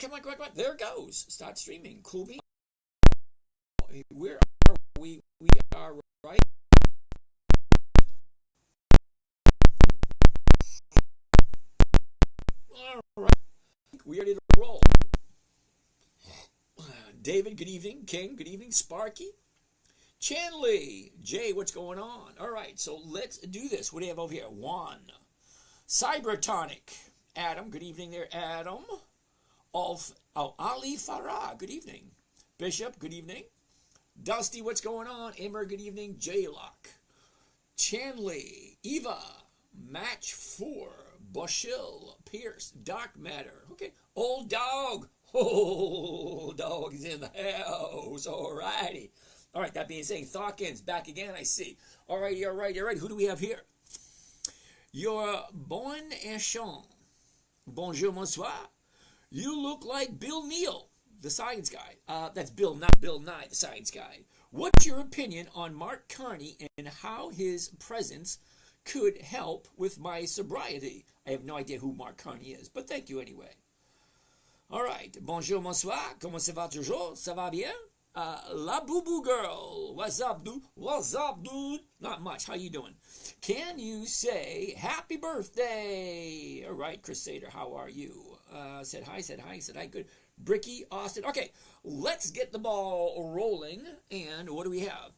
come on, come on, come on. There it goes. Start streaming. Cool bean. Where are we? We are right. All right. We are ready to roll. David, good evening. King, good evening. Sparky. Chanley. Jay, what's going on? All right, so let's do this. What do you have over here? One. Cybertonic. Adam, good evening there, Adam. Ali Farah, good evening. Bishop, good evening. Dusty, what's going on? Immer, good evening. J-Lock. Chanley. Eva. Match 4. Bushil. Pierce. Dark Matter. Okay. Old Dog. Old Dog is in the house. All righty. All right, that being said, Thawkins, back again, I see. All righty, all right, all right. Who do we have here? Your bon enchant. Bonjour, bonsoir. You look like Bill Neal, the science guy. That's Bill, not Bill Nye, the science guy. What's your opinion on Mark Carney and how his presence could help with my sobriety? I have no idea who Mark Carney is, but thank you anyway. All right. Bonjour, bonsoir. Comment ça va toujours? Ça va bien? La Boo Boo Girl. What's up, dude? What's up, dude? Not much. How you doing? Can you say happy birthday? All right, Crusader, how are you? Said hi, said hi, said hi. Good. Bricky, Austin. Okay, let's get the ball rolling. And what do we have?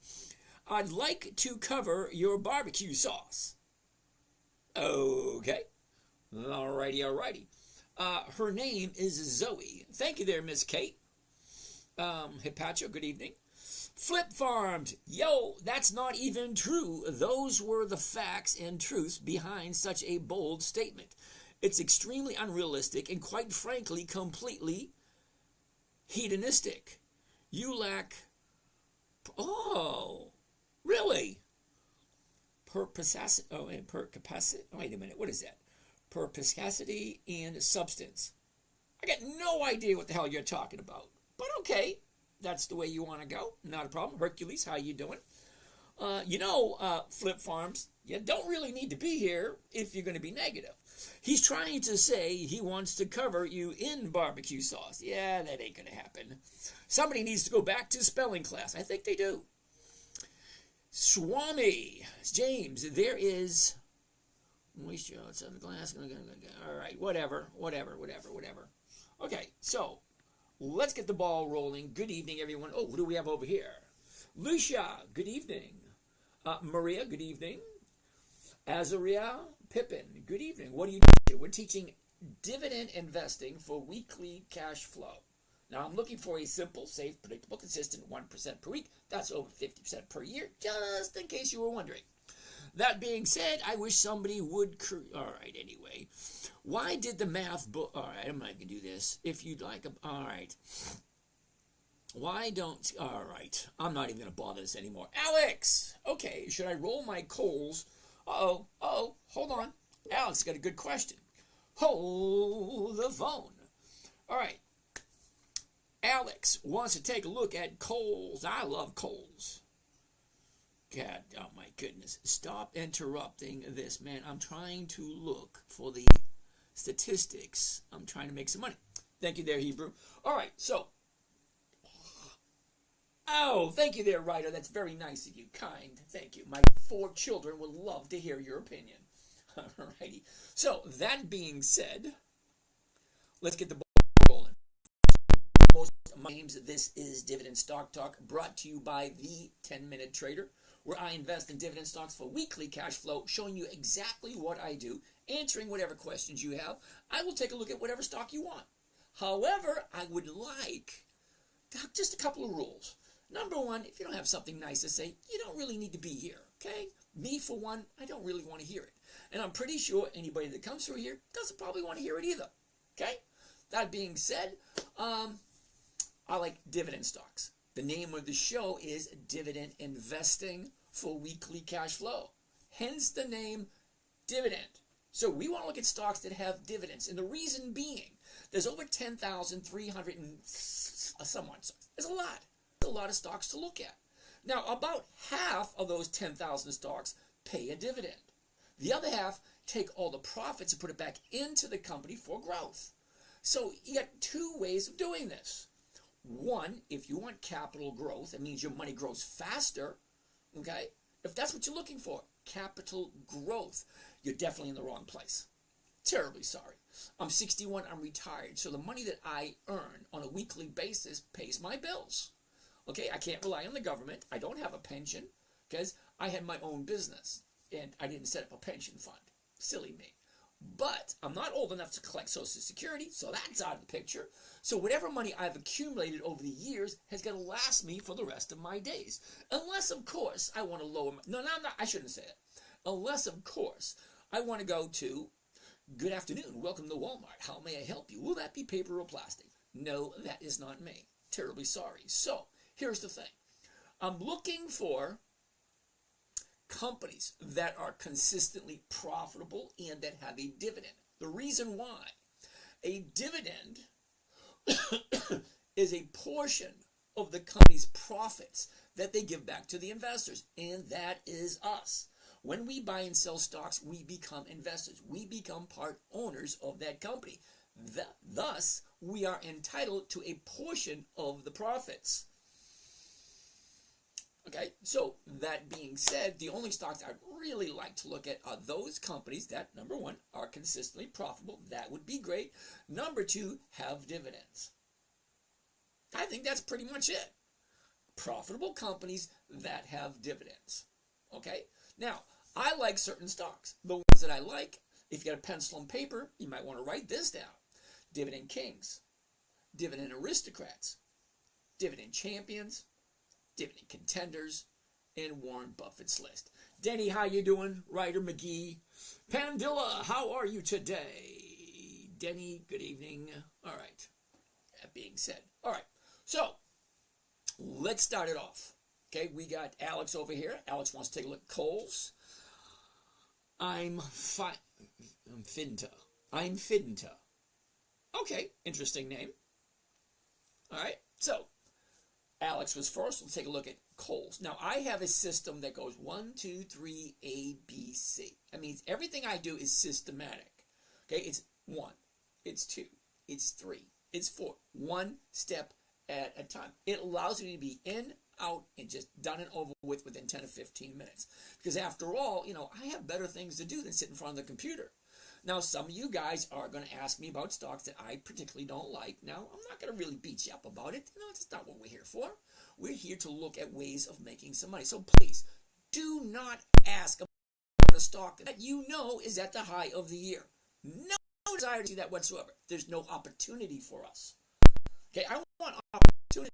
I'd like to cover your barbecue sauce. Okay. Alrighty, alrighty. Her name is Zoe. Thank you there, Miss Kate. Hipacho, good evening. Flip Farmed. Yo, that's not even true. Those were the facts and truths behind such a bold statement. It's extremely unrealistic and quite frankly completely hedonistic. You lack... Oh, really? Perspicacity... Oh, and percapacity... Wait a minute, what is that? Perspicacity and substance. I got no idea what the hell you're talking about. But okay, that's the way you want to go. Not a problem. Hercules, how you doing? Flip Farms, you don't really need to be here if you're going to be negative. He's trying to say he wants to cover you in barbecue sauce. Yeah, that ain't going to happen. Somebody needs to go back to spelling class. I think they do. Swami, James, there is... moisture outside the glass. All right, whatever. Okay, so... let's get the ball rolling. Good evening, everyone. Oh, what do we have over here? Lucia, good evening. Maria, good evening. Azaria, Pippin, good evening. What are you teaching? We're teaching dividend investing for weekly cash flow. Now, I'm looking for a simple, safe, predictable, consistent 1% per week. That's over 50% per year, just in case you were wondering. That being said, I wish somebody would... All right, anyway. Why did the math book... All right, I'm not going to do this. If you'd like... All right. Why don't... All right. I'm not even going to bother this anymore. Alex! Okay, should I roll my coals? Uh-oh. Uh-oh. Hold on. Alex got a good question. Hold the phone. All right. Alex wants to take a look at coals. I love coals. God, oh my goodness. Stop interrupting this, man. I'm trying to look for the statistics. I'm trying to make some money. Thank you there, Hebrew. All right, so. Oh, thank you there, Ryder. That's very nice of you. Kind. Thank you. My 4 children would love to hear your opinion. All righty. So, that being said, let's get the ball rolling. My names, this is Dividend Stock Talk, brought to you by the 10-Minute Trader, where I invest in dividend stocks for weekly cash flow, showing you exactly what I do, answering whatever questions you have. I will take a look at whatever stock you want. However, I would like just a couple of rules. Number one, if you don't have something nice to say, you don't really need to be here, okay? Me, for one, I don't really want to hear it. And I'm pretty sure anybody that comes through here doesn't probably want to hear it either, okay? That being said, I like dividend stocks. The name of the show is Dividend Investing for Weekly Cash Flow. Hence the name Dividend. So we want to look at stocks that have dividends. And the reason being, there's over 10,300 and somewhat stocks. There's a lot. There's a lot of stocks to look at. Now, about half of those 10,000 stocks pay a dividend. The other half take all the profits and put it back into the company for growth. So you got two ways of doing this. One, if you want capital growth, it means your money grows faster, okay? If that's what you're looking for, capital growth, you're definitely in the wrong place. Terribly sorry. I'm 61, I'm retired, so the money that I earn on a weekly basis pays my bills. Okay, I can't rely on the government. I don't have a pension because I had my own business and I didn't set up a pension fund. Silly me. But I'm not old enough to collect Social Security, so that's out of the picture. So whatever money I've accumulated over the years has got to last me for the rest of my days. Unless, of course, I want to lower my... No, I shouldn't say it. Unless, of course, I want to go to, good afternoon, welcome to Walmart. How may I help you? Will that be paper or plastic? No, that is not me. Terribly sorry. So, here's the thing. I'm looking for companies that are consistently profitable and that have a dividend. The reason why a dividend is a portion of the company's profits that they give back to the investors, and that is us. When we buy and sell stocks, we become investors. We become part owners of that company. Thus, we are entitled to a portion of the profits. Okay, so that being said, the only stocks I'd really like to look at are those companies that, number one, are consistently profitable. That would be great. Number two, have dividends. I think that's pretty much it. Profitable companies that have dividends. Okay, now, I like certain stocks. The ones that I like, if you got a pencil and paper, you might want to write this down. Dividend Kings, Dividend Aristocrats, Dividend Champions, Dividend Contenders, and Warren Buffett's list. Denny, how you doing? Ryder McGee. Pandilla, how are you today? Denny, good evening. All right. That being said. All right. So, let's start it off. Okay, we got Alex over here. Alex wants to take a look at Kohl's. I'm Finta. Okay, interesting name. All right, so Alex was first. Let's take a look at Kohl's. Now, I have a system that goes 1, 2, 3, A, B, C. That means everything I do is systematic. Okay, it's 1, it's 2, it's 3, it's 4. One step at a time. It allows me to be in, out, and just done and over with within 10 to 15 minutes. Because after all, I have better things to do than sit in front of the computer. Now, some of you guys are going to ask me about stocks that I particularly don't like. Now, I'm not going to really beat you up about it. No, that's not what we're here for. We're here to look at ways of making some money. So please, do not ask about a stock that you know is at the high of the year. No desire to do that whatsoever. There's no opportunity for us. Okay, I want opportunity.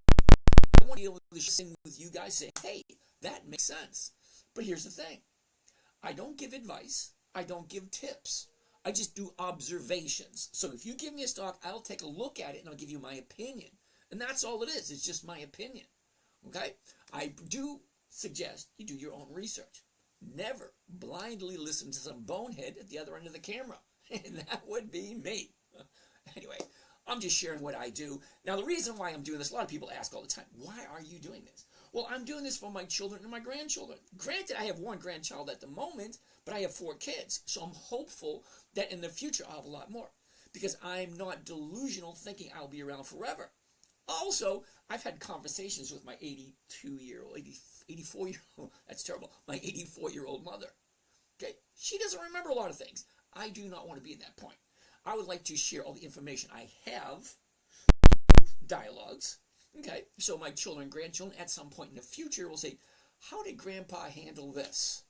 I want to be able to share with you guys, say, hey, that makes sense. But here's the thing. I don't give advice. I don't give tips. I just do observations. So if you give me a stock, I'll take a look at it and I'll give you my opinion. And that's all it is. It's just my opinion. Okay? I do suggest you do your own research. Never blindly listen to some bonehead at the other end of the camera. And that would be me. Anyway, I'm just sharing what I do. Now, the reason why I'm doing this, a lot of people ask all the time, why are you doing this? Well, I'm doing this for my children and my grandchildren. Granted, I have one grandchild at the moment, but I have 4 kids. So I'm hopeful that in the future I'll have a lot more. Because I'm not delusional thinking I'll be around forever. Also, I've had conversations with my 84-year-old, that's terrible, my 84-year-old mother. Okay? She doesn't remember a lot of things. I do not want to be at that point. I would like to share all the information I have, dialogues. Okay, so my children and grandchildren at some point in the future will say, how did Grandpa handle this?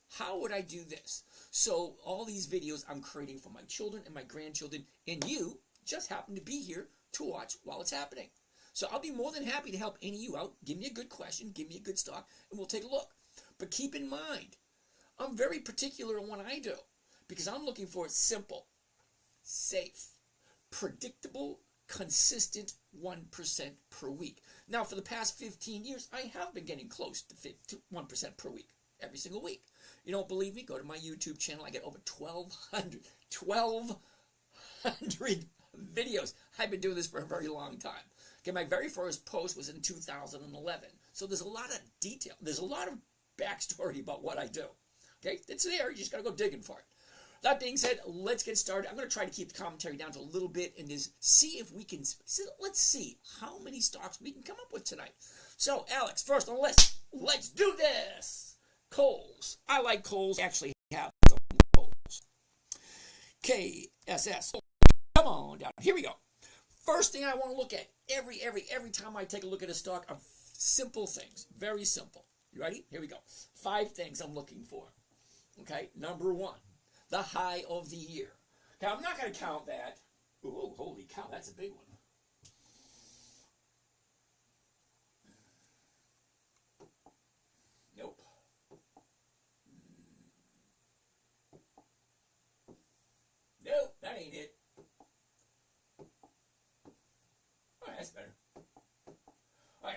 How would I do this? So all these videos I'm creating for my children and my grandchildren, and you just happen to be here to watch while it's happening. So I'll be more than happy to help any of you out. Give me a good question, give me a good stock, and we'll take a look. But keep in mind, I'm very particular in what I do because I'm looking for simple, safe, predictable, consistent 1% per week. Now, for the past 15 years, I have been getting close to 1% per week, every single week. You don't believe me? Go to my YouTube channel. I get over 1,200 videos. I've been doing this for a very long time. Okay, my very first post was in 2011. So there's a lot of detail. There's a lot of backstory about what I do. Okay, it's there. You just got to go digging for it. that being said, let's get started. I'm going to try to keep the commentary down to a little bit and just see if we can, let's see how many stocks we can come up with tonight. So, Alex, first on the list, let's do this. Coles. I like Coles. I actually have some Coles. KSS. Come on down. Here we go. First thing I want to look at every time I take a look at a stock are simple things. Very simple. You ready? Here we go. 5 things I'm looking for. Okay, number 1, the high of the year. Okay, I'm not going to count that. Ooh, holy cow, that's a big one. Nope. Nope, that ain't it. All right, that's better. All right.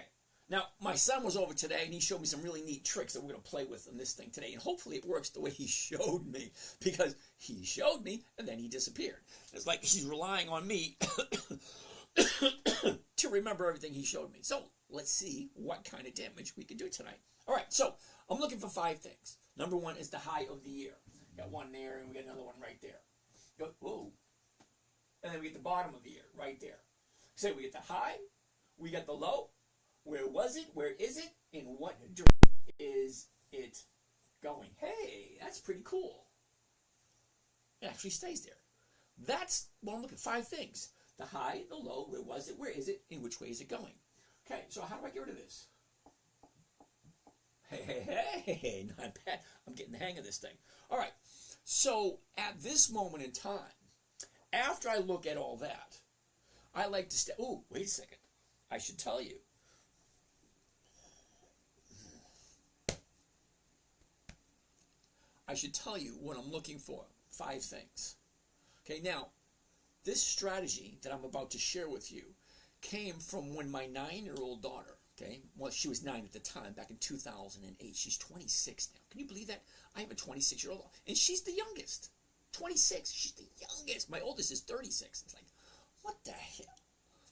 Now, my son was over today, and he showed me some really neat tricks that we're going to play with on this thing today. And hopefully it works the way he showed me, because he showed me, and then he disappeared. It's like he's relying on me to remember everything he showed me. So let's see what kind of damage we can do tonight. All right, so I'm looking for 5 things. Number 1 is the high of the year. Got one there, and we got another one right there. Go, whoa. And then we get the bottom of the year right there. So we get the high, we got the low. Where was it? Where is it? In what direction is it going? Hey, that's pretty cool. It actually stays there. That's, well, look at 5 things. The high, the low, where was it? Where is it? In which way is it going? Okay, so how do I get rid of this? Hey, not bad. I'm getting the hang of this thing. All right, so at this moment in time, after I look at all that, I like to stay. Oh, wait a second. I should tell you. I should tell you what I'm looking for. 5 things. Okay, now, this strategy that I'm about to share with you came from when my 9-year-old daughter, okay, well, she was 9 at the time, back in 2008. She's 26 now. Can you believe that? I have a 26-year-old, and she's the youngest. 26. She's the youngest. My oldest is 36. It's like, what the hell?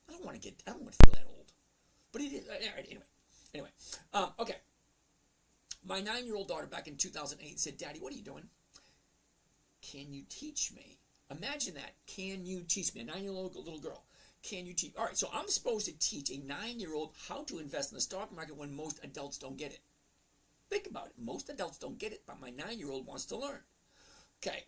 I don't want to feel that old. But it is. All right, anyway. Okay. My 9-year-old daughter back in 2008 said, Daddy, what are you doing? Can you teach me? Imagine that. Can you teach me? A 9-year-old little girl. Can you teach? All right, so I'm supposed to teach a 9-year-old how to invest in the stock market when most adults don't get it. Think about it. Most adults don't get it, but my 9-year-old wants to learn. Okay.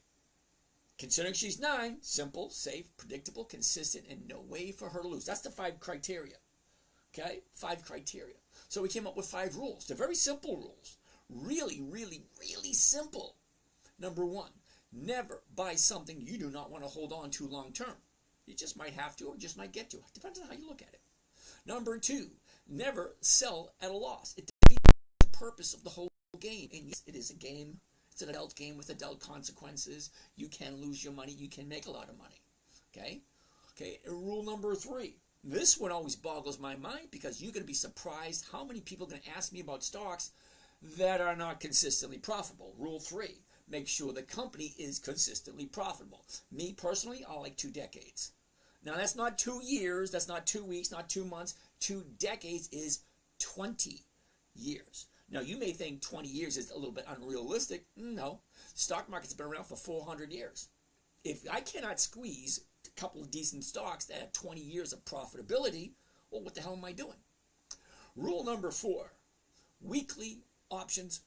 Considering she's 9, simple, safe, predictable, consistent, and no way for her to lose. That's the 5 criteria. Okay? 5 criteria. So we came up with 5 rules. They're very simple rules. Really, really, really simple. Number 1, never buy something you do not want to hold on to long term. You just might have to or just might get to. It depends on how you look at it. Number 2, never sell at a loss. It defeats the purpose of the whole game. And yes, it is a game. It's an adult game with adult consequences. You can lose your money. You can make a lot of money. Okay? Okay, rule number 3. This one always boggles my mind because you're going to be surprised how many people are going to ask me about stocks that are not consistently profitable. Rule 3, make sure the company is consistently profitable. Me personally, I like 2 decades. Now that's not 2 years, that's not 2 weeks, not 2 months. 2 decades is 20 years. Now you may think 20 years is a little bit unrealistic. No, stock market's been around for 400 years. If I cannot squeeze a couple of decent stocks that have 20 years of profitability, well, what the hell am I doing? Rule number 4, weekly options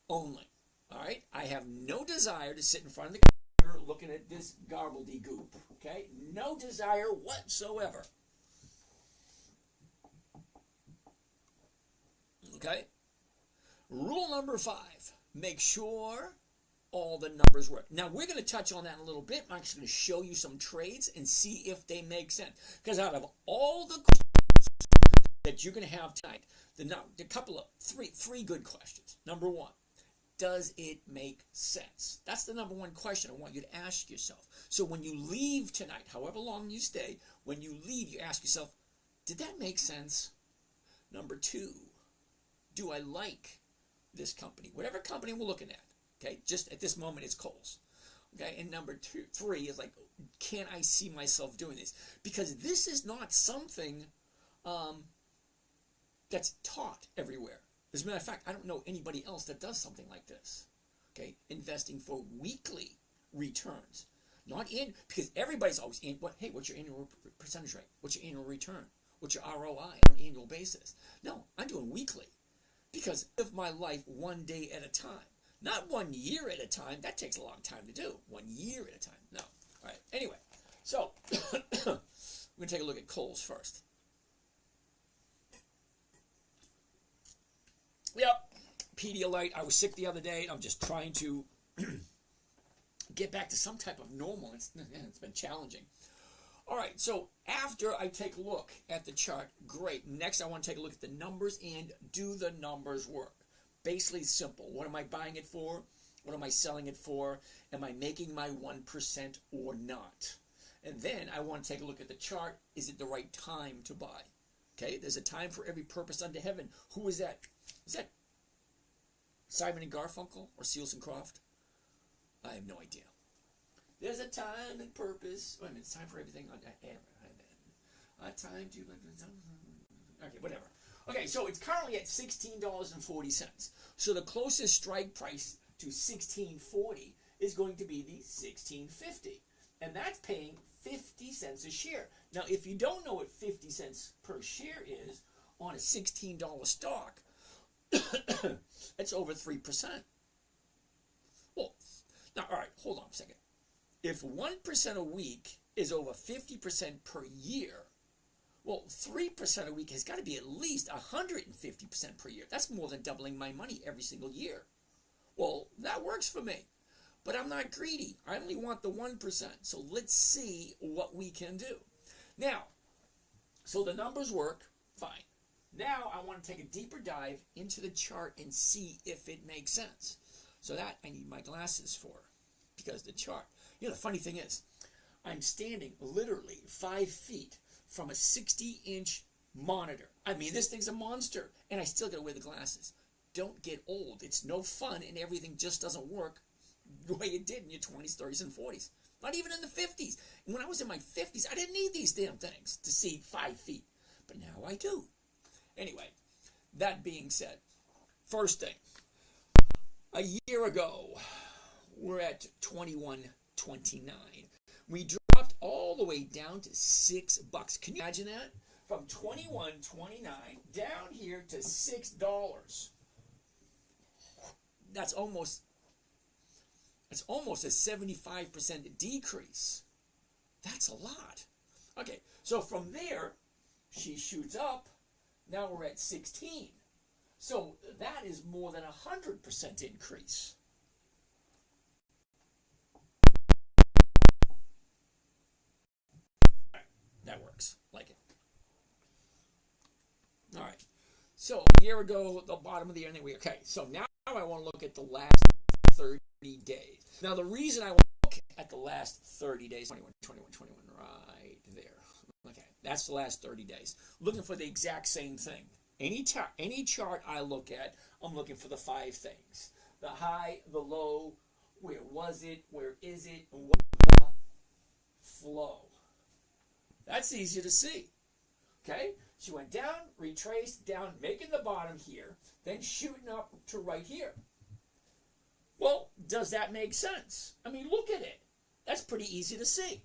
only. All right, I have no desire to sit in front of the computer looking at this gobbledygook. Okay, no desire whatsoever. Okay, rule number 5, make sure all the numbers work. Now we're going to touch on that in a little bit. I'm actually going to show you some trades and see if they make sense. Because out of all the questions that you're going to have tonight, the couple of three good questions. Number 1, does it make sense? That's the number 1 question I want you to ask yourself. So when you leave tonight, however long you stay, when you leave, you ask yourself, did that make sense? Number 2, do I like this company? Whatever company we're looking at, okay? Just at this moment, it's Kohl's. Okay, and number 3 is like, can I see myself doing this? Because this is not something that's taught everywhere. As a matter of fact, I don't know anybody else that does something like this. Okay, investing for weekly returns. Not in, because everybody's always in, hey, what's your annual percentage rate? What's your annual return? What's your ROI on an annual basis? No, I'm doing weekly, because I live my life one day at a time. Not 1 year at a time. That takes a long time to do. 1 year at a time. No. All right. Anyway, so we're going to take a look at Kohl's first. Yep. Pedialyte. I was sick the other day. I'm just trying to get back to some type of normal. It's been challenging. All right. So after I take a look at the chart, great. Next, I want to take a look at the numbers and do the numbers work. Basically simple. What am I buying it for? What am I selling it for? Am I making my 1% or not? And then I want to take a look at the chart. Is it the right time to buy? Okay, there's a time for every purpose under heaven. Who is that? Is that Simon and Garfunkel or Seals and Croft? I have no idea. There's a time and purpose. Wait a minute, it's time for everything under heaven. A time to... Okay, whatever. Okay, so it's currently at $16.40. So the closest strike price to $16.40 is going to be the $16.50. And that's paying 50 cents a share. Now, if you don't know what 50 cents per share is on a $16 stock, that's over 3%. Well, now, all right, hold on a second. If 1% a week is over 50% per year, well, 3% a week has got to be at least 150% per year. That's more than doubling my money every single year. Well, that works for me. But I'm not greedy. I only want the 1%. So let's see what we can do. Now, so the numbers work, fine. Now I want to take a deeper dive into the chart and see if it makes sense. So that I need my glasses for, because the chart. You know, the funny thing is, I'm standing literally 5 feet from a 60-inch monitor. I mean, this thing's a monster, and I still got to wear the glasses. Don't get old. It's no fun, and everything just doesn't work the way it did in your 20s, 30s, and 40s. Not even in the 50s. And when I was in my 50s, I didn't need these damn things to see 5 feet. But now I do. Anyway, that being said, first thing. A year ago, we're at 21.29. We dropped all the way down to $6. Can you imagine that? From 21.29 down here to $6. That's almost a 75% decrease. That's a lot. Okay, so from there, she shoots up. Now we're at 16. So that is more than 100% increase. That works. Like it. All right. So a year ago, the bottom of the year, okay. So now I want to look at the last 30 days. Now the reason I want to look at the last 30 days, 21, right there. Okay, that's the last 30 days. Looking for the exact same thing. Any chart I look at, I'm looking for the 5 things: the high, the low, where was it, where is it, and what's the flow. That's easy to see. Okay, she went down, retraced, down, making the bottom here, then shooting up to right here. Well, does that make sense? I mean, look at it. That's pretty easy to see.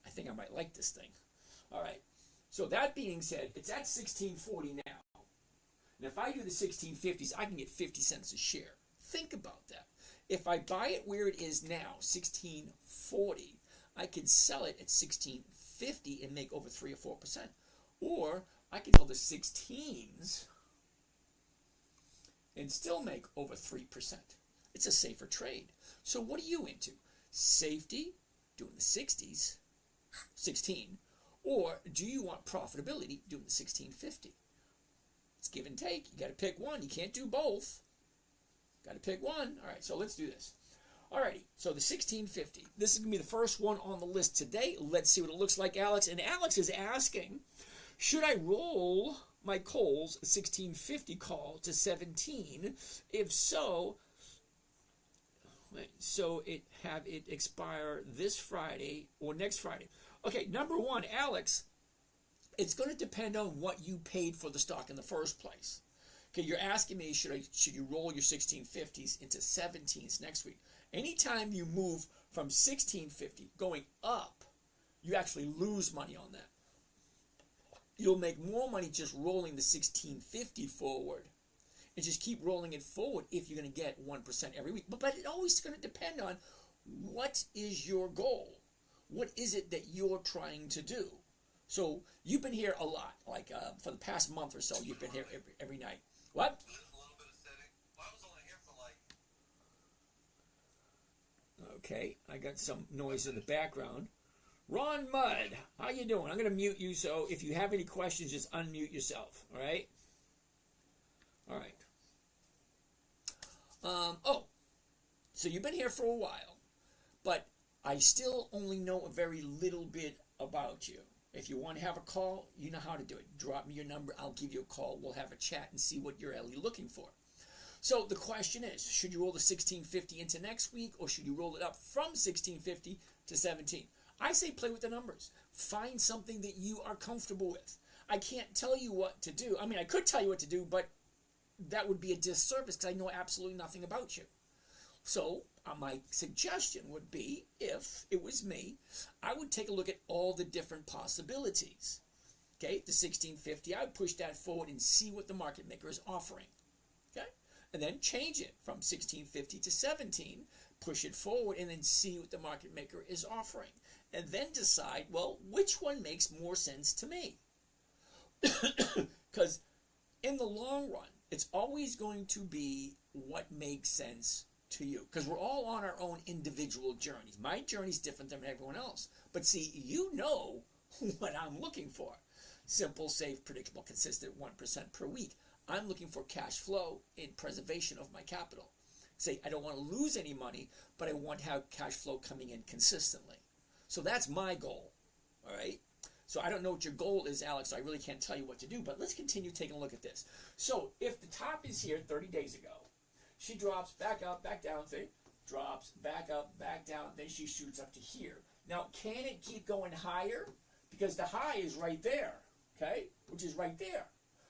I think I might like this thing. All right. So that being said, it's at $16.40 now. And if I do the 16.50s, I can get 50 cents a share. Think about that. If I buy it where it is now, $16.40, I could sell it at $16.50 and make over 3 or 4%. Or I could sell the 16s and still make over 3%. It's a safer trade. So what are you into? Safety, doing the 60s, 16, or do you want profitability, doing the 16.50? It's give and take. You got to pick one. You can't do both. Got to pick one. All right, so let's do this. All righty, so the 16.50. This is going to be the first one on the list today. Let's see what it looks like, Alex. And Alex is asking, should I roll my Kohl's 16.50 call to 17? If so, so have it expire this Friday or next Friday. Okay, number one, Alex, it's going to depend on what you paid for the stock in the first place. Okay, you're asking me, should you roll your 1650s into 17s next week? Anytime you move from 1650 going up, you actually lose money on that. You'll make more money just rolling the 1650 forward and just keep rolling it forward if you're going to get 1% every week. But it always going to depend on what is your goal. What is it that you're trying to do? So you've been here a lot, like for the past month or so, you've been here every night. What? Okay, I got some noise in the background. Ron Mudd, how you doing? I'm going to mute you, so if you have any questions, just unmute yourself, all right? All right. So you've been here for a while, but I still only know a very little bit about you. If you want to have a call, you know how to do it. Drop me your number. I'll give you a call. We'll have a chat and see what you're really looking for. So the question is, should you roll the 1650 into next week, or should you roll it up from 1650 to 17? I say play with the numbers. Find something that you are comfortable with. I can't tell you what to do. I mean, I could tell you what to do, but that would be a disservice because I know absolutely nothing about you. So my suggestion would be, if it was me, I would take a look at all the different possibilities. Okay, the 1650, I would push that forward and see what the market maker is offering. Okay, and then change it from 1650 to 17, push it forward, and then see what the market maker is offering. And then decide, well, which one makes more sense to me? Because in the long run, it's always going to be what makes sense to you. Because we're all on our own individual journeys. My journey's different than everyone else. But see, you know what I'm looking for. Simple, safe, predictable, consistent 1% per week. I'm looking for cash flow and preservation of my capital. Say, I don't want to lose any money, but I want to have cash flow coming in consistently. So that's my goal, all right? So I don't know what your goal is, Alex, so I really can't tell you what to do, but let's continue taking a look at this. So if the top is here 30 days ago, she drops back up, back down, see? Drops back up, back down, then she shoots up to here. Now, can it keep going higher? Because the high is right there, okay? Which is right there.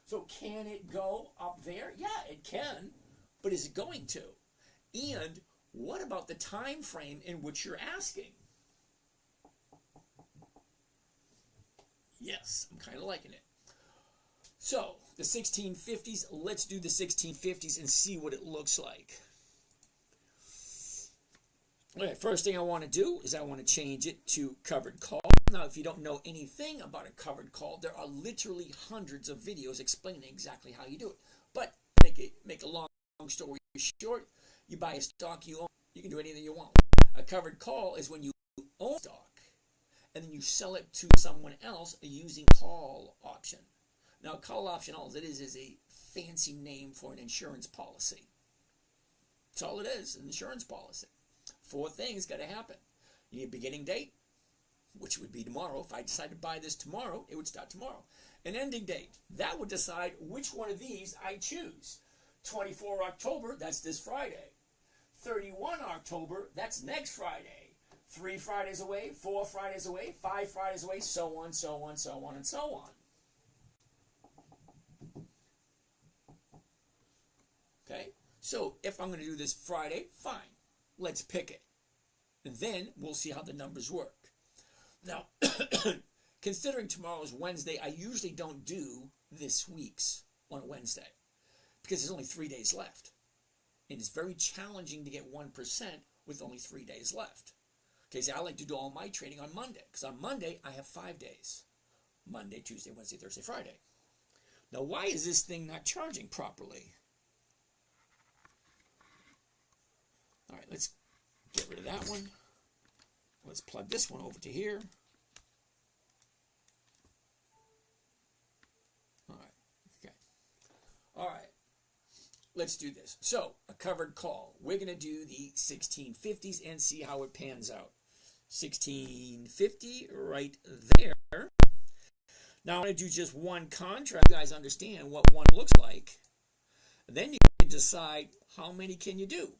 So can it go up there? Yeah, it can, but is it going to? And what about the time frame in which you're asking? Yes, I'm kind of liking it. So, the 1650s, let's do the 1650s and see what it looks like. Okay, first thing I want to do is I want to change it to covered call. Now, if you don't know anything about a covered call, there are literally hundreds of videos explaining exactly how you do it. But make a long story short, you buy a stock you own, you can do anything you want. A covered call is when you own stock and then you sell it to someone else using call option. Now, call option, all it is a fancy name for an insurance policy. That's all it is, an insurance policy. 4 things got to happen. You need a beginning date, which would be tomorrow. If I decide to buy this tomorrow, it would start tomorrow. An ending date. That would decide which one of these I choose. 24 October, that's this Friday. 31 October, that's next Friday. 3 Fridays away, 4 Fridays away, 5 Fridays away, so on, so on, so on, and so on. Okay? So if I'm going to do this Friday, fine. Let's pick it. And then we'll see how the numbers work. Now, considering tomorrow's Wednesday, I usually don't do this week's on Wednesday because there's only 3 days left. And it's very challenging to get 1% with only 3 days left. Okay, so I like to do all my trading on Monday because on Monday I have 5 days. Monday, Tuesday, Wednesday, Thursday, Friday. Now, why is this thing not charging properly? All right, let's get rid of that one. Let's plug this one over to here. All right, okay. All right, let's do this. So, a covered call. We're going to do the 1650s and see how it pans out. 1650 right there. Now, I'm going to do just one contract. You guys understand what one looks like. And then you can decide how many can you do.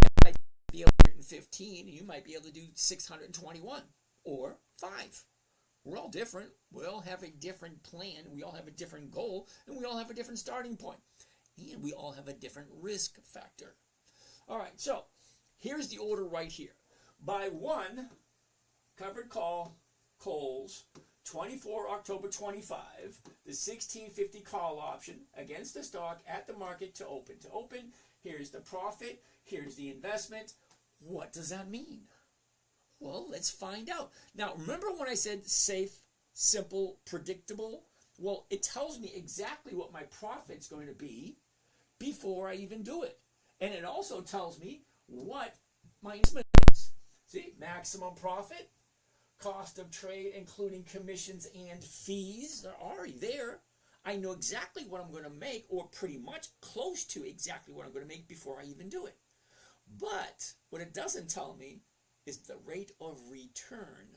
You might be able to do 115, and you might be able to do 621 or 5. We're all different. We all have a different plan. We all have a different goal. And we all have a different starting point. And we all have a different risk factor. All right, so here's the order right here. Buy one covered call, calls, 24 October 25, the 1650 call option against the stock at the market to open. To open, here's the profit, here's the investment. What does that mean? Well, let's find out. Now, remember when I said safe, simple, predictable? Well, it tells me exactly what my profit's going to be before I even do it. And it also tells me what my investment is. See, maximum profit, cost of trade, including commissions and fees, they're already there. I know exactly what I'm going to make, or pretty much close to exactly what I'm going to make before I even do it. But what it doesn't tell me is the rate of return.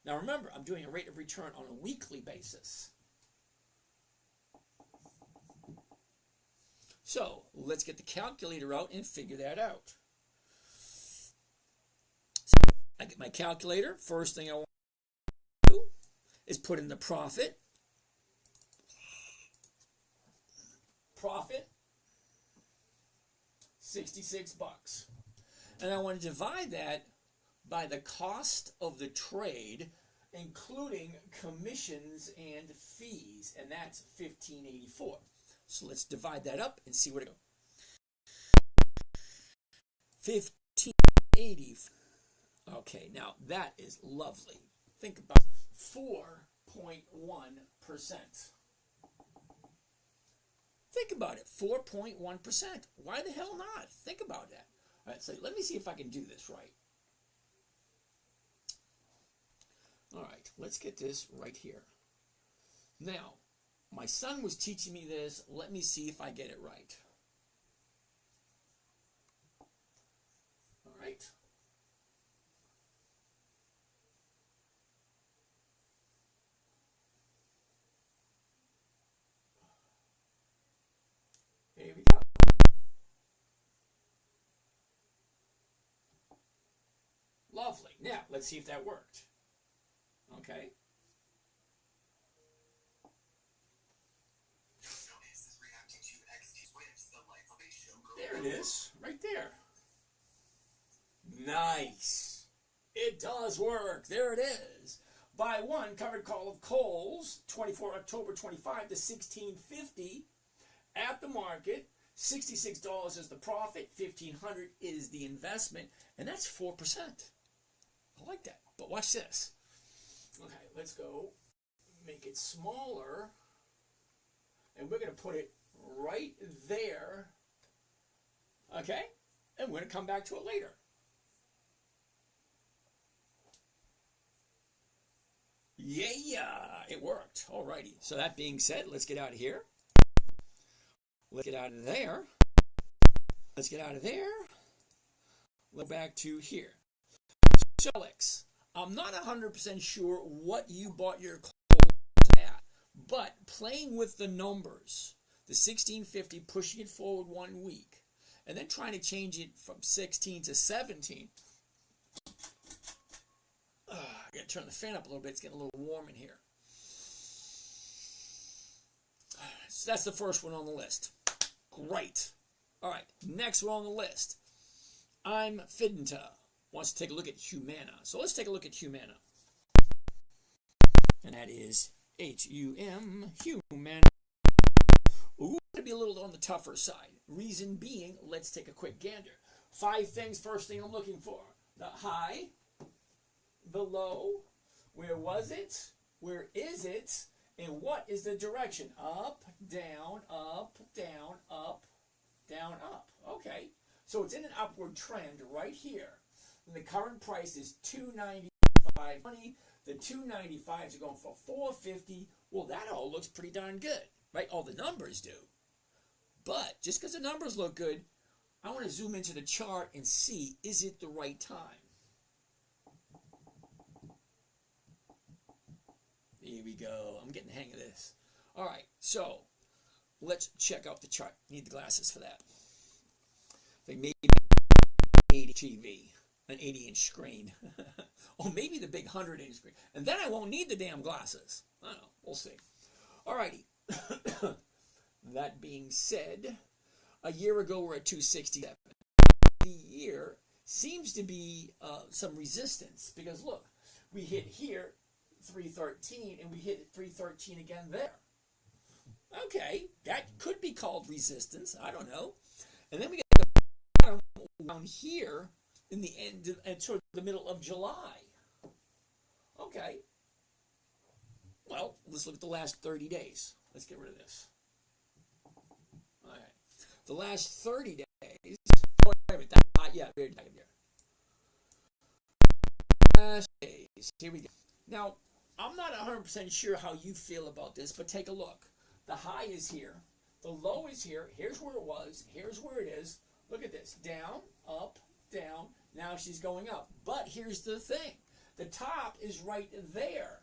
Now remember, I'm doing a rate of return on a weekly basis. So let's get the calculator out and figure that out. So I get my calculator. First thing I want to do is put in the profit. Profit, 66 bucks. And I want to divide that by the cost of the trade, including commissions and fees, and that's $15.84. So let's divide that up and see what it goes. $15.80. Okay, now that is lovely. Think about 4.1%. Think about it, 4.1%. Why the hell not? Think about that. All right, so let me see if I can do this right. All right, let's get this right here. Now, my son was teaching me this. Let me see if I get it right. All right. Here we go. Lovely. Now, let's see if that worked. Okay. There it is, right there. Nice. It does work. There it is. Buy one covered call of Kohl's, 24 October 25 to 1650 at the market. $66 is the profit, $1,500 is the investment, and that's 4%. I like that. But watch this. Okay, let's go make it smaller, and we're going to put it right there. Okay, and we're going to come back to it later. Yeah, it worked. Alrighty. So that being said, let's get out of here. Let's get out of there. Let's get out of there. Let's go back to here. So, Alex, I'm not 100% sure what you bought your calls at, but playing with the numbers, the 1650, pushing it forward 1 week, and then trying to change it from 16 to 17. I got to turn the fan up a little bit. It's getting a little warm in here. So that's the first one on the list. Great. All right, next one on the list. I'm Fidenta. Wants to take a look at Humana. So let's take a look at Humana. And that is H-U-M, Humana. Ooh, to be a little on the tougher side. Reason being, let's take a quick gander. 5 things, first thing I'm looking for. The high, the low, where was it, where is it, and what is the direction? Up, down, up, down, up, down, up. Okay, so it's in an upward trend right here. And the current price is $295.20. The 295s are going for $450. Well, that all looks pretty darn good, right? All the numbers do. But just because the numbers look good, I want to zoom into the chart and see, is it the right time? Here we go. I'm getting the hang of this. All right, so let's check out the chart. Need the glasses for that. I think maybe 80 TV, an 80-inch screen. Oh, maybe the big 100-inch screen. And then I won't need the damn glasses. I don't know. We'll see. All righty. That being said, a year ago we're at 267. The year seems to be some resistance because look, we hit here 313 and we hit 313 again there. Okay, that could be called resistance. I don't know. And then we get the bottom down here in the end and toward the middle of July. Okay. Well, let's look at the last 30 days. Let's get rid of this. All right. The last 30 days. Oh, yeah, there. Last days. Here we go. Now, I'm not 100% sure how you feel about this, but take a look. The high is here. The low is here. Here's where it was. Here's where it is. Look at this. Down, up, down. Now she's going up. But here's the thing. The top is right there.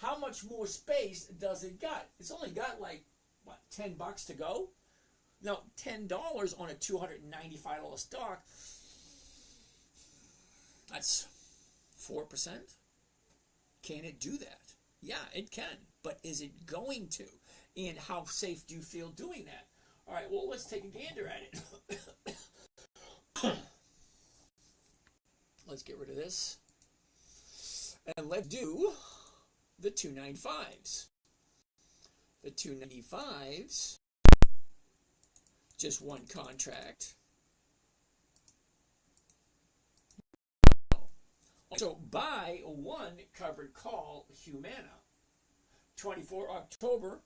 How much more space does it got? It's only got like, what, $10 to go? Now, $10 on a $295 stock, that's 4%. Can it do that? Yeah, it can. But is it going to? And how safe do you feel doing that? All right, well, let's take a gander at it. Let's get rid of this. And let's do the 295s. The 295s, just one contract. So buy one covered call Humana. 24 October,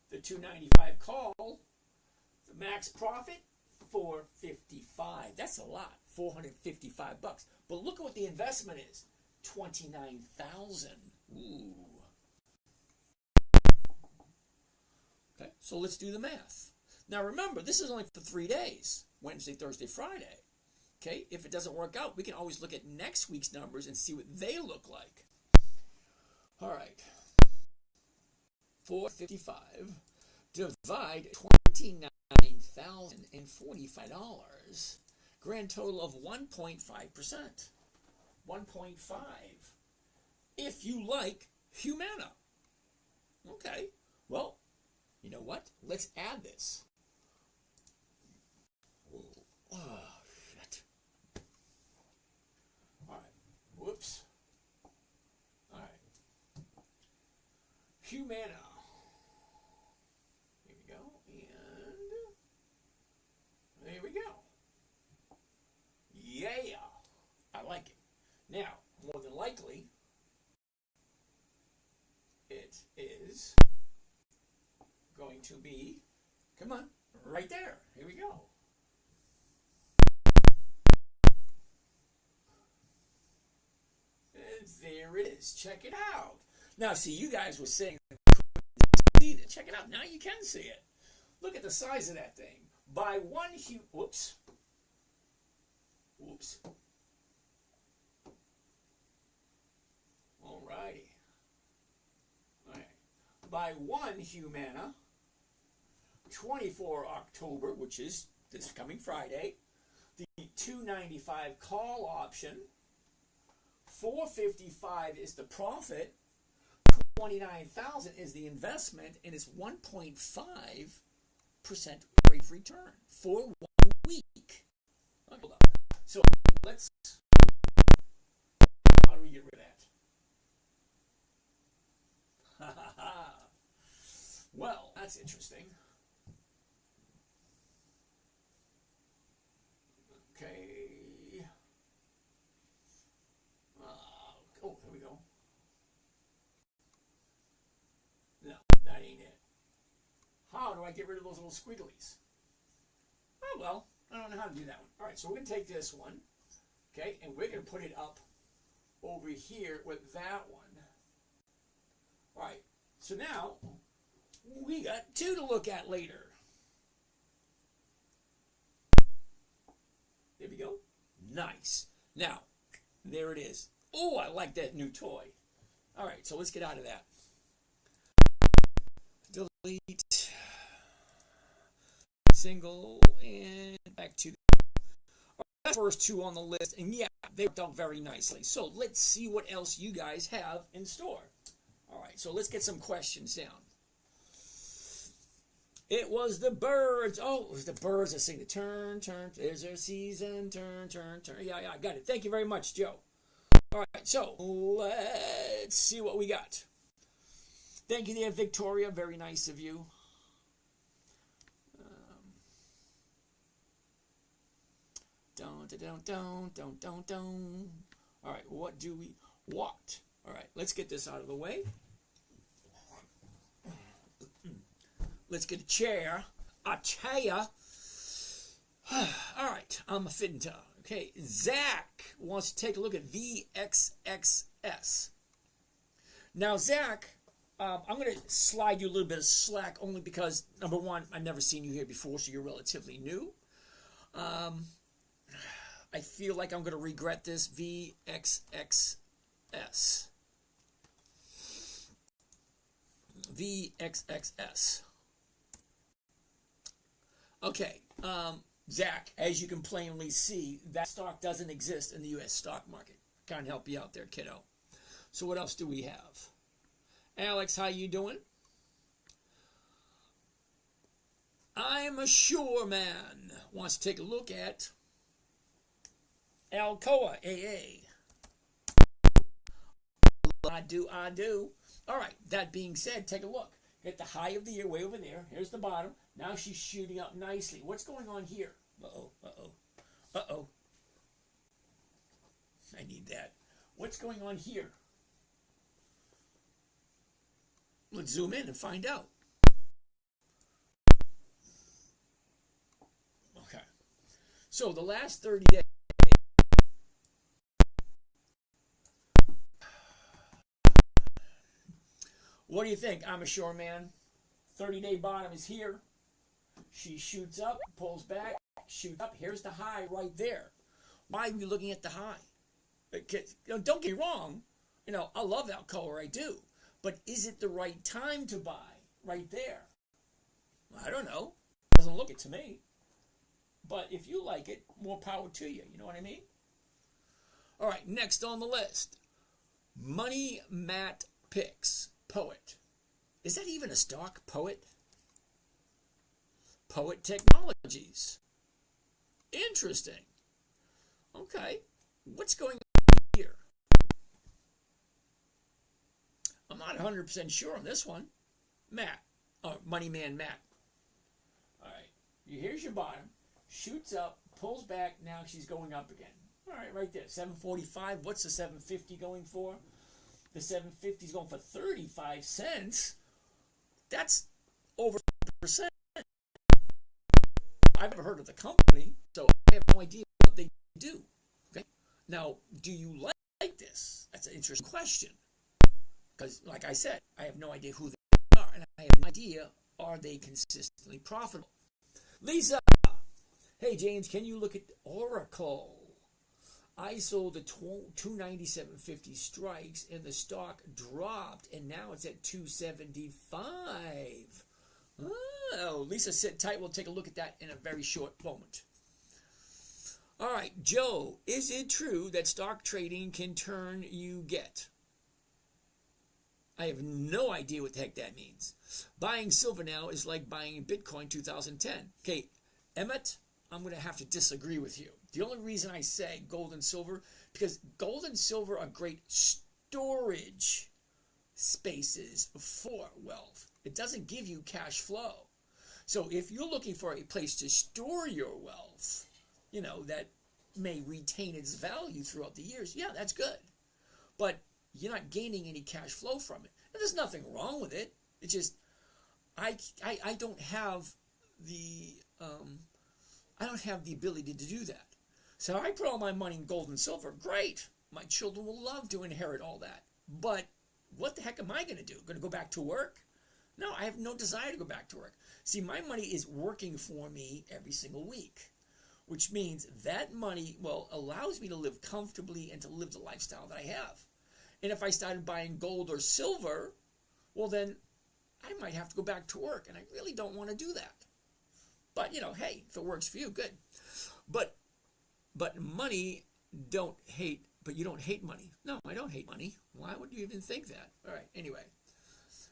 the 295 call, the max profit, $455. That's a lot, $455. But look at what the investment is, $29,000. Ooh. Okay, so let's do the math. Now remember, this is only for 3 days, Wednesday, Thursday, Friday. Okay, if it doesn't work out, we can always look at next week's numbers and see what they look like. All right. $455 divide $29,045. Grand total of 1.5%. 1.5. If you like Humana. Okay. Well, you know what? Let's add this. Oh, shit. All right. Whoops. All right. Humana. Here we go. And there we go. Yeah. I like it. Now, more than likely, it is going to be, come on, right there. Here we go. And there it is. Check it out. Now, see, you guys were saying, see it. Check it out. Now you can see it. Look at the size of that thing. By one whoops. Whoops. Alrighty. All right. By one Humana, 24 October, which is this coming Friday, the 295 call option, 455 is the profit, 29,000 is the investment, and it's 1.5% rate of return for 1 week. Hold on. So let's, how do we get rid of that? Well, that's interesting. Okay. Oh, here we go. No, that ain't it. How do I get rid of those little squigglies? Oh, well, I don't know how to do that one. All right, so we're going to take this one, okay, and we're going to put it up over here with that one. All right, so now we got two to look at later. There we go. Nice. Now, there it is. Oh, I like that new toy. All right, so let's get out of that. Delete. Single and back to first two on the list, and yeah, they worked out very nicely. So let's see what else you guys have in store. All right, so let's get some questions down. It was the birds. Oh, it was the birds that sing the turn, turn, is there a season, turn, turn, turn. Yeah, I got it. Thank you very much, Joe. All right, so let's see what we got. Thank you there, Victoria. Very nice of you. Don't. All right, what do we want? All right, let's get this out of the way. Let's get a chair. A chair. All right, I'm a fitting. Okay, Zach wants to take a look at VXXS. Now, Zach, I'm going to slide you a little bit of slack only because, number one, I've never seen you here before, so you're relatively new. I feel like I'm going to regret this. VXXS. VXXS. Okay, Zach, as you can plainly see, that stock doesn't exist in the U.S. stock market. Can't help you out there, kiddo. So what else do we have? Alex, how you doing? I'm a sure man. Wants to take a look at Alcoa AA. I do. All right, that being said, take a look. Hit the high of the year way over there. Here's the bottom. Now she's shooting up nicely. What's going on here? Uh-oh. I need that. What's going on here? Let's zoom in and find out. Okay. So the last 30 days. What do you think? I'm a sure man. 30-day bottom is here. She shoots up, pulls back, shoots up. Here's the high right there. Why are we looking at the high? Don't get me wrong. I love Alcoa, I do. But is it the right time to buy right there? I don't know. Doesn't look it to me. But if you like it, more power to you. You know what I mean? All right, next on the list. Money Matt Picks. Poet. Is that even a stock? Poet? Poet Technologies. Interesting. Okay. What's going on here? I'm not 100% sure on this one. Matt. Oh, Money Man Matt. All right. Here's your bottom. Shoots up, pulls back. Now she's going up again. All right, right there. 745. What's the 750 going for? The 750 is going for 35 cents. That's over 5%. I've never heard of the company, so I have no idea what they do. Okay. Now, do you like this? That's an interesting question. Because, like I said, I have no idea who they are, and I have no idea, are they consistently profitable? Lisa! Hey, James, can you look at Oracle? I sold the 297.50 strikes, and the stock dropped, and now it's at 275. Oh, Lisa, sit tight. We'll take a look at that in a very short moment. All right, Joe, is it true that stock trading can turn you get? I have no idea what the heck that means. Buying silver now is like buying Bitcoin 2010. Okay, Emmett, I'm going to have to disagree with you. The only reason I say gold and silver, because gold and silver are great storage spaces for wealth. It doesn't give you cash flow. So if you're looking for a place to store your wealth, that may retain its value throughout the years, yeah, that's good. But you're not gaining any cash flow from it. And there's nothing wrong with it. It's just, I don't have the ability to do that. So I put all my money in gold and silver. Great. My children will love to inherit all that. But what the heck am I going to do? Going to go back to work? No, I have no desire to go back to work. See, my money is working for me every single week, which means that money, allows me to live comfortably and to live the lifestyle that I have. And if I started buying gold or silver, then I might have to go back to work, and I really don't want to do that. But, hey, if it works for you, good. But But you don't hate money. No, I don't hate money. Why would you even think that? All right, anyway.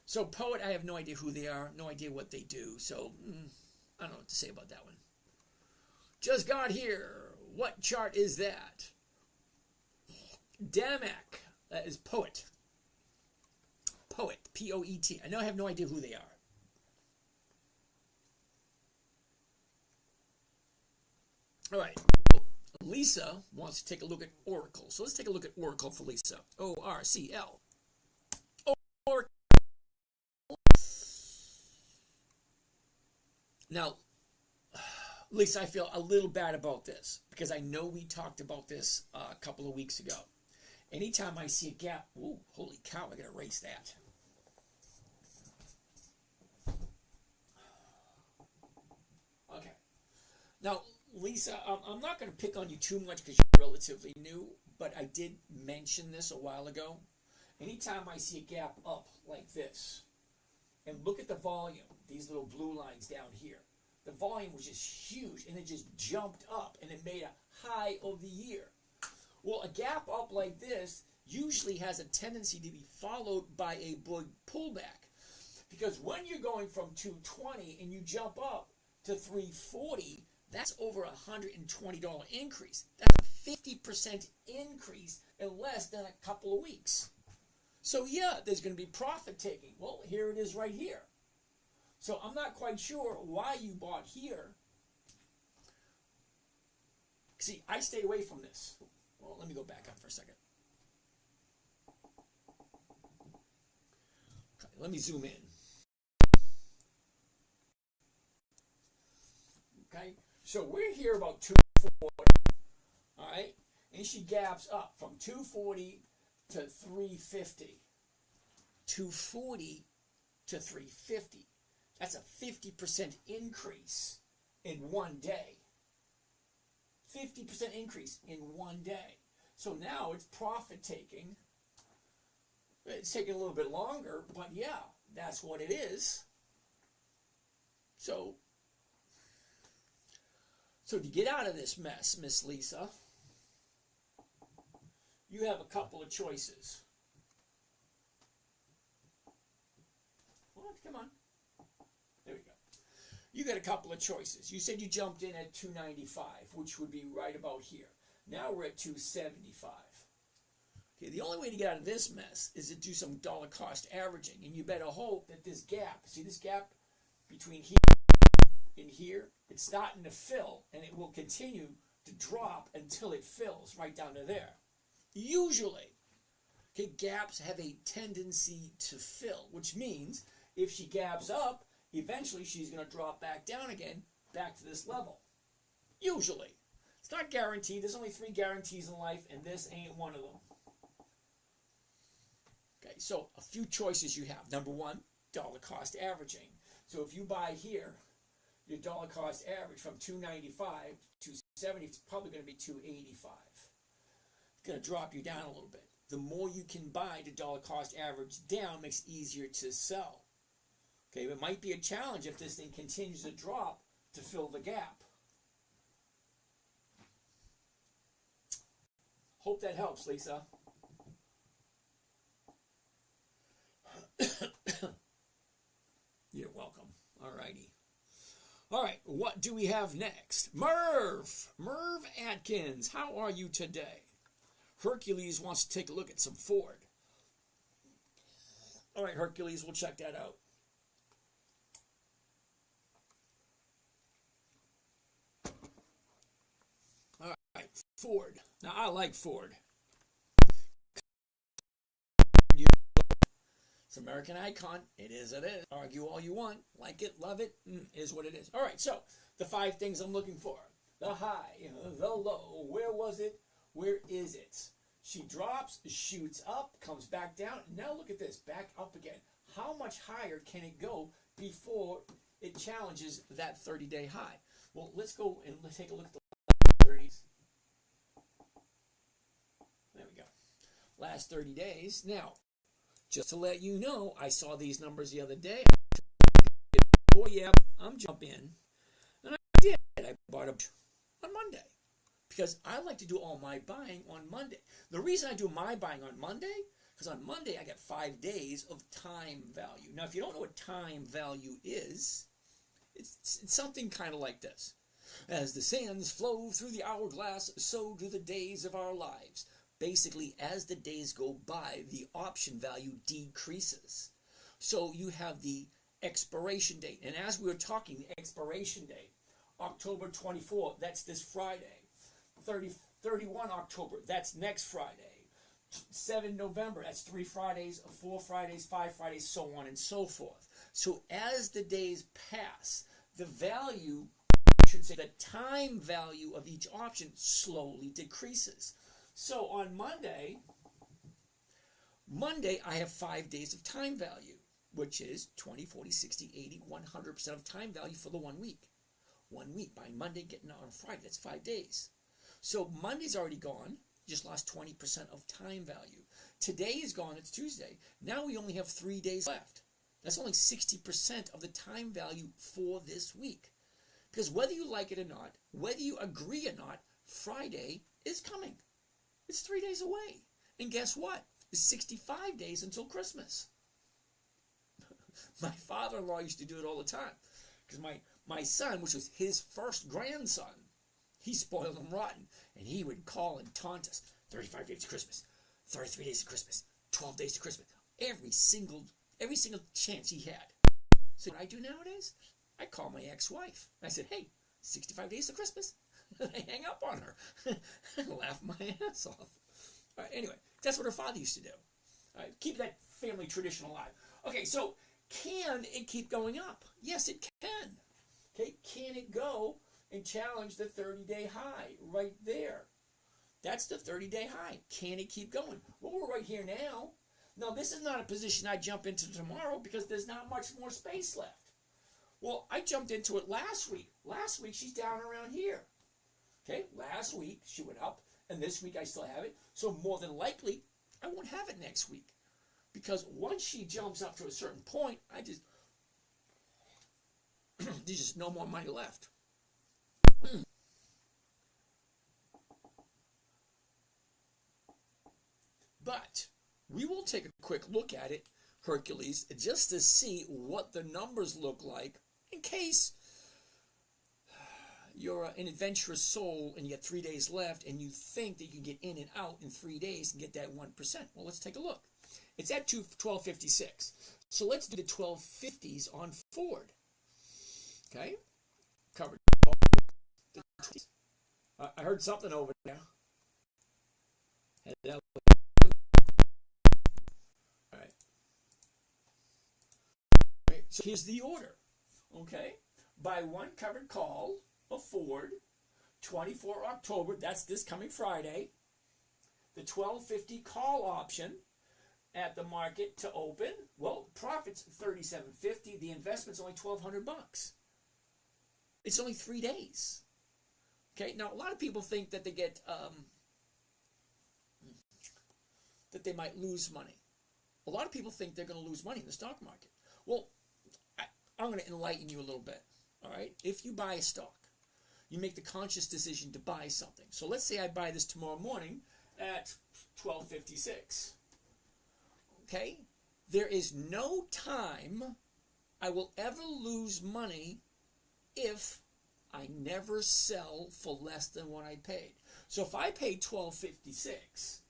So Poet, I have no idea who they are, no idea what they do. So I don't know what to say about that one. Just got here. What chart is that? Damek. That is Poet. Poet. P-O-E-T. I know I have no idea who they are. All right. Lisa wants to take a look at Oracle. So let's take a look at Oracle for Lisa. O-R-C-L. Oracle. Now, Lisa, I feel a little bad about this because I know we talked about this a couple of weeks ago. Anytime I see a gap, ooh, holy cow, I gotta erase that. Okay. Now, Lisa, I'm not going to pick on you too much because you're relatively new, but I did mention this a while ago. Anytime I see a gap up like this, and look at the volume, these little blue lines down here, the volume was just huge, and it just jumped up, and it made a high of the year. Well, a gap up like this usually has a tendency to be followed by a big pullback, because when you're going from 220 and you jump up to 340, that's over $120 increase. That's a 50% increase in less than a couple of weeks. So yeah, there's going to be profit taking. Well, here it is right here. So I'm not quite sure why you bought here. See, I stay away from this. Well, let me go back up for a second. Okay, let me zoom in. Okay, so we're here about 240, all right? And she gaps up from 240 to 350. 240 to 350. That's a 50% increase in one day. 50% increase in one day. So now it's profit taking. It's taking a little bit longer, but yeah, that's what it is. So to get out of this mess, Miss Lisa, you have a couple of choices. Well, come on. There we go. You got a couple of choices. You said you jumped in at 295, which would be right about here. Now we're at 275. Okay, the only way to get out of this mess is to do some dollar cost averaging, and you better hope that this gap, see this gap between here and here, it's starting to fill, and it will continue to drop until it fills right down to there. Usually, okay, gaps have a tendency to fill, which means if she gaps up, eventually she's going to drop back down again, back to this level. Usually. It's not guaranteed. There's only 3 guarantees in life, and this ain't one of them. Okay, so a few choices you have. Number 1, dollar cost averaging. So if you buy here, your dollar cost average from 295 to 270 is probably going to be 285. It's going to drop you down a little bit. The more you can buy the dollar cost average down makes it easier to sell. Okay, it might be a challenge if this thing continues to drop to fill the gap. Hope that helps, Lisa. You're welcome. All righty. All right, what do we have next? Merv Atkins, how are you today? Hercules wants to take a look at some Ford. All right, Hercules, we'll check that out. All right, Ford. Now, I like Ford. It's American icon. It is, it is. Argue all you want. Like it, love it, is what it is. All right, so the 5 things I'm looking for. The high, the low. Where was it? Where is it? She drops, shoots up, comes back down. Now look at this, back up again. How much higher can it go before it challenges that 30-day high? Well, let's go and let's take a look at the 30s. There we go. Last 30 days. Now, just to let you know, I saw these numbers the other day. Oh yeah, I'm jumping in. And I did. I bought a on Monday. because I like to do all my buying on Monday. The reason I do my buying on Monday, because on Monday I get 5 days of time value. Now, if you don't know what time value is, it's something kind of like this. As the sands flow through the hourglass, so do the days of our lives. Basically, as the days go by, the option value decreases. So you have the expiration date. And as we were talking, the expiration date, October 24th, that's this Friday. 31 October, that's next Friday. 7 November, that's 3 Fridays, 4 Fridays, 5 Fridays, so on and so forth. So as the days pass, the value, I should say, the time value of each option slowly decreases. So on Monday, I have 5 days of time value, which is 20, 40, 60, 80, 100% of time value for the 1 week. 1 week, buying Monday, getting out on Friday, that's 5 days. So Monday's already gone, just lost 20% of time value. Today is gone, it's Tuesday. Now we only have 3 days left. That's only 60% of the time value for this week. Because whether you like it or not, whether you agree or not, Friday is coming. It's 3 days away. And guess what? It's 65 days until Christmas. My father-in-law used to do it all the time. Because my son, which was his first grandson, he spoiled him rotten. And he would call and taunt us. 35 days to Christmas. 33 days to Christmas. 12 days to Christmas. Every single chance he had. So what I do nowadays, I call my ex-wife. I said, hey, 65 days to Christmas. I hang up on her. I laugh my ass off. All right, anyway, that's what her father used to do. All right, keep that family tradition alive. Okay, so can it keep going up? Yes, it can. Okay, can it go and challenge the 30-day high right there? That's the 30-day high. Can it keep going? Well, we're right here now. Now, this is not a position I jump into tomorrow because there's not much more space left. Well, I jumped into it last week. Last week, she's down around here. Okay, last week, she went up, and this week I still have it. So more than likely, I won't have it next week. Because once she jumps up to a certain point, there's just no more money left. But we will take a quick look at it, Hercules, just to see what the numbers look like in case you're an adventurous soul and you got 3 days left and you think that you can get in and out in 3 days and get that 1%. Well, let's take a look. It's at 1256. So let's do the 1250s on Ford. Okay? Covered. I heard something over there. All right. So here's the order. Okay? Buy one covered call of Ford, 24 October, that's this coming Friday. The 1250 call option at the market to open, well, profit's $37.50. The investment's only $1,200. It's only 3 days. Okay, now a lot of people think that they get that they might lose money. A lot of people think they're going to lose money in the stock market. Well, I'm going to enlighten you a little bit. All right, if you buy a stock, you make the conscious decision to buy something. So let's say I buy this tomorrow morning at 1256. Okay? There is no time I will ever lose money if I never sell for less than what I paid. So if I paid 1256,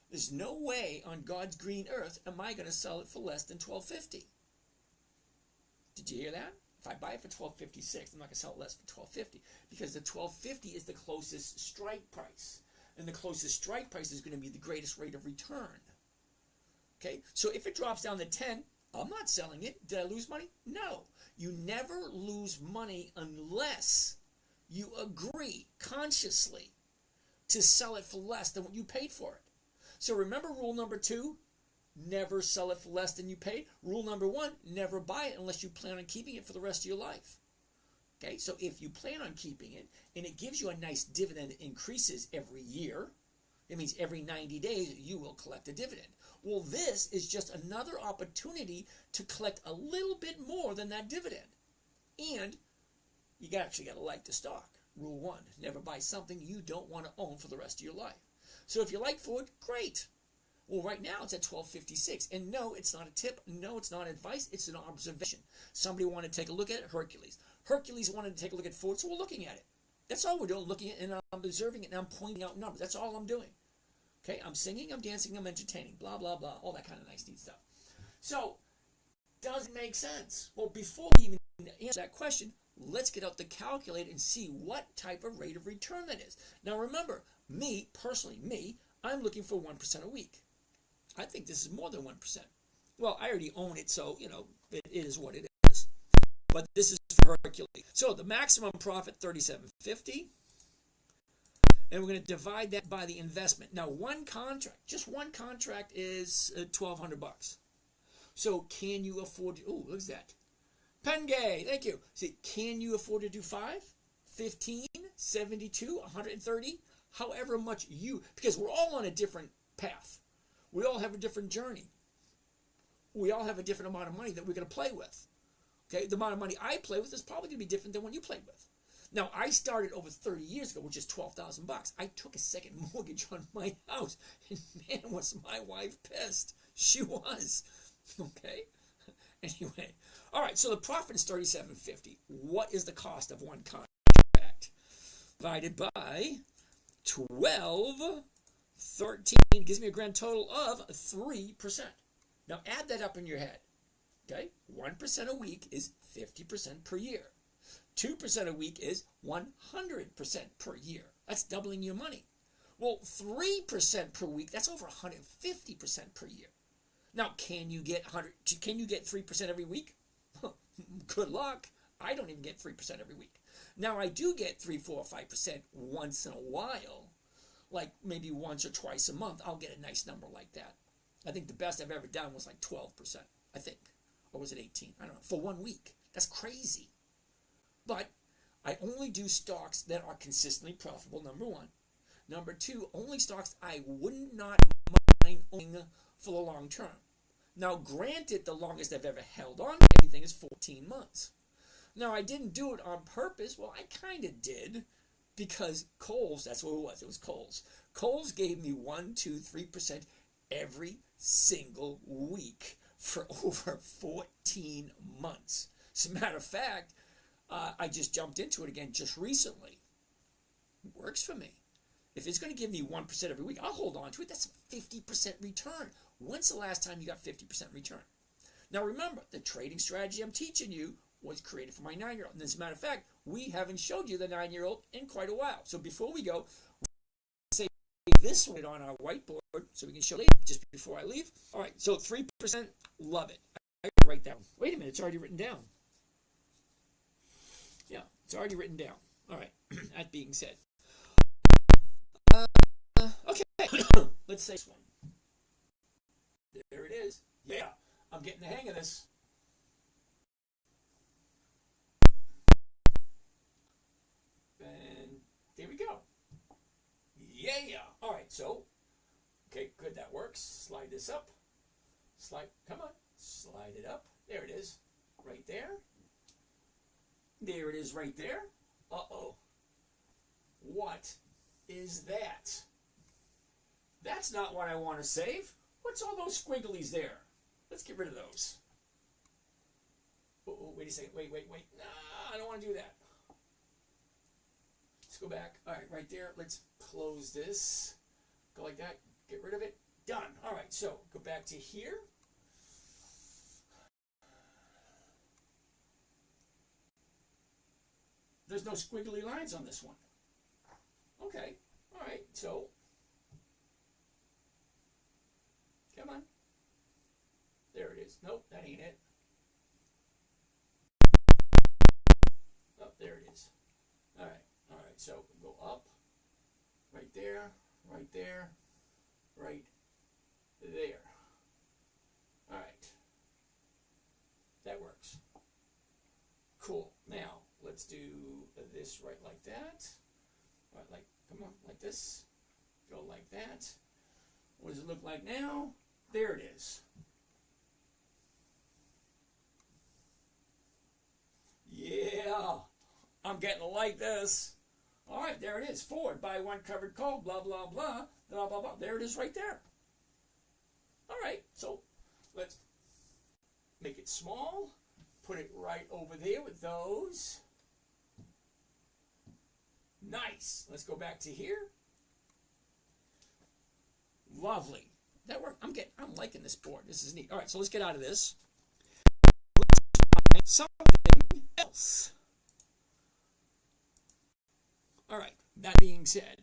there's no way on God's green earth am I going to sell it for less than 1250. Did you hear that? If I buy it for 1256, I'm not going to sell it less for 1250 because the 1250 is the closest strike price. And the closest strike price is going to be the greatest rate of return. Okay? So if it drops down to 10, I'm not selling it. Did I lose money? No. You never lose money unless you agree consciously to sell it for less than what you paid for it. So remember rule number 2? Never sell it for less than you paid. Rule number 1, never buy it unless you plan on keeping it for the rest of your life. Okay, so if you plan on keeping it and it gives you a nice dividend that increases every year, it means every 90 days you will collect a dividend. Well, this is just another opportunity to collect a little bit more than that dividend. And you actually got to like the stock. Rule 1, never buy something you don't want to own for the rest of your life. So if you like Ford, great. Well, right now it's at $12.56. And no, it's not a tip. No, it's not advice. It's an observation. Somebody wanted to take a look at it, Hercules. Hercules wanted to take a look at Ford, so we're looking at it. That's all we're doing, looking at it, and I'm observing it, and I'm pointing out numbers. That's all I'm doing. Okay, I'm singing, I'm dancing, I'm entertaining, blah, blah, blah, all that kind of nice, neat stuff. So, does it make sense? Well, before we even answer that question, let's get out the calculator and see what type of rate of return that is. Now, remember, personally, I'm looking for 1% a week. I think this is more than 1%. Well, I already own it, so, it is what it is. But this is for Hercules. So, the maximum profit, $37.50. And we're going to divide that by the investment. Now, just one contract is $1,200. So, can you afford to, look at that. Pengay, thank you. See, can you afford to do 5, 15, 72, 130? However much because we're all on a different path. We all have a different journey. We all have a different amount of money that we're going to play with. Okay, the amount of money I play with is probably going to be different than what you played with. Now, I started over 30 years ago, which is $12,000. I took a second mortgage on my house, and man, was my wife pissed. She was. Okay? Anyway. All right, so the profit is $37.50. What is the cost of one contract? Divided by 12, 13, gives me a grand total of 3%. Now, add that up in your head. Okay? 1% a week is 50% per year. 2% a week is 100% per year. That's doubling your money. Well, 3% per week, that's over 150% per year. Now, can you get 3% every week? Good luck. I don't even get 3% every week. Now, I do get 3, 4, 5% once in a while, like maybe once or twice a month. I'll get a nice number like that. I think the best I've ever done was like 12%, I think. Or was it 18? I don't know. For 1 week. That's crazy. But I only do stocks that are consistently profitable, number 1. Number 2, only stocks I would not mind owning for the long term. Now, granted, the longest I've ever held on to anything is 14 months. Now, I didn't do it on purpose. Well, I kind of did because Kohl's, that's what it was. It was Kohl's. Kohl's gave me 1, 2, 3% every single week for over 14 months. As a matter of fact, I just jumped into it again just recently. It works for me. If it's going to give me 1% every week, I'll hold on to it. That's a 50% return. When's the last time you got 50% return? Now remember, the trading strategy I'm teaching you was created for my 9-year-old. And as a matter of fact, we haven't showed you the 9-year-old in quite a while. So before we go, say this one on our whiteboard so we can show it just before I leave. All right, so 3%, love it. I write down. Wait a minute, it's already written down. Yeah, it's already written down. All right, that being said. Okay, let's say this one. There it is. Yeah, I'm getting the hang of this. And there we go. Yeah. All right, so, okay, good, that works. Slide this up. Come on. Slide it up. There it is. Right there. There it is right there. Uh-oh. What is that? That's not what I want to save. What's all those squigglies there? Let's get rid of those. Oh, wait a second. Wait. Nah, I don't want to do that. Let's go back. All right, right there. Let's close this. Go like that. Get rid of it. Done. All right, so go back to here. There's no squiggly lines on this one. Okay. All right, so come on. There it is. Nope, that ain't it. Oh, there it is. All right, so go up. Right there, right there, right there. All right. That works. Cool. Now, let's do this right like that. Right, like, come on, like this. Go like that. What does it look like now? There it is. Yeah, I'm getting like this. All right, there it is. Forward, buy one covered call, blah, blah, blah, blah, blah, blah. There it is right there. All right, so let's make it small. Put it right over there with those. Nice. Let's go back to here. Lovely. That worked. I'm liking this board. This is neat. All right, so let's get out of this. Let's find something else. All right, that being said,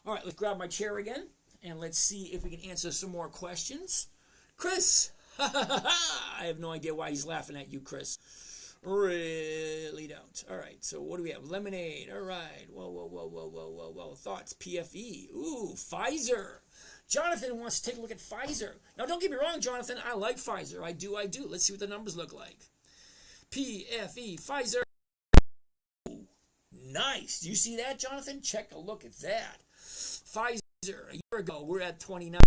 all right, let's grab my chair again, and let's see if we can answer some more questions. Chris, I have no idea why he's laughing at you, Chris. Really don't. All right, so what do we have? Lemonade. All right. Whoa. Thoughts. PFE. Ooh, Pfizer. Jonathan wants to take a look at Pfizer. Now, don't get me wrong, Jonathan. I like Pfizer. I do. Let's see what the numbers look like. PFE, Pfizer. Nice. Do you see that, Jonathan? Check a look at that. Pfizer, a year ago, we're at 29.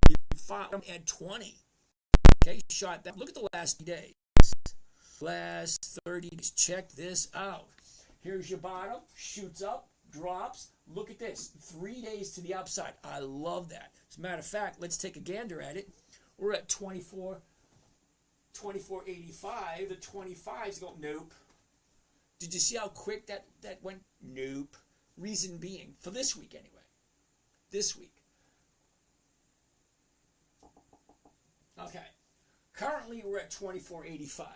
You found them at 20. Okay, shot that. Look at the last days. Last 30 days. Check this out. Here's your bottom. Shoots up. Drops. Look at this. 3 days to the upside. I love that. As a matter of fact, let's take a gander at it. We're at 24.85. The 25s go, nope. Did you see how quick that went? Nope. Reason being, for this week anyway. This week. Okay. Currently, we're at 24.85.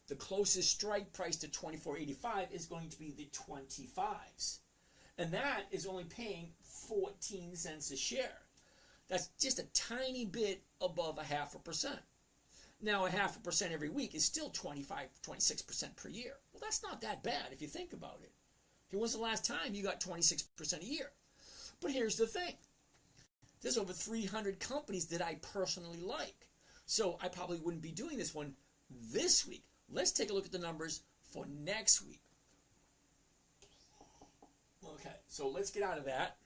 The closest strike price to 24.85 is going to be the 25s. And that is only paying 14 cents a share. That's just a tiny bit above 0.5%. Now, 0.5% every week is still 25, 26% per year. Well, that's not that bad if you think about it. When was the last time you got 26% a year? But here's the thing. There's over 300 companies that I personally like. So I probably wouldn't be doing this one this week. Let's take a look at the numbers for next week. Okay, so let's get out of that.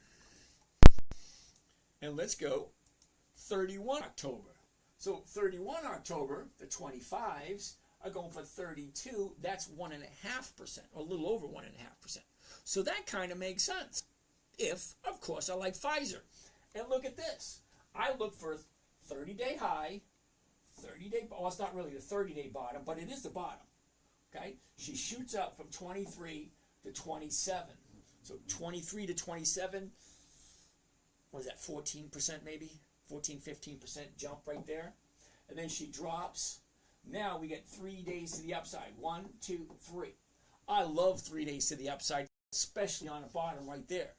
And let's go 31 October. So 31 October, the 25s are going for 32. That's 1.5%, or a little over 1.5%. So that kind of makes sense. If, of course, I like Pfizer. And look at this. I look for a 30-day high, 30-day, well, it's not really the 30-day bottom, but it is the bottom. Okay? She shoots up from 23 to 27. So 23 to 27, what is that, 14% maybe? 14, 15% jump right there. And then she drops. Now we get 3 days to the upside. 1, 2, 3. I love 3 days to the upside, especially on the bottom right there.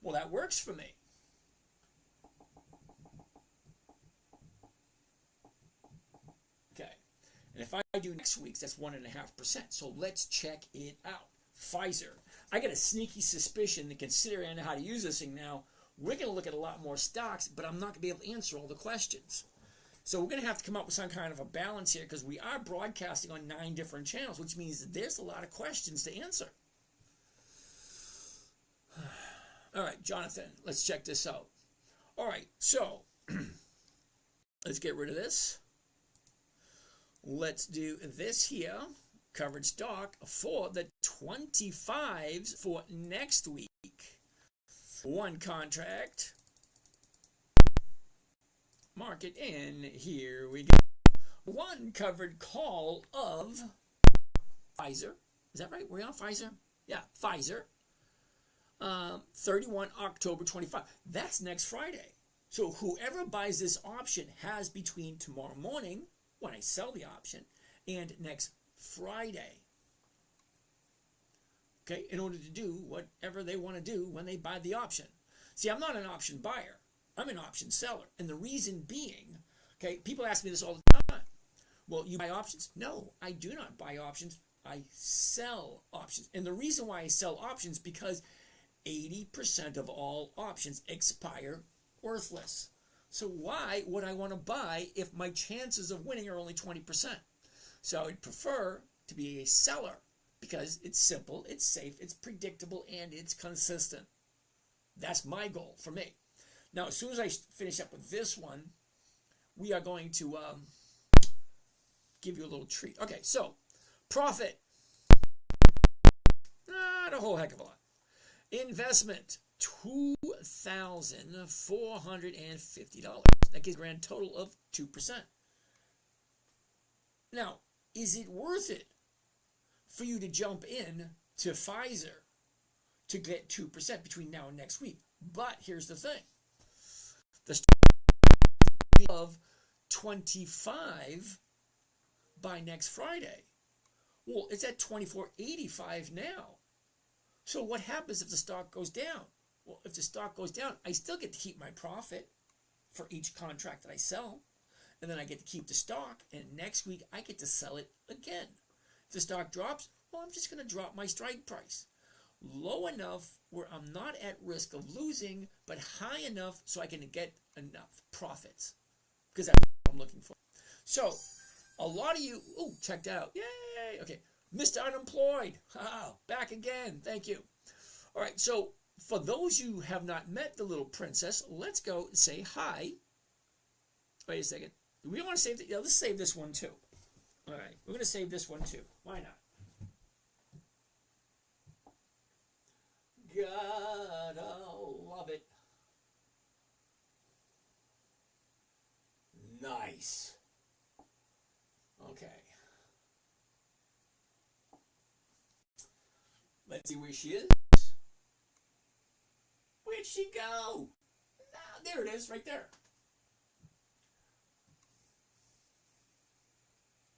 Well, that works for me. Okay. And if I do next week's, that's 1.5%. So let's check it out. Pfizer. I got a sneaky suspicion that, considering I know how to use this thing now, we're going to look at a lot more stocks, but I'm not going to be able to answer all the questions. So we're going to have to come up with some kind of a balance here, because we are broadcasting on 9 different channels, which means that there's a lot of questions to answer. All right, Jonathan, let's check this out. All right, so let's get rid of this. Let's do this here, covered stock for the 25s for next week. One contract. Market in. Here we go. One covered call of Pfizer. Is that right? Were we on Pfizer? Yeah, Pfizer. 31 October 25. That's next Friday. So whoever buys this option has between tomorrow morning, when I sell the option, and next Friday. Okay, in order to do whatever they want to do when they buy the option. See, I'm not an option buyer. I'm an option seller. And the reason being, okay, people ask me this all the time. Well, you buy options? No, I do not buy options. I sell options. And the reason why I sell options, because 80% of all options expire worthless. So why would I want to buy if my chances of winning are only 20%? So I'd prefer to be a seller, because it's simple, it's safe, it's predictable, and it's consistent. That's my goal for me. Now, as soon as I finish up with this one, we are going to give you a little treat. Okay, so profit. Not a whole heck of a lot. Investment, $2,450. That gives a grand total of 2%. Now, is it worth it for you to jump in to Pfizer to get 2% between now and next week? But here's the thing. The stock will be of 25 by next Friday. Well, it's at 24.85 now. So what happens if the stock goes down? Well, if the stock goes down, I still get to keep my profit for each contract that I sell. And then I get to keep the stock. And next week, I get to sell it again. If the stock drops, well, I'm just going to drop my strike price. Low enough where I'm not at risk of losing, but high enough so I can get enough profits. Because that's what I'm looking for. So, a lot of you, checked out. Yay! Okay. Mr. Unemployed. Back again. Thank you. All right. So, for those who have not met the little princess, let's go and say hi. Wait a second. We want to save the, let's save this one too. All right. We're going to save this one too. Why not? Gotta love it. Nice. Okay. Let's see where she is. Where'd she go? There it is, right there.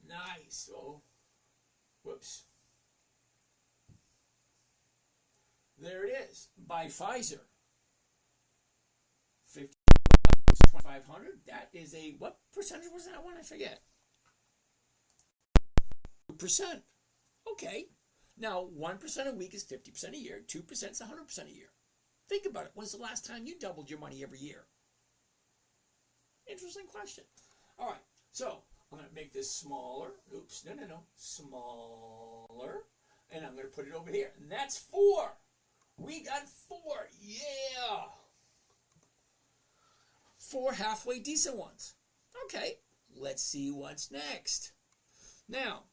Nice. Oh, whoops. There it is. By Pfizer. 2,500. That is a, what percentage was that one? I forget. 2%. Okay. Now, 1% a week is 50% a year. 2% is 100% a year. Think about it. When's the last time you doubled your money every year? Interesting question. All right. So, I'm going to make this smaller. Oops. No. Smaller. And I'm going to put it over here. And that's 4. We got 4. Yeah. 4 halfway decent ones. Okay. Let's see what's next. Now,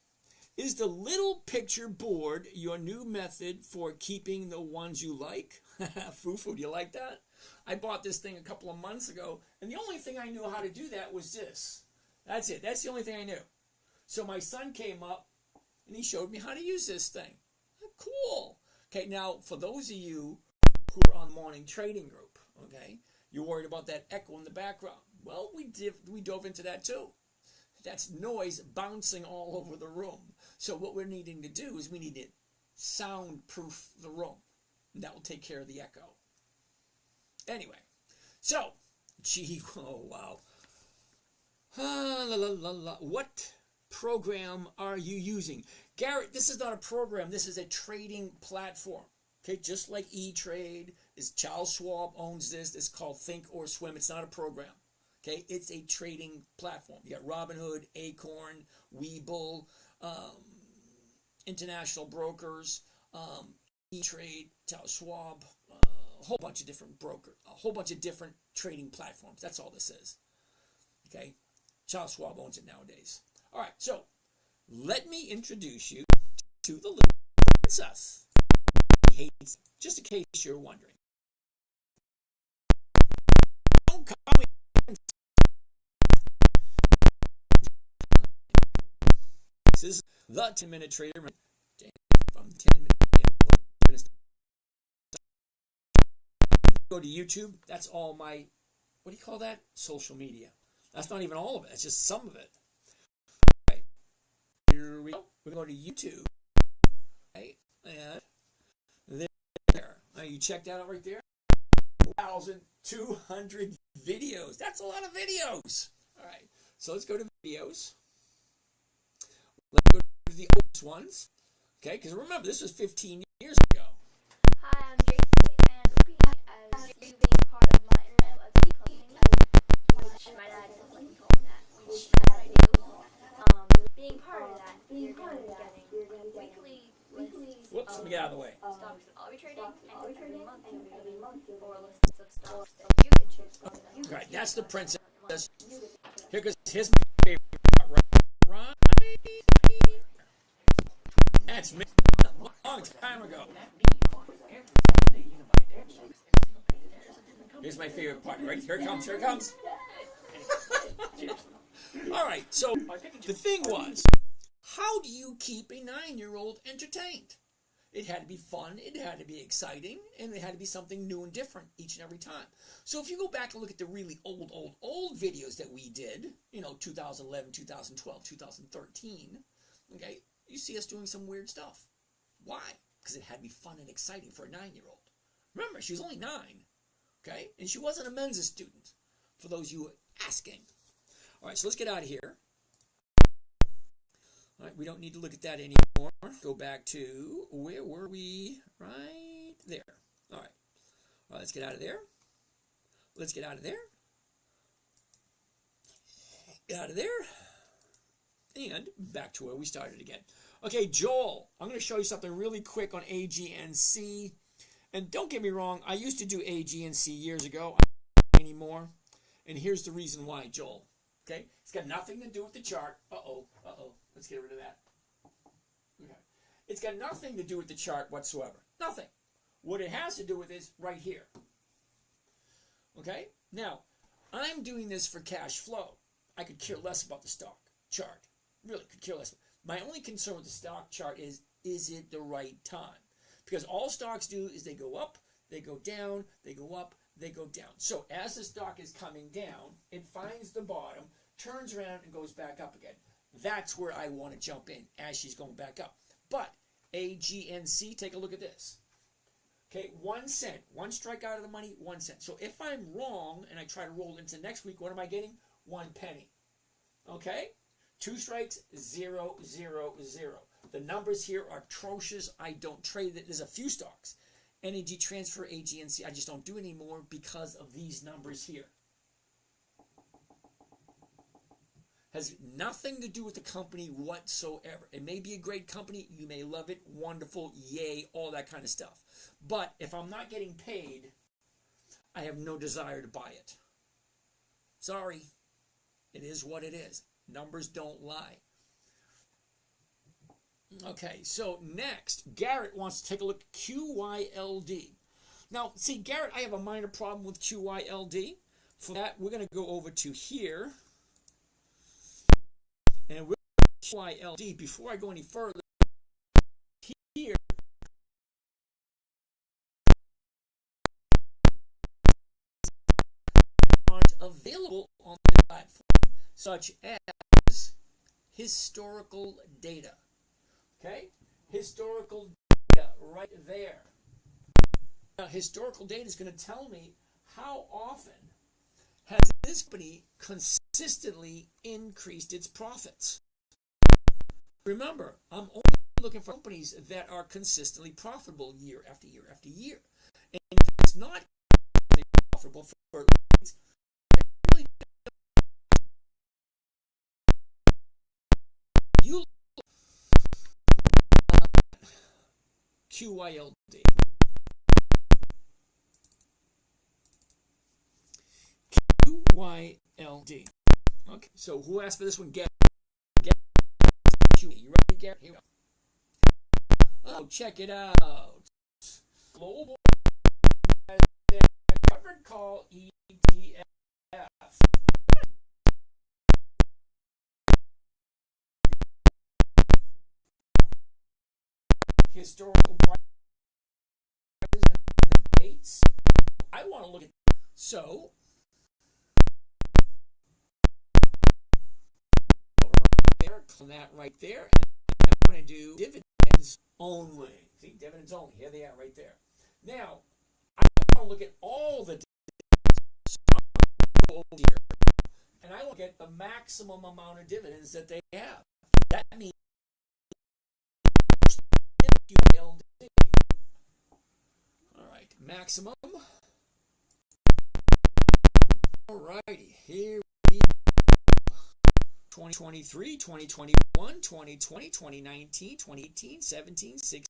is the little picture board your new method for keeping the ones you like? Fufu, do you like that? I bought this thing a couple of months ago, and the only thing I knew how to do that was this. That's it. That's the only thing I knew. So my son came up, and he showed me how to use this thing. Cool. Okay, now, for those of you who are on the morning trading group, okay, you're worried about that echo in the background. Well, we dove into that too. That's noise bouncing all over the room. So what we're needing to do is we need to soundproof the room. And that will take care of the echo. Anyway, so, oh wow. What program are you using? Garrett, this is not a program. This is a trading platform. Okay, just like E-Trade, Charles Schwab owns this. It's called Think or Swim. It's not a program. Okay, it's a trading platform. You got Robinhood, Acorn, Webull, international brokers, E-Trade, Charles Schwab, a whole bunch of different brokers, a whole bunch of different trading platforms. That's all this is. Okay, Charles Schwab owns it nowadays. All right, so let me introduce you to the little princess. He hates, just in case you're wondering. Don't call me. This is the 10-minute trader. From 10 minutes. Go to YouTube. That's all my, what do you call that? Social media. That's not even all of it. That's just some of it. All right. Here we go. We're going to YouTube. Right? And there. Now you check that out right there. 1,200 videos. That's a lot of videos. All right. So let's go to videos. Let's go to the oldest ones. Okay, because remember, this was 15 years ago. Hi, I'm JC, and as you being part of my internet let's play which my dad doesn't like me calling that, which I do. Being part of that, you're going to be getting weekly Whoops, let me get out of the way. Stocks that I'll be trading, and every month for lists of stocks that you can choose. Right, that's the princess. Here goes his favorite part, right? That's me a long time ago. Here's my favorite part. Ready? Here it comes. Here it comes. All right. So the thing was, how do you keep a 9-year-old entertained? It had to be fun, it had to be exciting, and it had to be something new and different each and every time. So if you go back and look at the really old videos that we did, 2011, 2012, 2013, okay, you see us doing some weird stuff. Why? Because it had to be fun and exciting for a 9-year-old. Remember, she was only 9, okay? And she wasn't a Mensa student, for those of you asking. All right, so let's get out of here. All right, we don't need to look at that anymore. Go back to, where were we? Right there. All right. All right, let's get out of there. Let's get out of there. Get out of there. And back to where we started again. Okay, Joel, I'm going to show you something really quick on AGNC. And don't get me wrong, I used to do AGNC years ago. I don't anymore. And here's the reason why, Joel. Okay? It's got nothing to do with the chart. Uh-oh. Let's get rid of that. Okay. It's got nothing to do with the chart whatsoever. Nothing. What it has to do with is right here. Okay? Now, I'm doing this for cash flow. I could care less about the stock chart. Really, could care less. My only concern with the stock chart is it the right time? Because all stocks do is they go up, they go down, they go up, they go down. So as the stock is coming down, it finds the bottom, turns around, and goes back up again. That's where I want to jump in as she's going back up. But AGNC, take a look at this. Okay, 1 cent. One strike out of the money, 1 cent. So if I'm wrong and I try to roll into next week, what am I getting? 1 penny. Okay? 2 strikes, 0, 0, 0. The numbers here are atrocious. I don't trade it. There's a few stocks. Energy Transfer, AGNC, I just don't do anymore because of these numbers here. Has nothing to do with the company whatsoever. It may be a great company. You may love it. Wonderful. Yay. All that kind of stuff. But if I'm not getting paid, I have no desire to buy it. Sorry. It is what it is. Numbers don't lie. Okay, so next, Garrett wants to take a look at QYLD. Now, see, Garrett, I have a minor problem with QYLD. For that, we're going to go over to here. And we'll QYLD. Before I go any further, here aren't available on the platform, such as historical data. Okay? Historical data right there. Now, historical data is going to tell me how often has this company consistently increased its profits. Remember, I'm only looking for companies that are consistently profitable year after year after year. And if it's not profitable for you QYLD. QYLD. Okay, so who asked for this one? Get Q. You ready, Gary? Here we go. Oh, check it out. Global covered call ETF. Historical prices and dates. I want to look at so. On that right there, and I want to do dividends only. See, dividends only. Here they are right there. Now, I want to look at all the dividends here, and I want to get the maximum amount of dividends that they have. That means QLD. All right, maximum. All righty, here we go. 2023, 2021, 2020, 2019, 2018, 17, 16,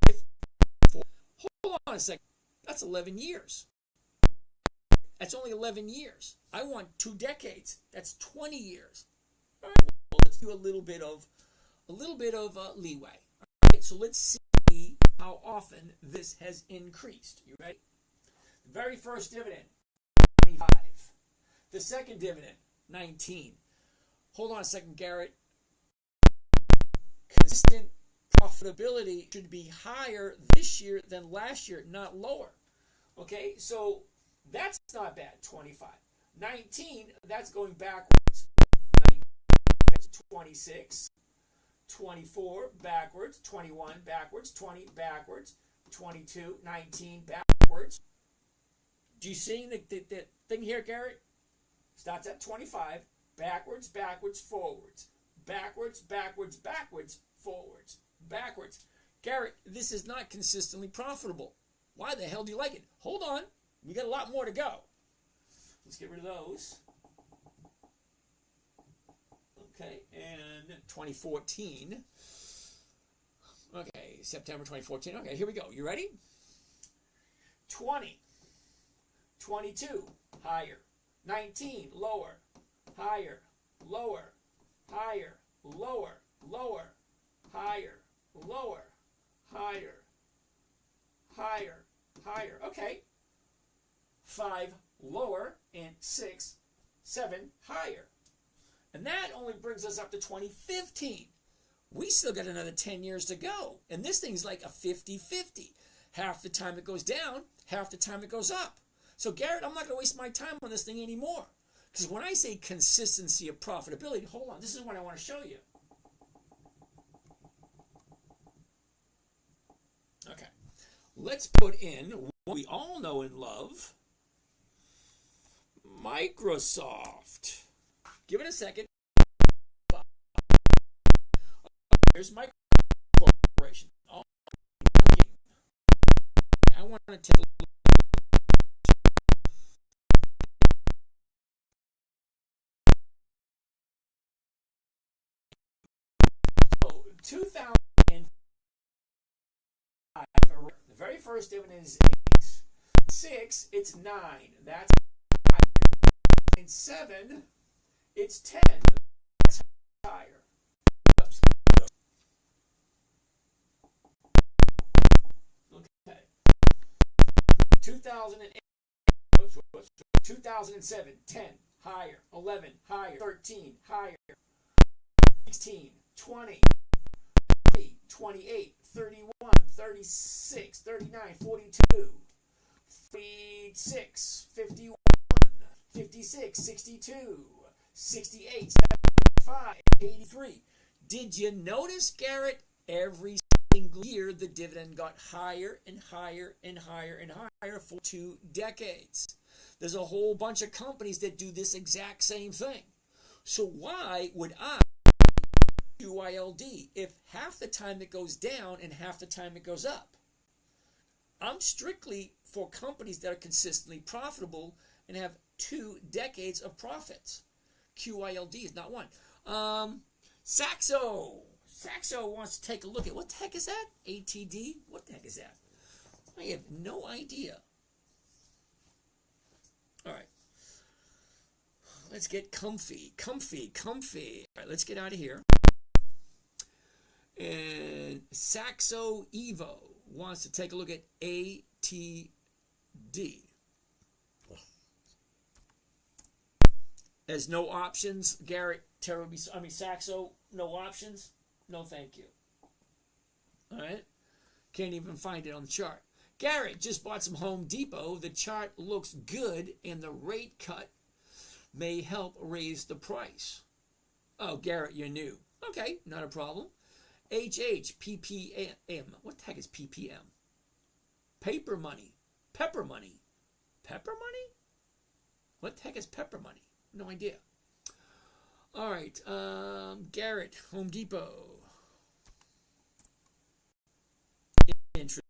15. Hold on a second. That's 11 years. That's only 11 years. I want 2 decades. That's 20 years. All right, well, let's do a little bit of leeway. All right, so let's see how often this has increased. You ready? The very first dividend, 25. The second dividend, 19. Hold on a second, Garrett. Consistent profitability should be higher this year than last year, not lower. Okay, so that's not bad, 25. 19, that's going backwards. 19, 26, 24, backwards, 21, backwards, 20, backwards, 22, 19, backwards. Do you see the thing here, Garrett? Starts at 25, backwards, backwards, forwards. Backwards, backwards, backwards, forwards. Backwards. Garrett, this is not consistently profitable. Why the hell do you like it? Hold on. We got a lot more to go. Let's get rid of those. Okay, and 2014. Okay, September 2014. Okay, here we go. You ready? 20. 22, higher. 19, lower. Higher. Lower. Higher. Lower. Lower. Higher. Lower. Higher. Higher. Higher. Okay. 5, lower, and 6, 7, higher. And that only brings us up to 2015. We still got another 10 years to go. And this thing's like a 50-50. Half the time it goes down, half the time it goes up. So Garrett, I'm not going to waste my time on this thing anymore. Because when I say consistency of profitability, hold on, this is what I want to show you. Okay. Let's put in what we all know and love. Microsoft. Give it a second. Here's Microsoft Corporation. I want to take a look. So, 2005, the very first dividend is 8. 6, it's 9. That's higher. And 7, it's 10. That's higher. Oops. Okay. 2008. 2007, 10, higher. 11, higher. 13, higher. 16, 20, 28, 31, 36, 39, 42, 46, 51, 56, 62, 68, 75, 83. Did you notice, Garrett, every single year the dividend got higher and higher and higher and higher for 2 decades? There's a whole bunch of companies that do this exact same thing. So why would I QYLD if half the time it goes down and half the time it goes up? I'm strictly for companies that are consistently profitable and have 2 decades of profits. QYLD is not one. Saxo wants to take a look at, what the heck is that? ATD? What the heck is that? I have no idea. All right. Let's get comfy. All right, let's get out of here. And Saxo Evo wants to take a look at ATD. There's no options, Garrett. Saxo, no options. No, thank you. All right. Can't even find it on the chart. Garrett just bought some Home Depot. The chart looks good, and the rate cut may help raise the price. Oh, Garrett, you're new. Okay, not a problem. PPM. What the heck is PPM? Paper money. Pepper money. Pepper money? What the heck is pepper money? No idea. All right, Garrett, Home Depot. Interesting.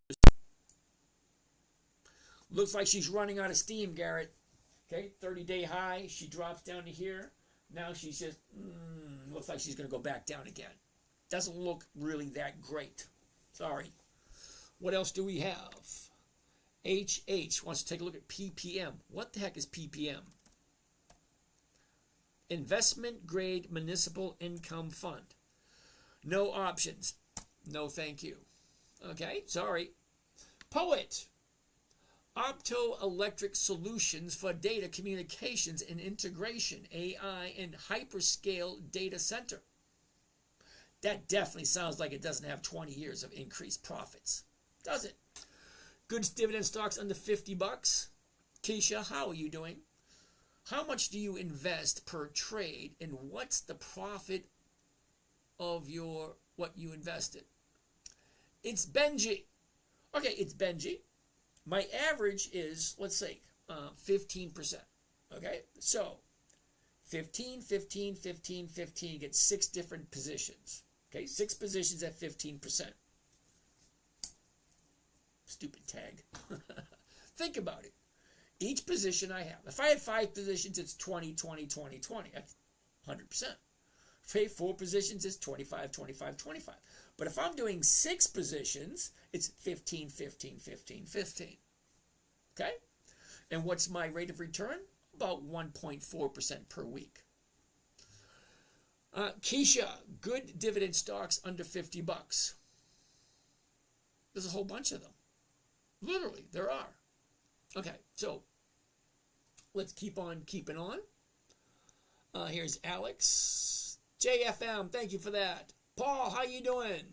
Looks like she's running out of steam, Garrett. Okay, 30-day high. She drops down to here. Now she's just, looks like she's going to go back down again. Doesn't look really that great. Sorry. What else do we have? HH wants to take a look at PPM. What the heck is PPM? Investment Grade Municipal Income Fund. No options. No, thank you. Okay, sorry. Poet. Optoelectric solutions for data communications and integration, AI, and hyperscale data center. That definitely sounds like it doesn't have 20 years of increased profits, does it? Good dividend stocks under 50 bucks. Keisha, how are you doing? How much do you invest per trade, and what's the profit of what you invested? It's Benji. Okay, it's Benji. My average is, let's say, 15%. Okay, so 15, 15, 15, 15. You get 6 different positions. Okay, 6 positions at 15%. Stupid tag. Think about it. Each position I have. If I had 5 positions, it's 20, 20, 20, 20. That's 100%. If I have 4 positions, it's 25, 25, 25. But if I'm doing 6 positions, it's 15, 15, 15, 15. Okay? And what's my rate of return? About 1.4% per week. Keisha, good dividend stocks under 50 bucks. There's a whole bunch of them. Literally, there are. Okay, so let's keep on keeping on. Here's Alex. JFM, thank you for that. Paul, how you doing?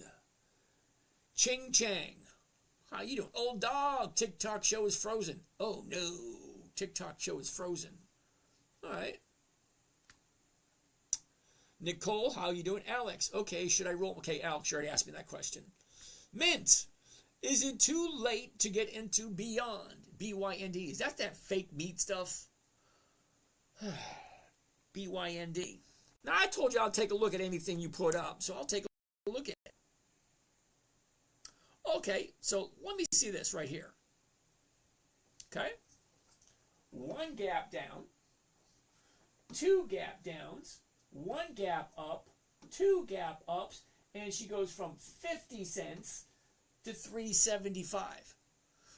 Ching Chang, how you doing? Old dog, TikTok show is frozen. Oh no, TikTok show is frozen. All right. Nicole, how you doing? Alex, okay, should I roll? Okay, Alex, you already asked me that question. Mint, is it too late to get into Beyond? BYND, is that fake meat stuff? BYND. Now, I told you I'll take a look at anything you put up, so I'll take a look at it. Okay, so let me see this right here. Okay? 1 gap down, 2 gap downs, 1 gap up, 2 gap ups, and she goes from 50 cents to 3.75.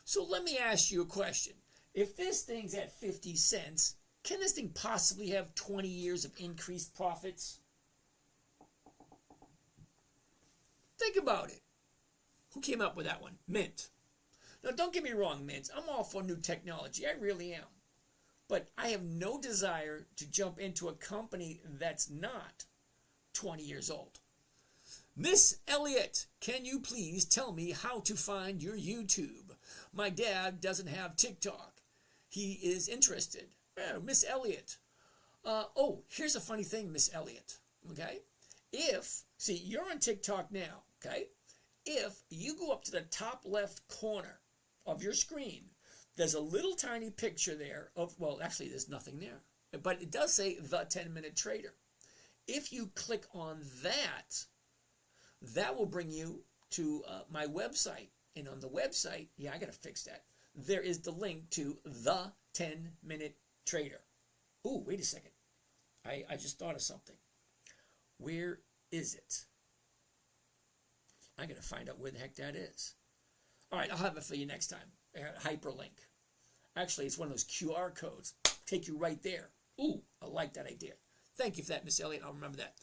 So let me ask you a question. If this thing's at 50 cents, can this thing possibly have 20 years of increased profits? Think about it. Who came up with that one? Mint. Now, don't get me wrong, Mint. I'm all for new technology. I really am. But I have no desire to jump into a company that's not 20 years old. Miss Elliott, can you please tell me how to find your YouTube? My dad doesn't have TikTok. He is interested. Miss Elliott. Here's a funny thing, Miss Elliott. Okay? See, you're on TikTok now. Okay? If you go up to the top left corner of your screen, there's a little tiny picture there of, well, actually, there's nothing there. But it does say The 10-Minute Trader. If you click on that, that will bring you to my website. And on the website, I got to fix that. There is the link to The 10-Minute Trader. Ooh, wait a second. I just thought of something. Where is it? I got to find out where the heck that is. All right, I'll have it for you next time. Hyperlink. Actually, it's one of those QR codes. Take you right there. Ooh, I like that idea. Thank you for that, Miss Elliott. I'll remember that.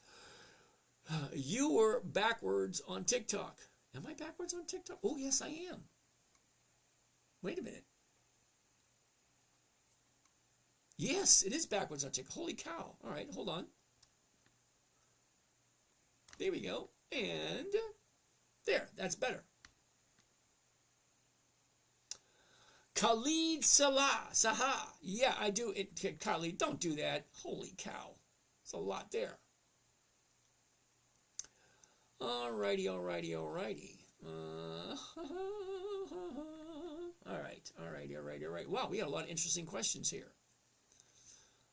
You were backwards on TikTok. Am I backwards on TikTok? Oh, yes, I am. Wait a minute. Yes, it is backwards on TikTok. Holy cow. All right, hold on. There we go. And there, that's better. Khalid Saha. Yeah, I do. Khalid, don't do that. Holy cow. It's a lot there. Alrighty. Alright. Wow, we got a lot of interesting questions here.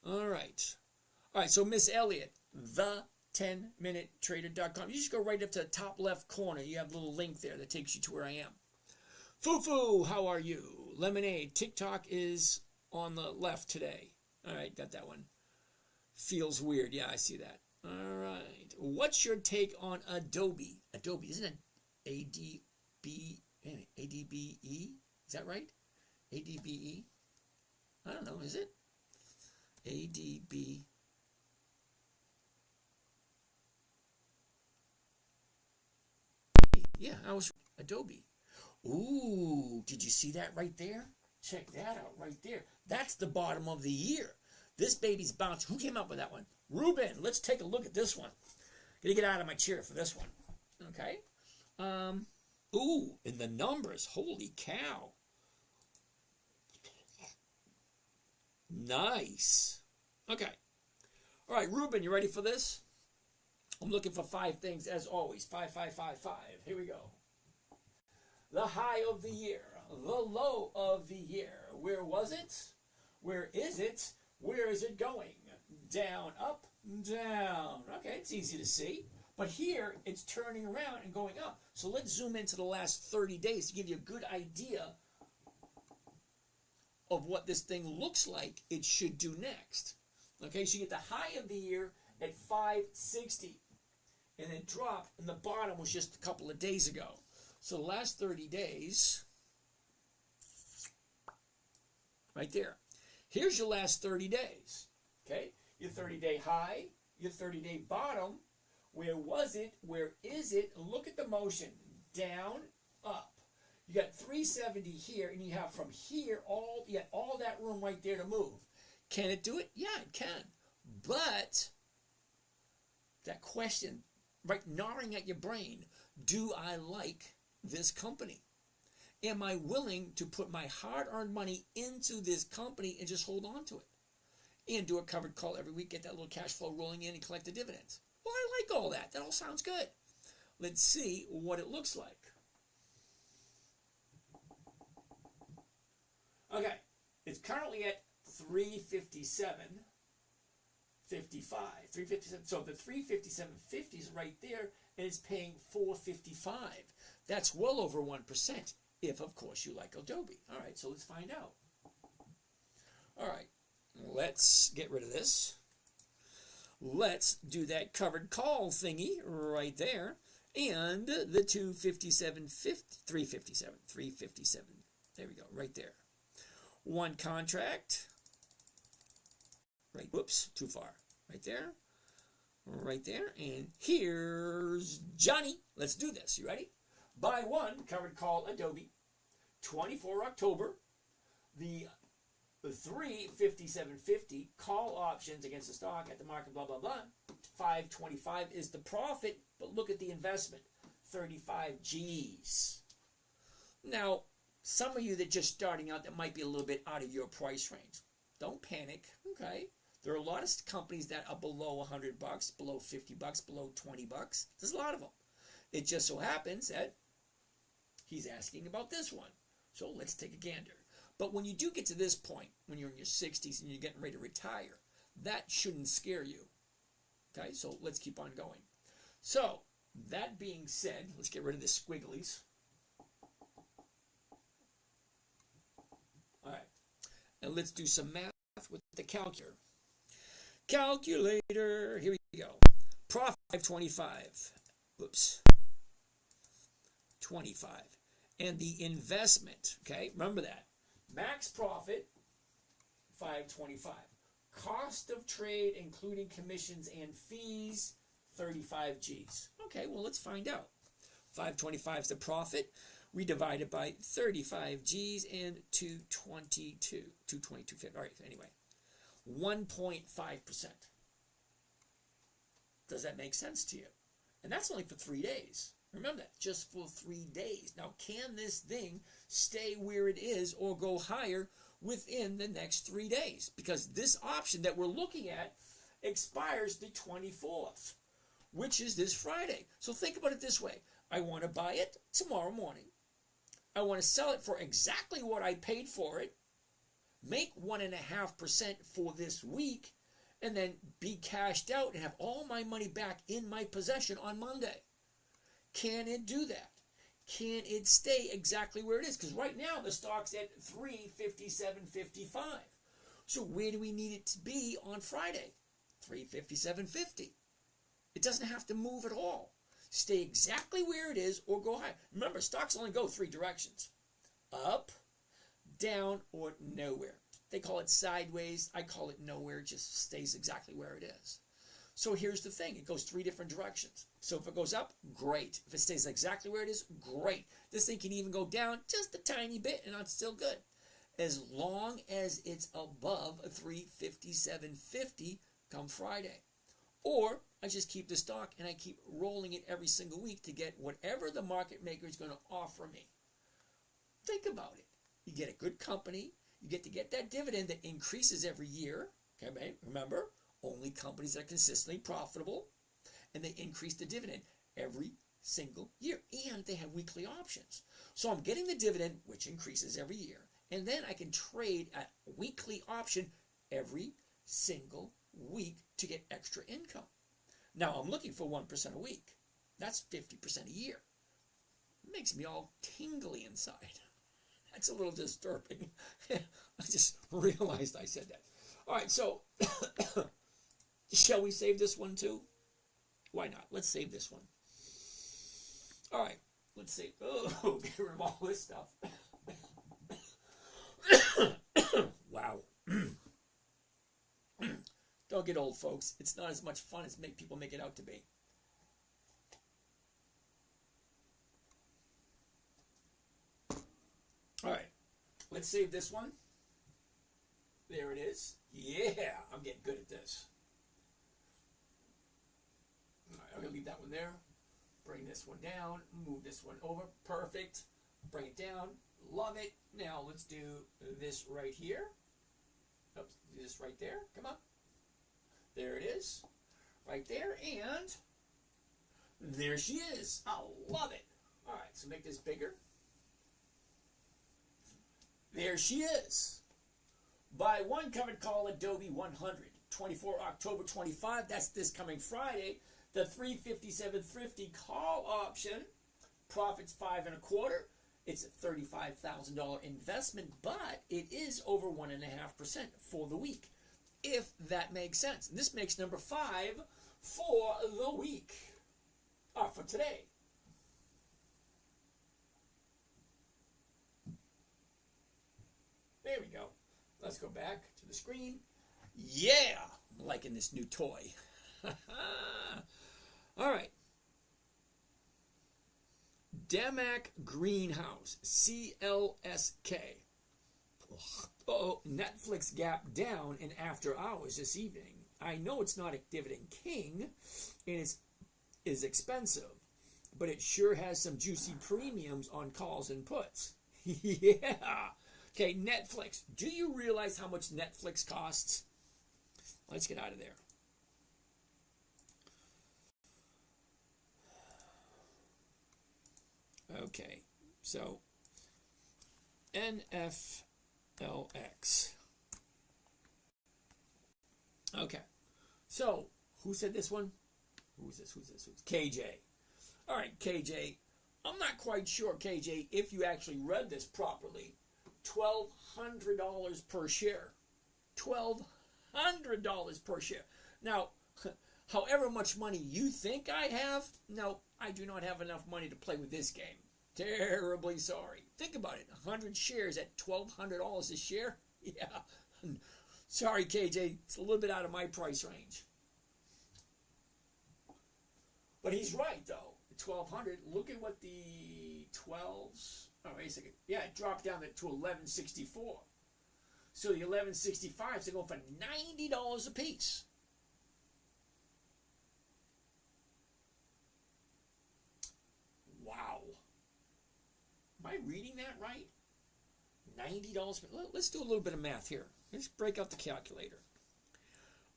Alright, so Miss Elliott, the10minutetrader.com. You just go right up to the top left corner. You have a little link there that takes you to where I am. Fufu, how are you? Lemonade, TikTok is on the left today. Alright, got that one. Feels weird. Yeah, I see that. Alright. What's your take on Adobe? Adobe, isn't it ADB, ADBE? Is that right? ADBE? I don't know, is it? ADB. Yeah, I was Adobe. Ooh, did you see that right there? Check that out right there. That's the bottom of the year. This baby's bounced. Who came up with that one? Ruben. Let's take a look at this one. Gonna get out of my chair for this one. Okay. Ooh, and the numbers. Holy cow. Nice. Okay. All right, Ruben, you ready for this? I'm looking for 5 things as always. 5, 5, 5, 5. Here we go. The high of the year. The low of the year. Where was it? Where is it? Where is it going? Down, up, down. Okay, it's easy to see. But here, it's turning around and going up. So let's zoom into the last 30 days to give you a good idea of what this thing looks like it should do next. Okay, so you get the high of the year at 560. And it dropped, and the bottom was just a couple of days ago. So the last 30 days, right there. Here's your last 30 days. Okay, your 30-day high, your 30-day bottom. Where was it? Where is it? Look at the motion. Down, up. You got 370 here, and you have from here you got all that room right there to move. Can it do it? Yeah, it can. But that question, right, gnawing at your brain, do I like this company? Am I willing to put my hard-earned money into this company and just hold on to it? And do a covered call every week, get that little cash flow rolling in and collect the dividends. Well, I like all that. That all sounds good. Let's see what it looks like. Okay, it's currently at 357.55. 357. So the 357.50 is right there, and it's paying 455. That's well over 1%, if of course you like Adobe. All right, so let's find out. All right, let's get rid of this. Let's do that covered call thingy right there, and the 357. There we go, right there. One contract. Right, whoops, too far. Right there, and here's Johnny. Let's do this. You ready? Buy one, covered call Adobe, 24 October. The 357.50 call options against the stock at the market, blah, blah, blah. 525 is the profit, but look at the investment, 35 G's. Now, some of you that just starting out, that might be a little bit out of your price range. Don't panic, okay? There are a lot of companies that are below $100, below $50, below $20. There's a lot of them. It just so happens that he's asking about this one. So let's take a gander. But when you do get to this point, when you're in your 60s and you're getting ready to retire, that shouldn't scare you. Okay, so let's keep on going. So, that being said, let's get rid of the squigglies. All right, and let's do some math with the calculator. Calculator, here we go. Profit 525. Whoops. 25. And the investment, okay, remember that. Max profit, 525. Cost of trade, including commissions and fees, 35 G's. Okay, well, let's find out. 525 is the profit. We divide it by 35 G's and 222. 222.50. All right, anyway. 1.5%. Does that make sense to you? And that's only for 3 days. Remember that, just for 3 days. Now, can this thing stay where it is or go higher within the next 3 days? Because this option that we're looking at expires the 24th, which is this Friday. So think about it this way. I want to buy it tomorrow morning. I want to sell it for exactly what I paid for it, make 1.5% for this week, and then be cashed out and have all my money back in my possession on Monday. Can it do that? Can it stay exactly where it is? Because right now the stock's at 357.55. So where do we need it to be on Friday? 357.50. It doesn't have to move at all. Stay exactly where it is or go higher. Remember, stocks only go 3 directions. Up, down, or nowhere. They call it sideways. I call it nowhere. It just stays exactly where it is. So here's the thing. It goes 3 different directions. So if it goes up, great. If it stays exactly where it is, great. This thing can even go down just a tiny bit and it's still good. As long as it's above 357.50 come Friday. Or I just keep the stock and I keep rolling it every single week to get whatever the market maker is going to offer me. Think about it. You get a good company. You get to get that dividend that increases every year. Okay, remember, only companies that are consistently profitable, and they increase the dividend every single year. And they have weekly options. So I'm getting the dividend, which increases every year. And then I can trade a weekly option every single week to get extra income. Now I'm looking for 1% a week. That's 50% a year. It makes me all tingly inside. That's a little disturbing. I just realized I said that. All right, so shall we save this one too? Why not? Let's save this one. All right, let's save. Oh, get rid of all this stuff. Wow. Don't get old, folks. It's not as much fun as people make it out to be. All right, let's save this one. There it is. Yeah, I'm getting good at this. All right, I'm going to leave that one there. Bring this one down. Move this one over. Perfect. Bring it down. Love it. Now let's do this right here. Oops, do this right there. Come on. There it is. Right there. And there she is. I love it. All right, so make this bigger. There she is. Buy one covered call Adobe 100. 24 October 25. That's this coming Friday. The 357.50 call option. Profits 5 1/4. It's a $35,000 investment, but it is over 1.5% for the week, if that makes sense. And this makes number 5 for the week. For today. There we go. Let's go back to the screen. Yeah, I'm liking this new toy. All right. Damac Greenhouse, CLSK. Oh, Netflix gap down in after hours this evening. I know it's not a dividend king, and it is expensive, but it sure has some juicy premiums on calls and puts. Yeah. Okay, Netflix. Do you realize how much Netflix costs? Let's get out of there. Okay, so NFLX. Okay, so who said this one? Who's this? KJ. All right, KJ. I'm not quite sure, KJ, if you actually read this properly. $1,200 per share. $1,200 per share. Now, however much money you think I have, no, I do not have enough money to play with this game. Terribly sorry. Think about it. 100 shares at $1,200 a share? Yeah. Sorry, KJ. It's a little bit out of my price range. But he's right, though. 1,200. Look at what the 12s... Oh, wait a second. Yeah, it dropped down to 1164. So the 1165s are going for $90 a piece. Wow. Am I reading that right? $90. Let's do a little bit of math here. Let's break out the calculator.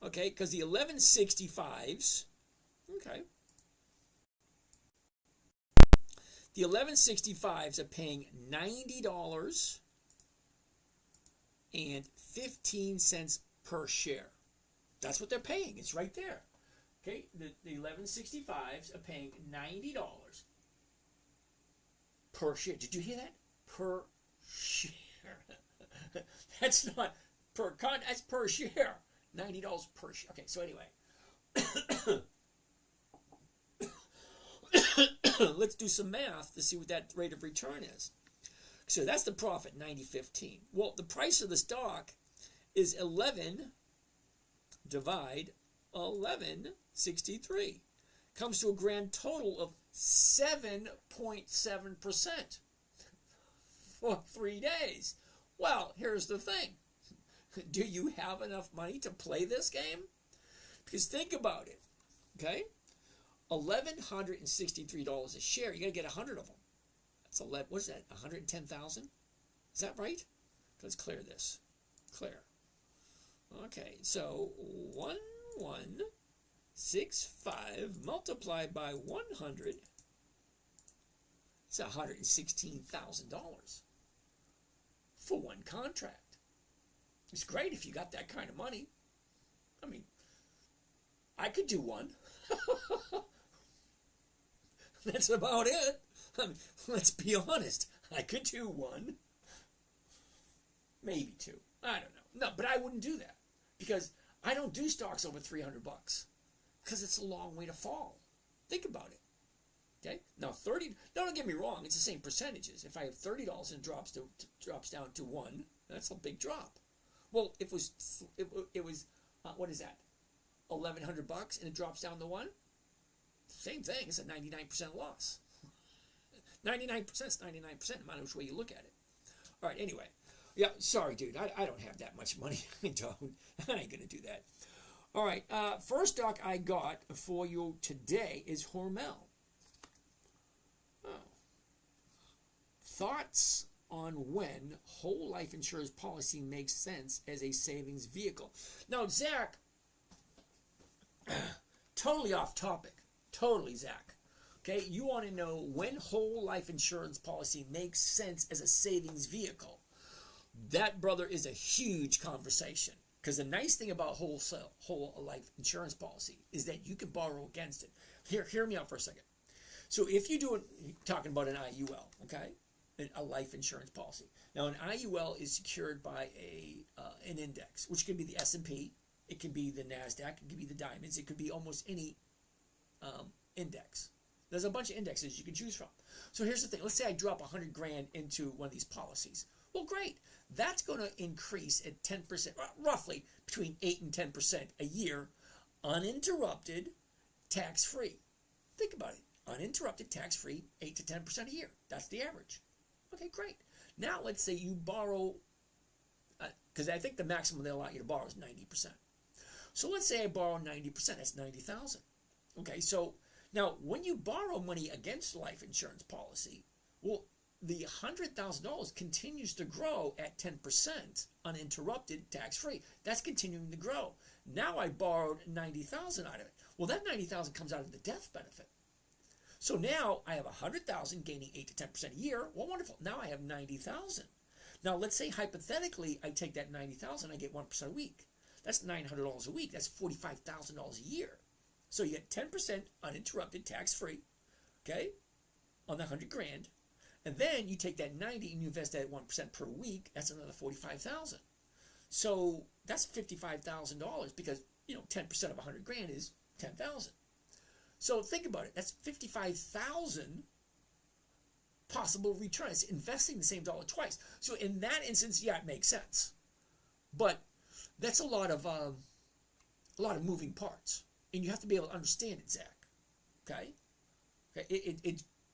Okay, because the 1165s, okay. The 1165s are paying $90.15 per share. That's what they're paying. It's right there. Okay, the 1165s are paying $90 per share. Did you hear that? Per share. That's not per con. That's per share. $90 per share. Okay, so anyway. Let's do some math to see what that rate of return is. So that's the profit, 90.15. Well, the price of the stock is 11 divide 11 63. Comes to a grand total of 7.7% for 3 days. Well, here's the thing. Do you have enough money to play this game? Because think about it, okay? $1,163 a share. You got to get 100 of them. That's 11. What's that? 110,000? Is that right? Let's clear this. Clear. Okay, so 1165 multiplied by 100. It's $116,000 for one contract. It's great if you got that kind of money. I mean, I could do one. That's about it. I mean, let's be honest. I could do one. Maybe two. I don't know. No, but I wouldn't do that because I don't do stocks over $300 because it's a long way to fall. Think about it. Okay. Now 30. No, don't get me wrong. It's the same percentages. If I have $30 and it drops down to 1, that's a big drop. Well, it was what is that? $1,100 and it drops down to 1. Same thing. It's a 99% loss. 99% is 99%, no matter which way you look at it. All right. Anyway. Yeah, sorry, dude. I don't have that much money. I don't. I ain't going to do that. All right. First stock I got for you today is Hormel. Oh. Thoughts on when whole life insurance policy makes sense as a savings vehicle. Now, Zach, totally off topic. Totally, Zach. Okay, you want to know when whole life insurance policy makes sense as a savings vehicle. That, brother, is a huge conversation. Because the nice thing about whole life insurance policy is that you can borrow against it. Hear me out for a second. So if you do it, talking about an IUL, okay, a life insurance policy. Now, an IUL is secured by an index, which could be the S&P, it could be the NASDAQ, it could be the Diamonds, it could be almost any index. There's a bunch of indexes you can choose from. So here's the thing. Let's say I drop $100,000 into one of these policies. Well, great. That's going to increase at 10%, roughly between 8 and 10% a year, uninterrupted, tax-free. Think about it. Uninterrupted, tax-free, 8 to 10% a year. That's the average. Okay, great. Now let's say you borrow, because I think the maximum they allow you to borrow is 90%. So let's say I borrow 90%. That's $90,000. Okay, so now when you borrow money against life insurance policy, well, the $100,000 continues to grow at 10% uninterrupted, tax-free. That's continuing to grow. Now I borrowed $90,000 out of it. Well, that $90,000 comes out of the death benefit. So now I have $100,000 gaining 8 to 10% a year. Well, wonderful. Now I have $90,000. Now let's say hypothetically I take that $90,000, I get 1% a week. That's $900 a week. That's $45,000 a year. So you get 10% uninterrupted, tax-free, okay, on the $100,000. And then you take that 90 and you invest that 1% per week. That's another $45,000. So that's $55,000 because 10% of $100,000 is $10,000. So think about it. That's $55,000 possible returns. Investing the same dollar twice. So in that instance, yeah, it makes sense. But that's a lot of moving parts, and you have to be able to understand it, Zach. Okay.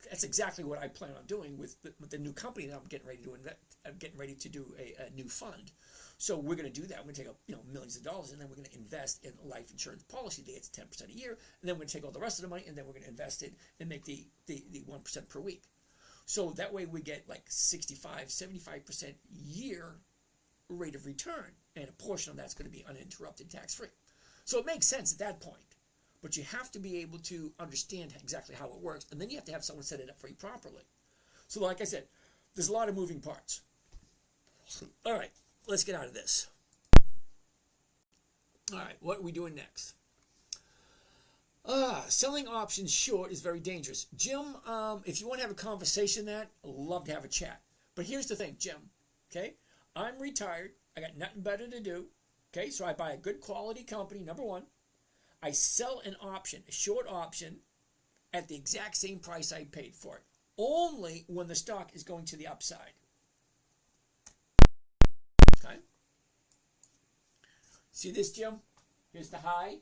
That's exactly what I plan on doing with the new company that I'm getting ready to invest. I'm getting ready to do a new fund. So we're going to do that. We're going to take millions of dollars, and then we're going to invest in a life insurance policy that gets 10% a year, and then we're going to take all the rest of the money, and then we're going to invest it and make the 1% per week. So that way we get like 65, 75% year rate of return, and a portion of that's going to be uninterrupted, tax-free. So it makes sense at that point. But you have to be able to understand exactly how it works, and then you have to have someone set it up for you properly. So like I said, there's a lot of moving parts. All right, let's get out of this. All right, what are we doing next? Selling options short is very dangerous. Jim, if you want to have a conversation I'd love to have a chat. But here's the thing, Jim, okay? I'm retired. I got nothing better to do, okay? So I buy a good quality company, number one. I sell an option, a short option, at the exact same price I paid for it. Only when the stock is going to the upside. Okay? See this, Jim? Here's the high.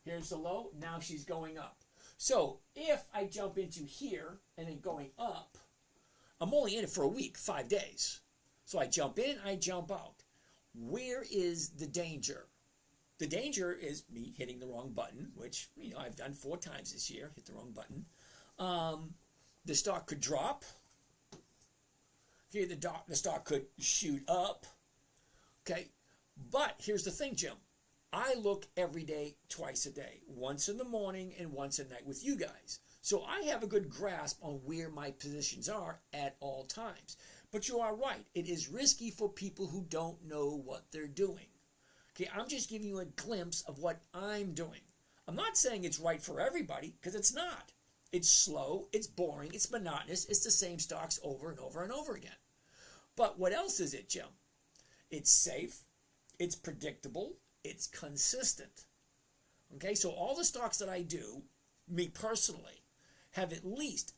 Here's the low. Now she's going up. So if I jump into here and then going up, I'm only in it for a week, 5 days. So I jump in, I jump out. Where is the danger? The danger is me hitting the wrong button, which I've done 4 times this year, hit the wrong button. The stock could drop. Okay, the stock could shoot up. Okay, but here's the thing, Jim. I look every day, twice a day, once in the morning and once at night with you guys. So I have a good grasp on where my positions are at all times. But you are right. It is risky for people who don't know what they're doing. Okay, I'm just giving you a glimpse of what I'm doing. I'm not saying it's right for everybody, because it's not. It's slow, it's boring, it's monotonous, it's the same stocks over and over and over again. But what else is it, Jim? It's safe, it's predictable, it's consistent. Okay, so all the stocks that I do, me personally, have at least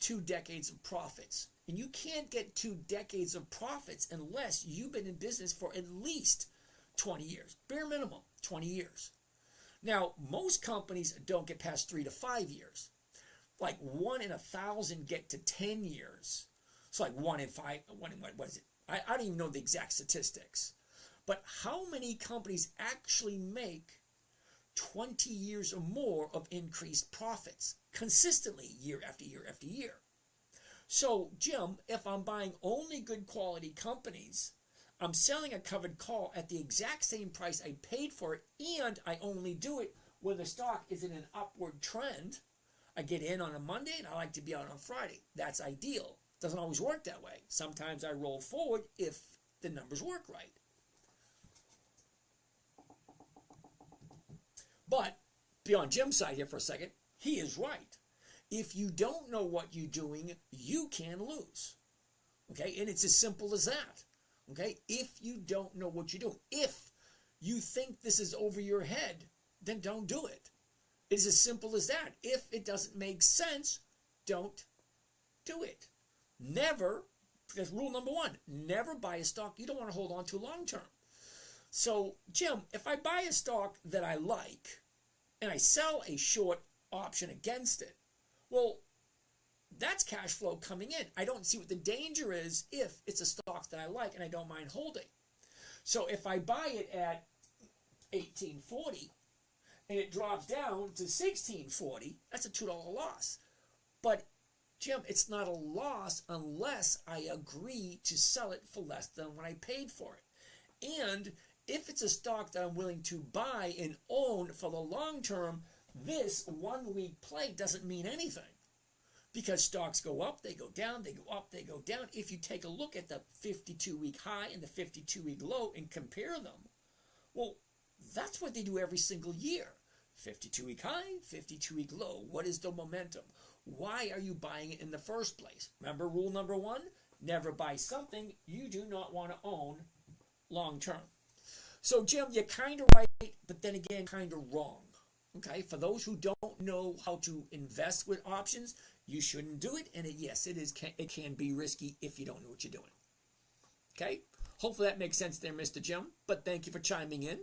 2 decades of profits. And you can't get 2 decades of profits unless you've been in business for at least 20 years. Bare minimum, 20 years. Now, most companies don't get past 3 to 5 years. Like 1 in 1,000 get to 10 years. So like 1 in 5, what is it? I don't even know the exact statistics. But how many companies actually make 20 years or more of increased profits consistently year after year after year? So, Jim, if I'm buying only good quality companies, I'm selling a covered call at the exact same price I paid for it, and I only do it when the stock is in an upward trend. I get in on a Monday and I like to be out on Friday. That's ideal. Doesn't always work that way. Sometimes I roll forward if the numbers work right. But be on Jim's side here for a second. He is right. If you don't know what you're doing, you can lose. Okay, and it's as simple as that. Okay, if you don't know what you're doing, if you think this is over your head, then don't do it. It's as simple as that. If it doesn't make sense, don't do it. Never, because rule number 1, never buy a stock you don't want to hold on to long term. So, Jim, if I buy a stock that I like and I sell a short option against it, well, that's cash flow coming in. I don't see what the danger is if it's a stock that I like and I don't mind holding. So if I buy it at 18.40 and it drops down to 16.40, that's a $2 loss. But Jim, it's not a loss unless I agree to sell it for less than what I paid for it. And if it's a stock that I'm willing to buy and own for the long term, this 1 week play doesn't mean anything. Because stocks go up, they go down, they go up, they go down. If you take a look at the 52-week high and the 52-week low and compare them, well, that's what they do every single year. 52-week high, 52-week low. What is the momentum? Why are you buying it in the first place? Remember rule number 1? Never buy something you do not want to own long term. So, Jim, you're kind of right, but then again, kind of wrong. Okay, for those who don't know how to invest with options, you shouldn't do it. And yes, it can be risky if you don't know what you're doing. Okay, hopefully that makes sense there, Mr. Jim. But thank you for chiming in.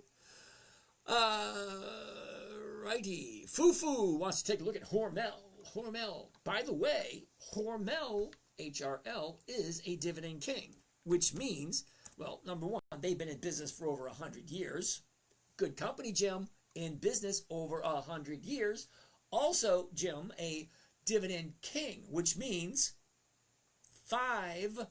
Righty, Fufu wants to take a look at Hormel. Hormel, by the way, Hormel, HRL, is a dividend king, which means, well, number 1, they've been in business for over 100 years. Good company, Jim. In business over 100 years. Also, Jim, a dividend king, which means 5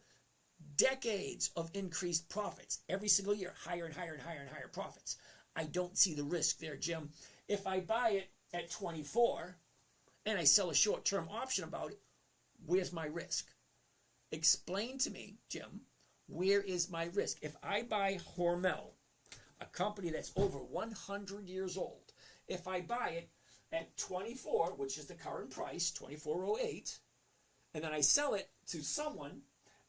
decades of increased profits every single year, higher and higher and higher and higher profits. I don't see the risk there, Jim. If I buy it at 24 and I sell a short-term option about it, where's my risk? Explain to me, Jim, where is my risk? If I buy Hormel, a company that's over 100 years old, if I buy it at 24, which is the current price, 24.08, and then I sell it to someone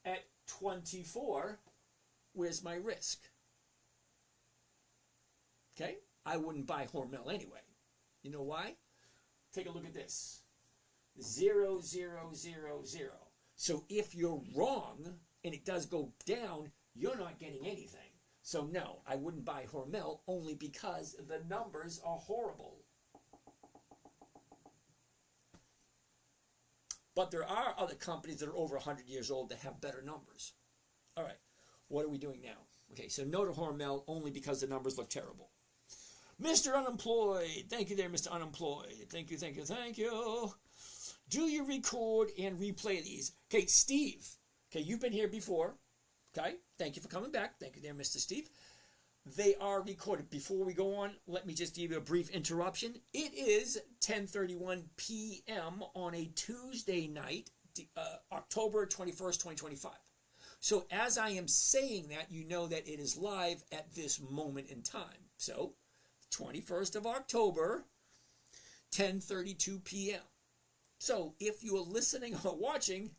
at 24, where's my risk? Okay, I wouldn't buy Hormel anyway. You know why? Take a look at this. 0, 0, 0, 0. So if you're wrong and it does go down, you're not getting anything. So no, I wouldn't buy Hormel only because the numbers are horrible. But there are other companies that are over 100 years old that have better numbers. All right, what are we doing now? Okay, so no to Hormel only because the numbers look terrible. Mr. Unemployed. Thank you there, Mr. Unemployed. Thank you, thank you, thank you. Do you record and replay these? Okay, Steve. Okay, you've been here before. Okay, thank you for coming back. Thank you there, Mr. Steve. They are recorded. Before we go on, let me just give you a brief interruption. It is 10:31 p.m. on a Tuesday night, October 21st, 2025. So as I am saying that, you know that it is live at this moment in time. So 21st of October, 10:32 p.m. So if you are listening or watching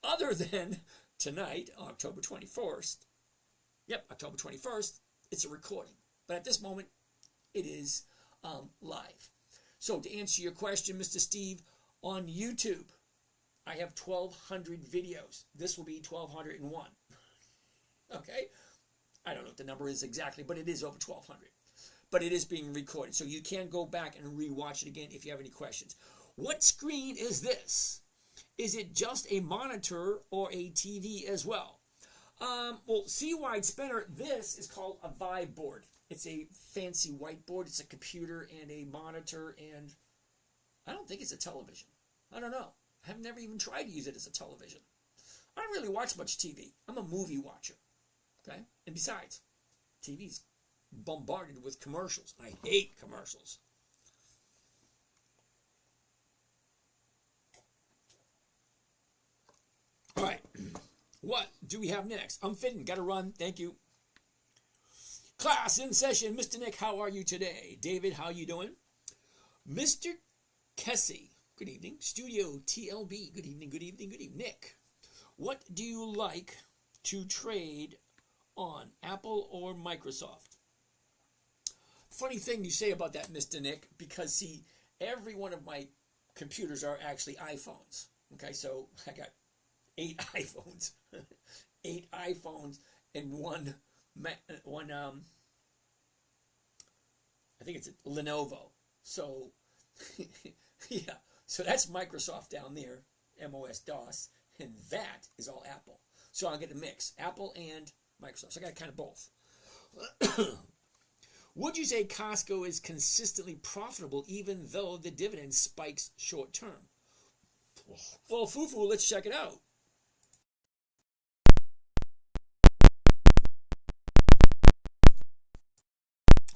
other than tonight, October 21st, October 21st, it's a recording. But at this moment, it is live. So to answer your question, Mr. Steve, on YouTube, I have 1,200 videos. This will be 1,201. Okay? I don't know what the number is exactly, but it is over 1,200. But it is being recorded. So you can go back and rewatch it again if you have any questions. What screen is this? Is it just a monitor or a TV as well? Well, C-Wide Spinner, this is called a Vibe board. It's a fancy whiteboard. It's a computer and a monitor, and I don't think it's a television. I don't know. I've never even tried to use it as a television. I don't really watch much TV. I'm a movie watcher. Okay? And besides, TV's bombarded with commercials. I hate commercials. All right. What do we have next? I'm fitting. Got to run. Thank you. Class in session. Mr. Nick, how are you today? David, how you doing? Mr. Kessie, good evening. Studio TLB, good evening, good evening, good evening. Nick, what do you like to trade on, Apple or Microsoft? Funny thing you say about that, Mr. Nick, because see, every one of my computers are actually iPhones. Okay, so I got 8 iPhones, 8 iPhones, and one. I think it's a Lenovo. So, yeah. So that's Microsoft down there, MOS-DOS, and that is all Apple. So I'll get a mix, Apple and Microsoft. So I got kind of both. Would you say Costco is consistently profitable even though the dividend spikes short term? Well, Fufu, let's check it out.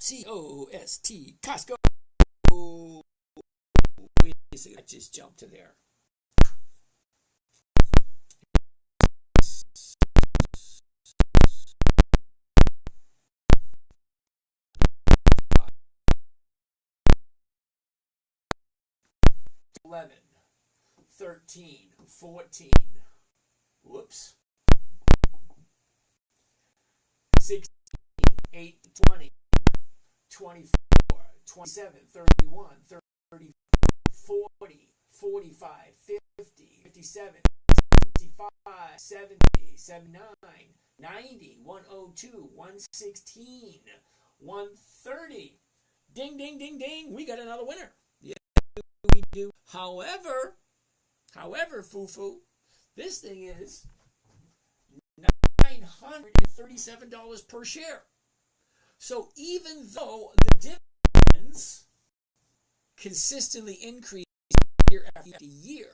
C-O-S-T, Costco. Wait a second, I just jumped to there. 11, 13, 14, whoops, 16, 8, 20, 24, 27, 31, 30, 40, 45, 50, 57, 65, 70, 79, 90, 102, 116, 130. Ding, ding, ding, ding. We got another winner. Yeah, we do. However, Fufu, this thing is $937 per share. So even though the dividends consistently increase year after year,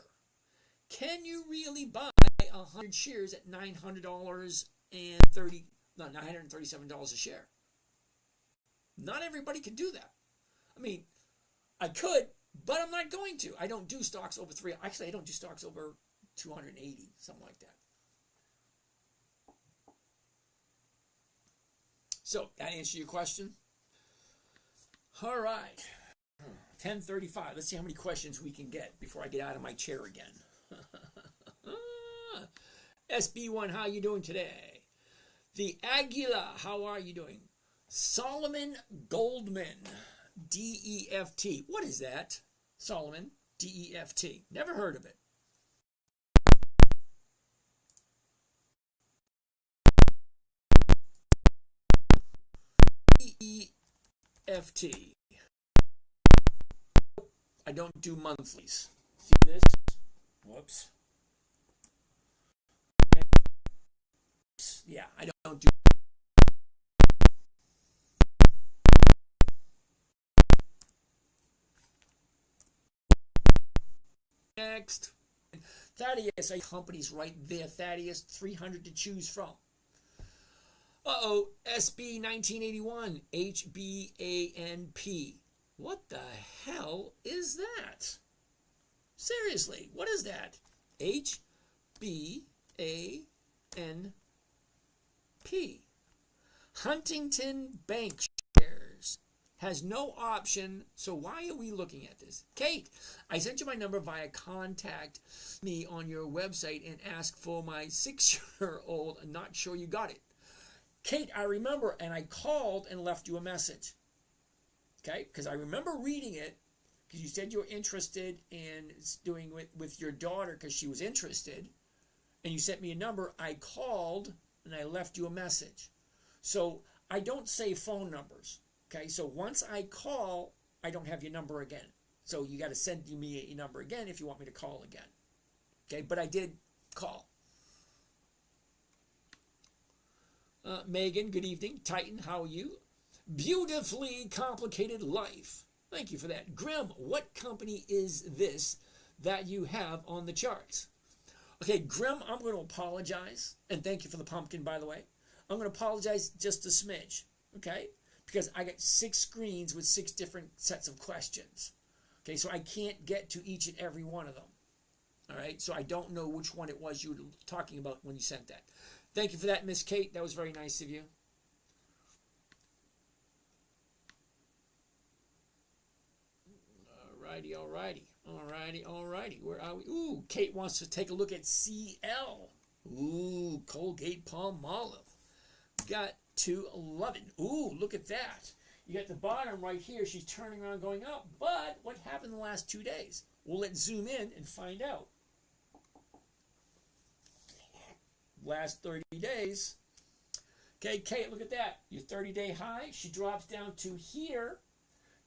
can you really buy 100 shares at $937 a share? Not everybody can do that. I mean, I could, but I'm not going to. I don't do stocks over 3. Actually, I don't do stocks over 280, something like that. So, that answer your question? All right. 10:35. Let's see how many questions we can get before I get out of my chair again. SB1, how are you doing today? The Aguila, how are you doing? Solomon Goldman, DEFT. What is that? Solomon, DEFT. Never heard of it. DEFT. I don't do monthlies. See this? Whoops. Yeah, I don't do. Next. Thaddeus, companies right there. Thaddeus, 300 to choose from. Uh-oh, SB 1981, HBANP. What the hell is that? Seriously, what is that? HBANP. Huntington Bank shares. Has no option, so why are we looking at this? Kate, I sent you my number via contact me on your website and ask for my 6-year-old. I'm not sure you got it. Kate, I remember, and I called and left you a message. Okay, because I remember reading it, because you said you were interested in doing it with your daughter because she was interested, and you sent me a number. I called and I left you a message. So I don't save phone numbers. Okay, so once I call, I don't have your number again. So you got to send me a number again if you want me to call again. Okay, but I did call. Megan, good evening. Titan, how are you? Beautifully complicated life. Thank you for that. Grim, what company is this that you have on the charts? Okay, Grim, I'm going to apologize. And thank you for the pumpkin, by the way. I'm going to apologize just a smidge. Okay? Because I got 6 screens with 6 different sets of questions. Okay, so I can't get to each and every one of them. All right, so I don't know which one it was you were talking about when you sent that. Thank you for that, Miss Kate. That was very nice of you. Alrighty. Where are we? Ooh, Kate wants to take a look at CL. Ooh, Colgate Palmolive. Got 211. Ooh, look at that. You got the bottom right here. She's turning around going up. But what happened in the last 2 days? Well, let's zoom in and find out. Last 30 days. Okay, Kate, look at that. Your 30-day high. She drops down to here.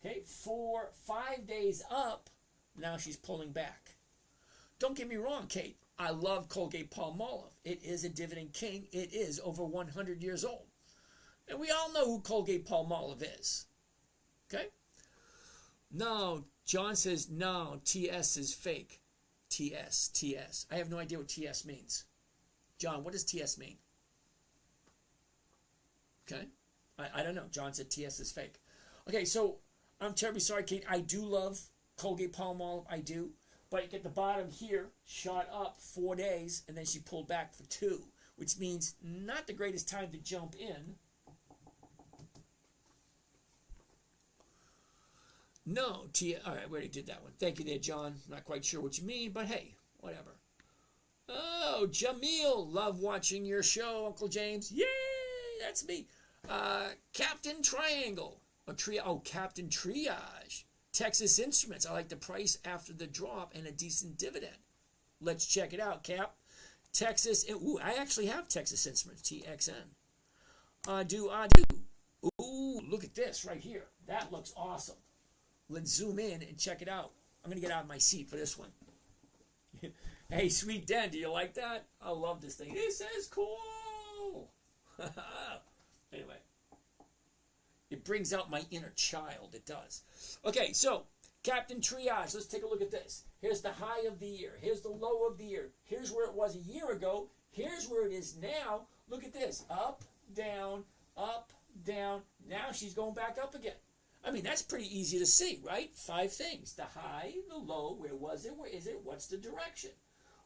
Okay, 5 days up. Now she's pulling back. Don't get me wrong, Kate. I love Colgate Palmolive. It is a dividend king. It is over 100 years old. And we all know who Colgate Palmolive is. Okay? No, John says, no, TS is fake. TS. I have no idea what TS means. John, what does TS mean? Okay? I don't know. John said TS is fake. Okay, so I'm terribly sorry, Kate. I do love Colgate Palmolive. I do. But at the bottom here, shot up 4 days, and then she pulled back for 2, which means not the greatest time to jump in. No, all right, we already did that one. Thank you there, John. Not quite sure what you mean, but hey, whatever. Oh, Jamil, love watching your show, Uncle James. Yay, that's me. Captain Triangle. Captain Triage. Texas Instruments. I like the price after the drop and a decent dividend. Let's check it out, Cap. Texas. Ooh, I actually have Texas Instruments, TXN. I do. Ooh, look at this right here. That looks awesome. Let's zoom in and check it out. I'm going to get out of my seat for this one. Hey, Sweet Den, do you like that? I love this thing. This is cool. Anyway. It brings out my inner child. It does. Okay, so Captain Triage. Let's take a look at this. Here's the high of the year. Here's the low of the year. Here's where it was a year ago. Here's where it is now. Look at this. Up, down, up, down. Now she's going back up again. I mean, that's pretty easy to see, right? 5 things. The high, the low, where was it, where is it, what's the direction?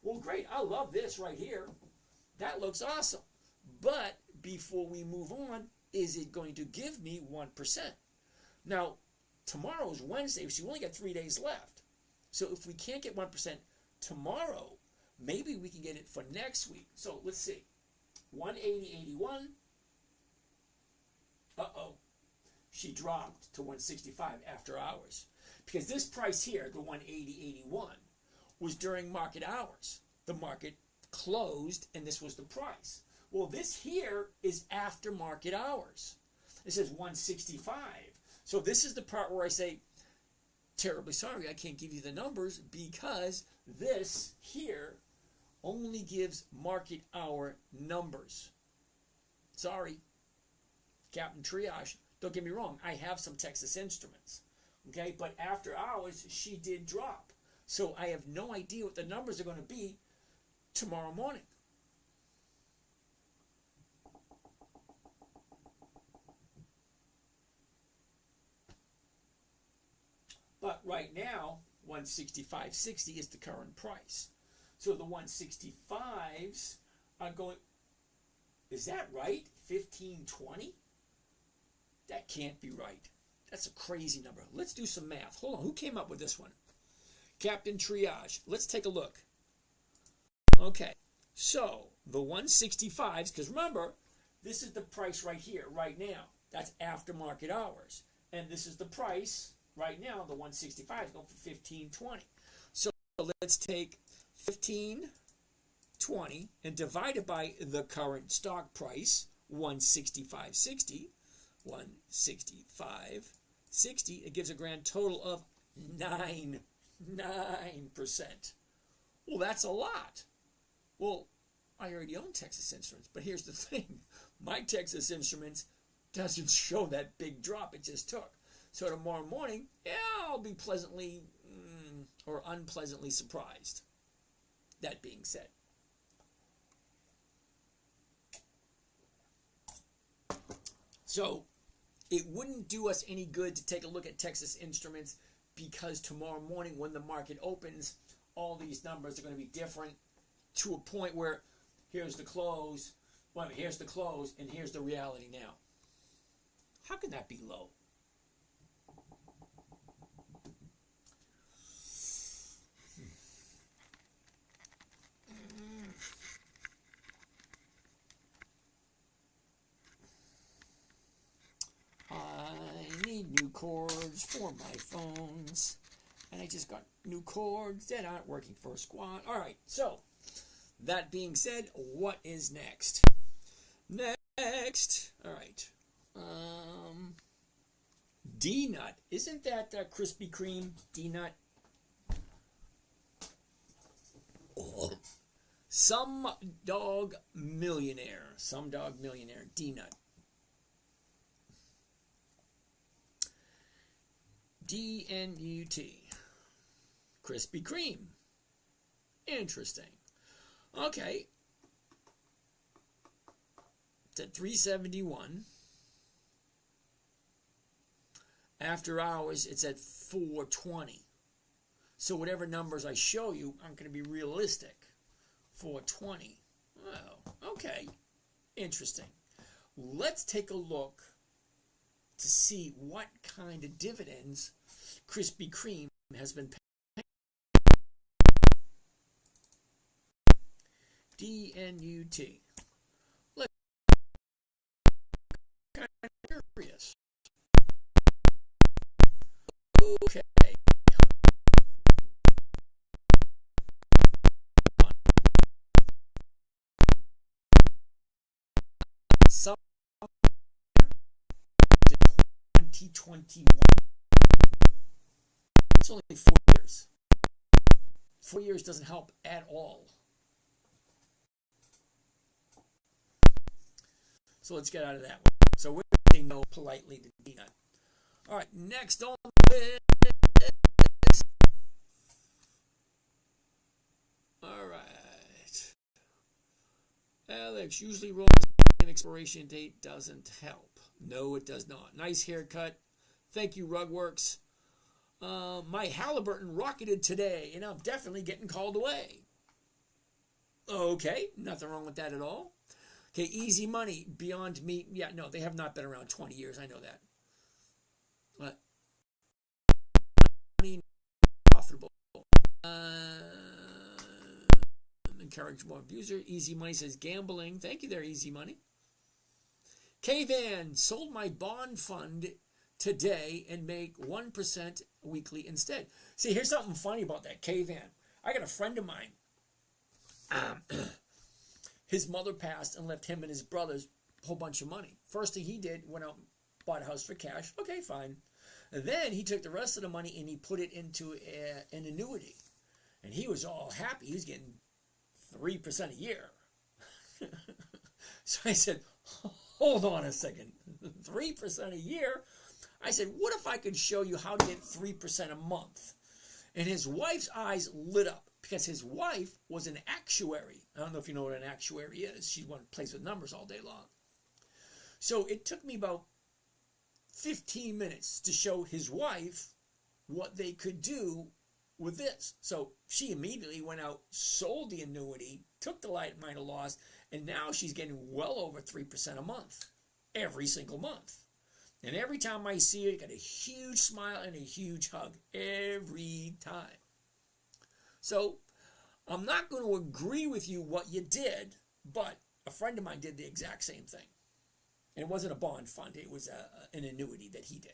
Well, great. I love this right here. That looks awesome. But before we move on, is it going to give me 1%? Now, tomorrow's Wednesday, so we only got 3 days left. So if we can't get 1% tomorrow, maybe we can get it for next week. So let's see. 180.81. Uh-oh. She dropped to 165 after hours. Because this price here, the 180.81, was during market hours. The market closed, and this was the price. Well, this here is after market hours. It says 165. So this is the part where I say, terribly sorry I can't give you the numbers because this here only gives market hour numbers. Sorry, Captain Triage. Don't get me wrong, I have some Texas Instruments. Okay, but after hours, she did drop. So I have no idea what the numbers are going to be tomorrow morning. But right now, 165.60 is the current price. So the 165s are going, is that right? 1520? That can't be right. That's a crazy number. Let's do some math. Hold on, who came up with this one? Captain Triage. Let's take a look. Okay, so the 165s, because remember, this is the price right here, right now. That's after market hours. And this is the price right now, the 165 is going for 1520. So let's take 1520 and divide it by the current stock price, 165.60. 165.60. It gives a grand total of 9%. Well, that's a lot. Well, I already own Texas Instruments, but here's the thing. My Texas Instruments doesn't show that big drop it just took. So tomorrow morning, yeah, I'll be pleasantly or unpleasantly surprised. That being said. So it wouldn't do us any good to take a look at Texas Instruments because tomorrow morning when the market opens, all these numbers are going to be different to a point where here's the close, well, here's the close, and here's the reality now. How can that be low? I need new cords for my phones. And I just got new cords that aren't working for squat. Alright, so that being said, what is next? Next, alright. D-Nut. Isn't that Krispy Kreme? D-Nut? Some Dog Millionaire. Some Dog Millionaire. D-Nut. D-N-U-T. Krispy Kreme. Interesting. Okay. It's at 371. After hours, it's at 420. So whatever numbers I show you aren't going to be realistic. 420. Oh, okay. Interesting. Let's take a look to see what kind of dividends Krispy Kreme has been paying. D-N-U-T. Look, kind of curious. Okay. Some 2021. It's only 4 years. 4 years doesn't help at all. So let's get out of that one. So we're saying no politely to D-Nut. All right, next on the list. All right. Alex, usually rolling the expiration date doesn't help. No, it does not. Nice haircut. Thank you, Rugworks. My Halliburton rocketed today, and I'm definitely getting called away. Okay, nothing wrong with that at all. Okay, Easy Money, Beyond Meat. Yeah, no, they have not been around 20 years. I know that. But money profitable. Encourage more abuser. Easy Money says gambling. Thank you there, Easy Money. K-Van, sold my bond fund today and make 1% weekly instead. See, here's something funny about that, K-Van. I got a friend of mine. His mother passed and left him and his brothers a whole bunch of money. First thing he did, went out and bought a house for cash. Okay, fine. Then he took the rest of the money and he put it into an annuity. And he was all happy. He was getting 3% a year. So I said, hold on a second. 3% a year? I said, what if I could show you how to get 3% a month? And his wife's eyes lit up because his wife was an actuary. I don't know if you know what an actuary is. She plays with numbers all day long. So it took me about 15 minutes to show his wife what they could do with this. So she immediately went out, sold the annuity, took the light minor loss, and now she's getting well over 3% a month, every single month. And every time I see her, I get a huge smile and a huge hug every time. So I'm not going to agree with you what you did, but a friend of mine did the exact same thing. And it wasn't a bond fund. It was an annuity that he did.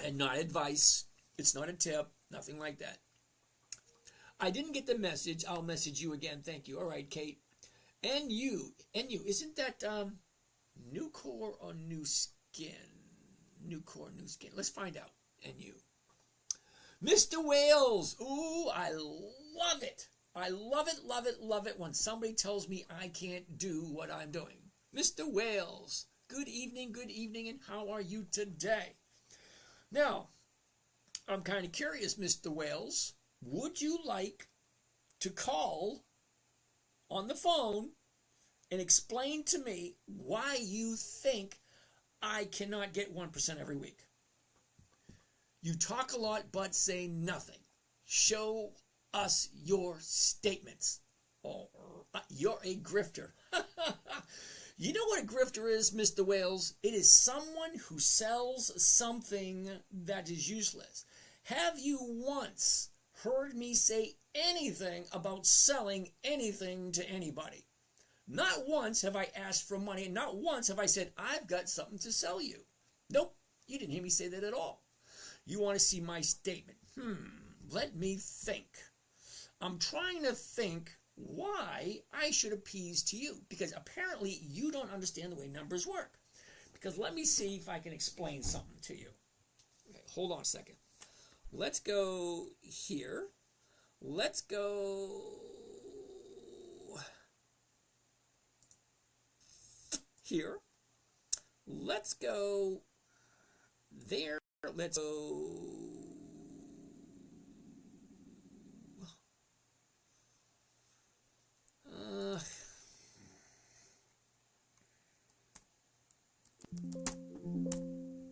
And not advice. It's not a tip. Nothing like that. I didn't get the message. I'll message you again. Thank you. All right, Kate. NU. Isn't that Nucor or New Skin? Nucor, New Skin. Let's find out. NU. Mr. Wales. Ooh, I love it. I love it, love it, love it when somebody tells me I can't do what I'm doing. Mr. Wales, good evening, and how are you today? Now, I'm kind of curious, Mr. Wales. Would you like to call on the phone and explain to me why you think I cannot get 1% every week? You talk a lot but say nothing. Show us your statements. Oh, you're a grifter. You know what a grifter is, Mr. Wales? It is someone who sells something that is useless. Have you once heard me say anything about selling anything to anybody? Not once have I asked for money. Not once have I said, I've got something to sell you. Nope, you didn't hear me say that at all. You want to see my statement? Let me think. I'm trying to think why I should appease to you, because apparently you don't understand the way numbers work. Because let me see if I can explain something to you. Okay, hold on a second. Let's go here. Let's go here. Let's go there. Let's go.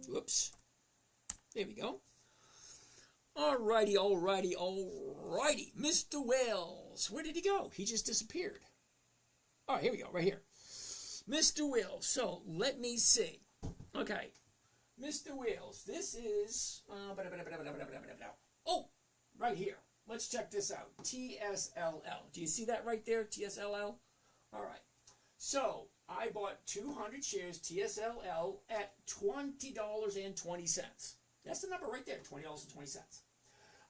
Whoops. There we go. Alrighty. Mr. Wales. Where did he go? He just disappeared. Oh, here we go, right here. Mr. Wales. So, let me see. Okay. Mr. Wales, this is... oh, right here. Let's check this out. TSLL. Do you see that right there? TSLL? All right. So, I bought 200 shares TSLL at $20.20. That's the number right there, $20.20.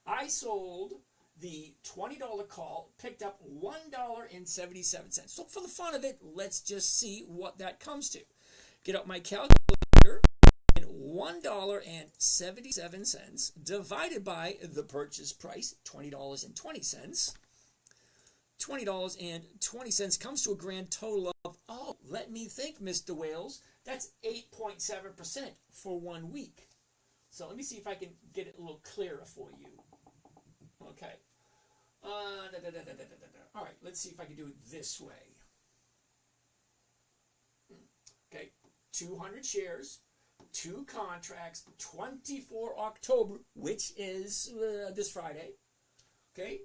I sold the $20 call, picked up $1.77. So, for the fun of it, let's just see what that comes to. Get out my calculator. $1.77 divided by the purchase price, $20.20. $20.20 comes to a grand total of, oh, let me think, Mr. Wales, that's 8.7% for 1 week. So let me see if I can get it a little clearer for you. Okay. All right, let's see if I can do it this way. Okay, 200 shares. 2 contracts, 24 October, which is this Friday. Okay?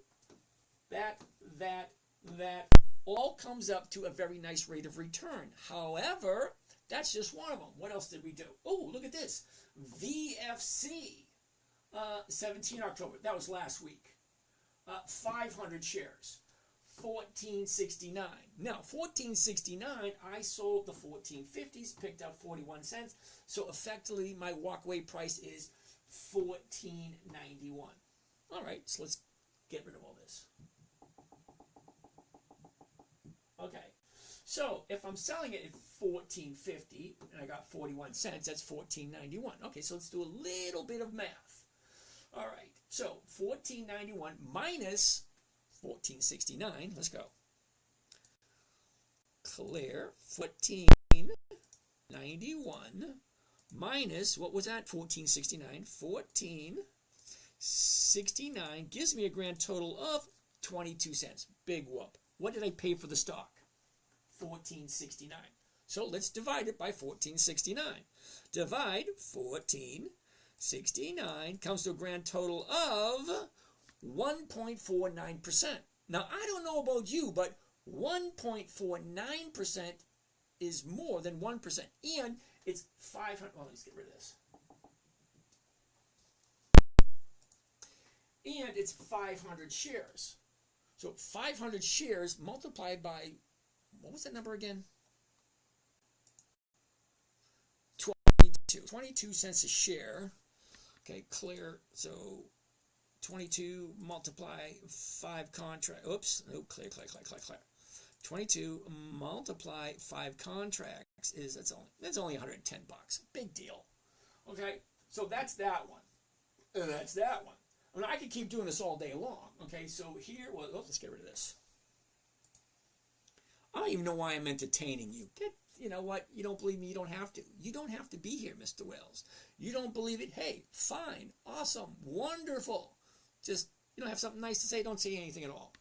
That all comes up to a very nice rate of return. However, that's just one of them. What else did we do? Oh, look at this. VFC, 17 October. That was last week. 500 shares. 14.69. Now, 14.69, I sold the 14.50s, picked up 41 cents. So effectively, my walkaway price is 14.91. All right, so let's get rid of all this. Okay, So if I'm selling it at $14.50 and I got 41 cents, that's $14.91. Okay, so let's do a little bit of math. All right, so $14.91 minus $14.69. Let's go. Clear. $14.91 minus, what was that? $14.69. $14.69 gives me a grand total of 22 cents. Big whoop. What did I pay for the stock? $14.69. So let's divide it by $14.69. Divide $14.69 comes to a grand total of 1.49%. Now, I don't know about you, but 1.49% is more than 1%. And it's 500. Well, let's get rid of this. And it's 500 shares. So 500 shares multiplied by, what was that number again? 22 cents a share. Okay, clear. So 22 multiply 5 contract. Oops. No, clear. 22 multiply 5 contracts is that's only $110. Big deal. Okay, so that's that one. That's that one. I mean, I could keep doing this all day long. Okay, so here, well, let's get rid of this. I don't even know why I'm entertaining you. You know what? You don't believe me? You don't have to. You don't have to be here, Mr. Wells. You don't believe it? Hey, fine, awesome, wonderful. Just, have something nice to say, don't say anything at all.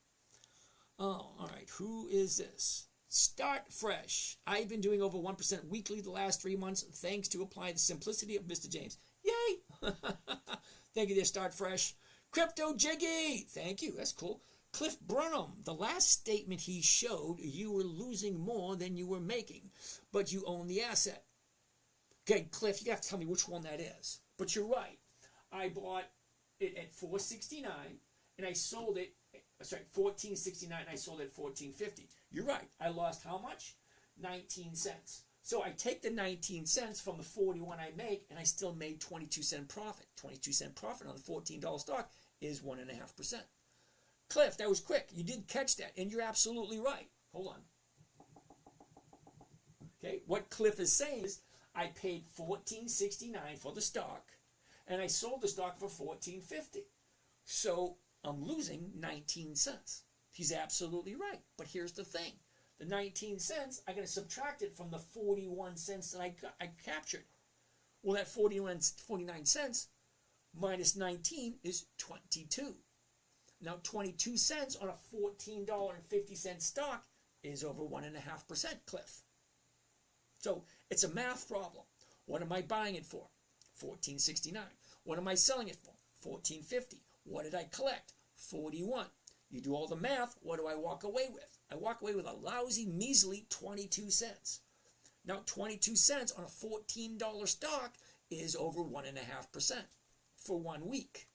Oh, all right. Who is this? Start fresh. I've been doing over 1% weekly the last 3 months, thanks to apply the simplicity of Mr. James. Yay! Thank you there, Start Fresh. Crypto Jiggy! Thank you. That's cool. Cliff Burnham. The last statement he showed, you were losing more than you were making, but you own the asset. Okay, Cliff, you have to tell me which one that is. But you're right. I bought it at $4.69, and I sold it, $14.69, and I sold it at $14.50. You're right. I lost how much? 19 cents. So I take the 19 cents from the 41 I make, and I still made 22-cent profit. 22-cent profit on the $14 stock is 1.5%. Cliff, that was quick. You did catch that, and you're absolutely right. Hold on. Okay, what Cliff is saying is I paid $14.69 for the stock, and I sold the stock for $14.50. So I'm losing 19 cents. He's absolutely right. But here's the thing. The 19 cents, I'm going to subtract it from the 41 cents that I captured. Well, that 49 cents minus 19 is 22. Now, 22 cents on a $14.50 stock is over 1.5%, Cliff. So it's a math problem. What am I buying it for? $14.69. What am I selling it for? $14.50. What did I collect? 41. You do all the math, what do I walk away with? I walk away with a lousy, measly 22 cents. Now, 22 cents on a $14 stock is over 1.5% for 1 week.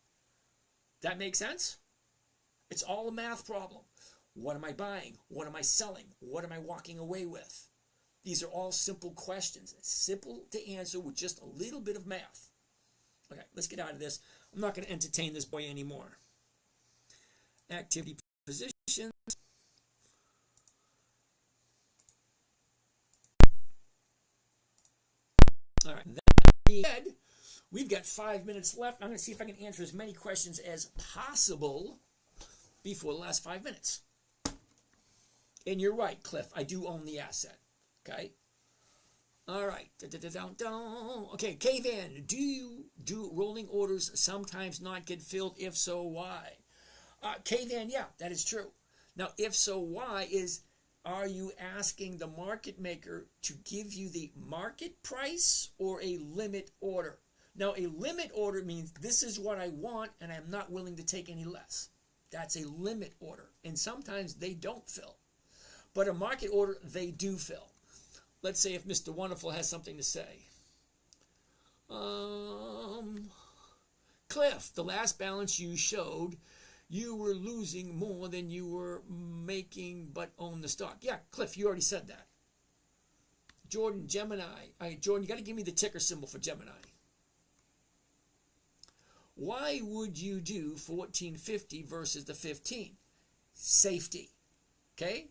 That make sense? It's all a math problem. What am I buying? What am I selling? What am I walking away with? These are all simple questions. It's simple to answer with just a little bit of math. Okay, let's get out of this. I'm not going to entertain this boy anymore. Activity positions. All right, that being said, we've got 5 minutes left. I'm going to see if I can answer as many questions as possible before the last 5 minutes. And you're right, Cliff. I do own the asset. Okay? All right. Okay, K-Van, do rolling orders sometimes not get filled? If so, why? K-Van, yeah, that is true. Now, if so, why is, are you asking the market maker to give you the market price or a limit order? Now, a limit order means this is what I want and I'm not willing to take any less. That's a limit order. And sometimes they don't fill. But a market order, they do fill. Let's say if Mr. Wonderful has something to say. Cliff, the last balance you showed, you were losing more than you were making but own the stock. Yeah, Cliff, you already said that. Jordan, Gemini. All right, Jordan, you got to give me the ticker symbol for Gemini. Why would you do 1450 versus the 15? Safety. Okay?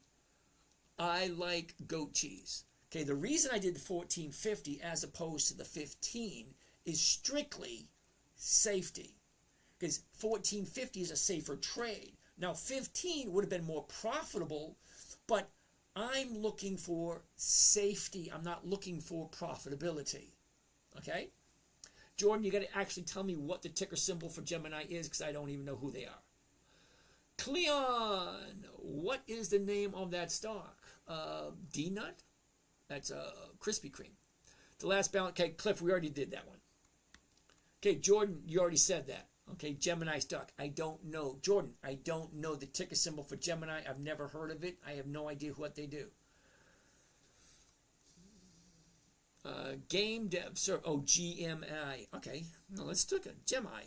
I like goat cheese. Okay, the reason I did the 14.50 as opposed to the 15 is strictly safety. Because 14.50 is a safer trade. Now 15 would have been more profitable, but I'm looking for safety. I'm not looking for profitability. Okay? Jordan, you got to actually tell me what the ticker symbol for Gemini is because I don't even know who they are. Cleon, what is the name of that stock? D-Nut? That's Krispy Kreme. The last balance, okay, Cliff, we already did that one. Okay, Jordan, you already said that. Okay, Gemini stock, I don't know. Jordan, I don't know the ticker symbol for Gemini. I've never heard of it. I have no idea what they do. Game dev, sir. Oh, GMI. Okay, no, let's look at Gemini.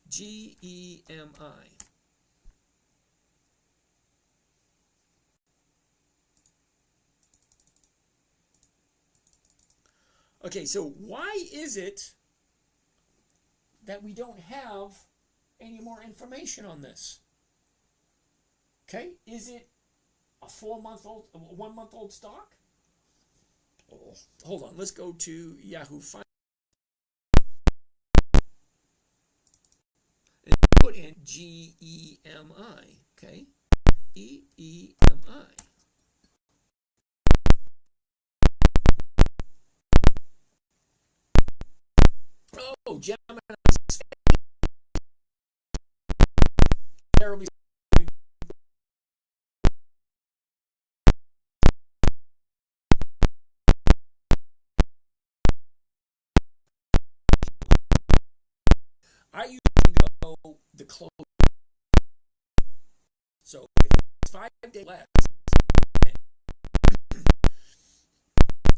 G-E-M-I. Okay, so why is it that we don't have any more information on this? Okay, is it a 4-month-old, a 1-month-old stock? Oh, hold on, let's go to Yahoo Finance. And put in G-E-M-I, okay? E-E-M-I. Oh, Gemini. Terribly. I usually go the close. So if it's 5 days less, if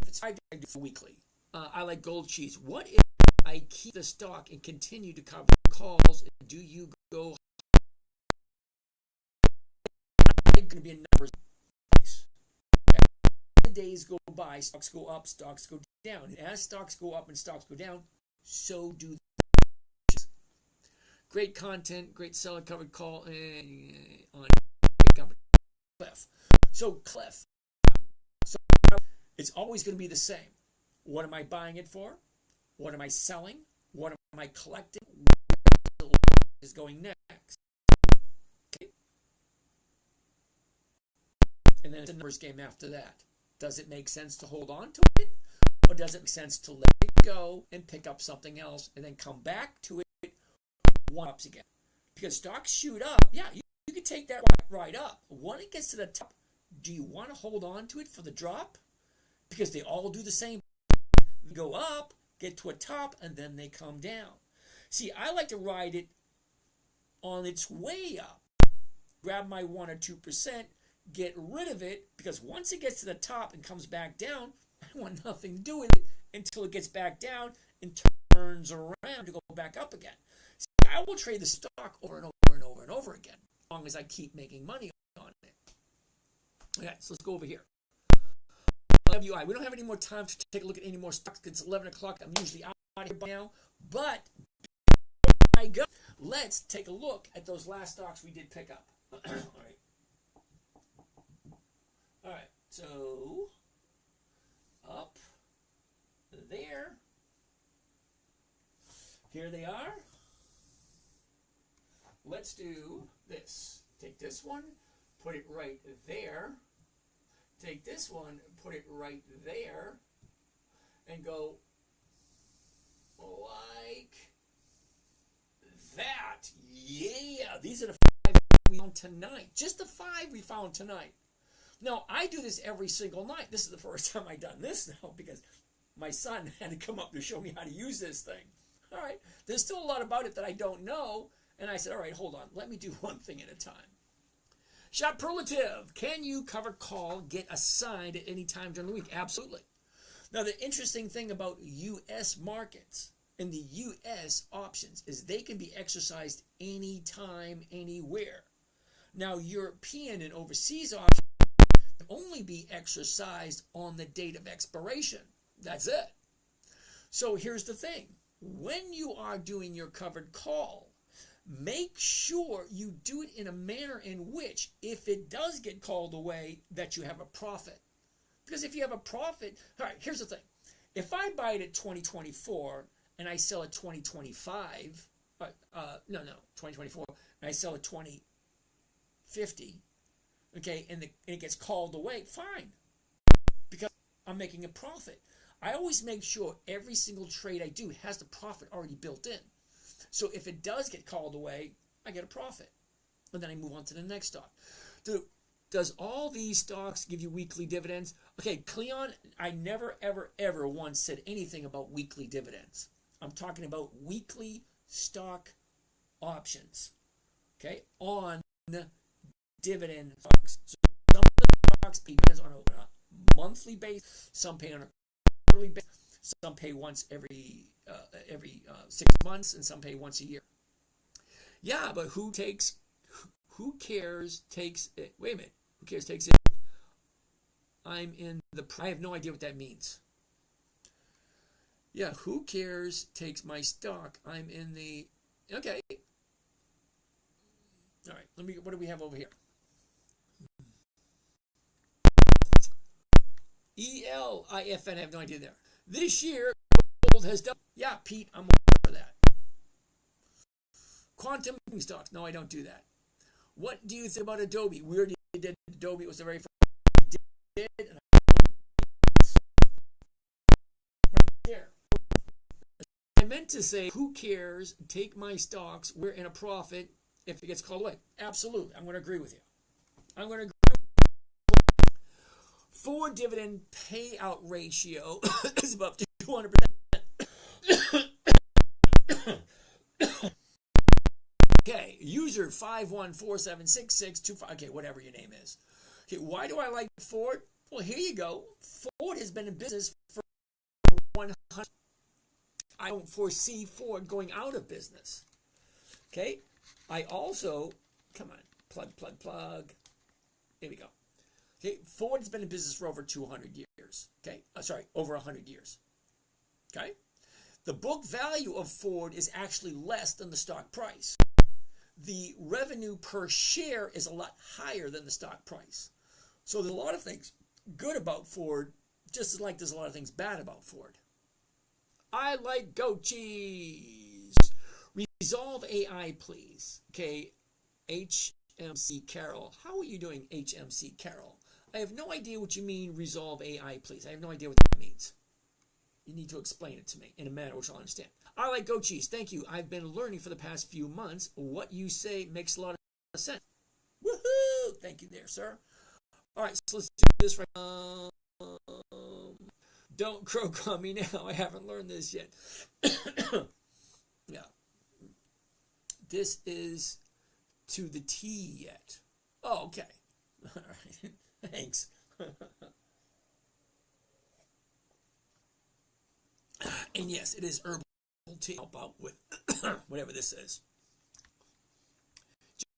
it's 5 days, I do weekly. I like gold cheese. What if I keep the stock and continue to cover calls? Do you go? Going to be a numbers. As the days go by, stocks go up, stocks go down. And as stocks go up and stocks go down, so do the great content, great seller covered call on great company. Cliff. So Cliff. So it's always going to be the same. What am I buying it for? What am I selling? What am I collecting? What is going next? Okay. And then it's a numbers game after that. Does it make sense to hold on to it? Or does it make sense to let it go and pick up something else and then come back to it once again? Because stocks shoot up. Yeah, you can take that right up. When it gets to the top, do you want to hold on to it for the drop? Because they all do the same. They go up, get to a top, and then they come down. See, I like to ride it on its way up. Grab my 1 or 2%, get rid of it, because once it gets to the top and comes back down, I want nothing to do with it until it gets back down and turns around to go back up again. See, I will trade the stock over and over and over and over again, as long as I keep making money on it. Okay, so let's go over here. WI. We don't have any more time to take a look at any more stocks. It's 11 o'clock. I'm usually out here by now. But I go. Let's take a look at those last stocks we did pick up. All right. All right. So up there. Here they are. Let's do this. Take this one, put it right there. Take this one, put it right there, and go like that. Yeah, these are the 5 we found tonight. Just the 5 we found tonight. Now, I do this every single night. This is the first time I've done this now because my son had to come up to show me how to use this thing. All right, there's still a lot about it that I don't know, and I said, all right, hold on. Let me do one thing at a time. Superlative. Can you cover call get assigned at any time during the week? Absolutely. Now, the interesting thing about U.S. markets and the U.S. options is they can be exercised anytime, anywhere. Now, European and overseas options can only be exercised on the date of expiration. That's it. So here's the thing. When you are doing your covered call, make sure you do it in a manner in which, if it does get called away, that you have a profit. Because if you have a profit, all right, here's the thing. If I buy it at 2024 and I sell it 2025, 2024, and I sell it 2050, okay, and it gets called away, fine, because I'm making a profit. I always make sure every single trade I do has the profit already built in. So if it does get called away, I get a profit. And then I move on to the next stock. Does all these stocks give you weekly dividends? Okay, Cleon, I never, ever, ever once said anything about weekly dividends. I'm talking about weekly stock options, okay, on dividend stocks. So some of the stocks pay dividends on a monthly basis, some pay on a quarterly basis, some pay once every 6 months, and some pay once a year. Yeah, but who cares takes it? Wait a minute. Who cares takes it? I have no idea what that means. Yeah, who cares takes my stock? I'm in the... Okay. All right, what do we have over here? ELIFN, I have no idea there. This year, gold has done... Yeah, Pete, I'm over for that. Quantum stocks. No, I don't do that. What do you think about Adobe? We already did Adobe. It was the very first we did. And right there. I meant to say, who cares? Take my stocks. We're in a profit if it gets called away. Absolutely. I'm going to agree with you. I'm going to agree with you. Forward dividend payout ratio is above 200%. Okay, user 514766625. Okay, whatever your name is. Okay, why do I like Ford? Well, here you go. Ford has been in business for 100. I don't foresee Ford going out of business. Okay, I also, come on, plug. Here we go. Okay, Ford's been in business for over 200 years. Okay, over 100 years. Okay, the book value of Ford is actually less than the stock price. The revenue per share is a lot higher than the stock price. So there's a lot of things good about Ford, just like there's a lot of things bad about Ford. I like goat cheese. Resolve AI, please. Okay, HMC Carol. How are you doing, HMC Carol? I have no idea what you mean, resolve AI, please. I have no idea what that means. You need to explain it to me in a manner which I'll understand. I like goat cheese. Thank you. I've been learning for the past few months. What you say makes a lot of sense. Woohoo! Thank you there, sir. All right, so let's do this right now. Don't croak on me now. I haven't learned this yet. Yeah. This is to the T yet. Oh, okay. All right. Thanks. And yes, it is herbal to help out with whatever this is.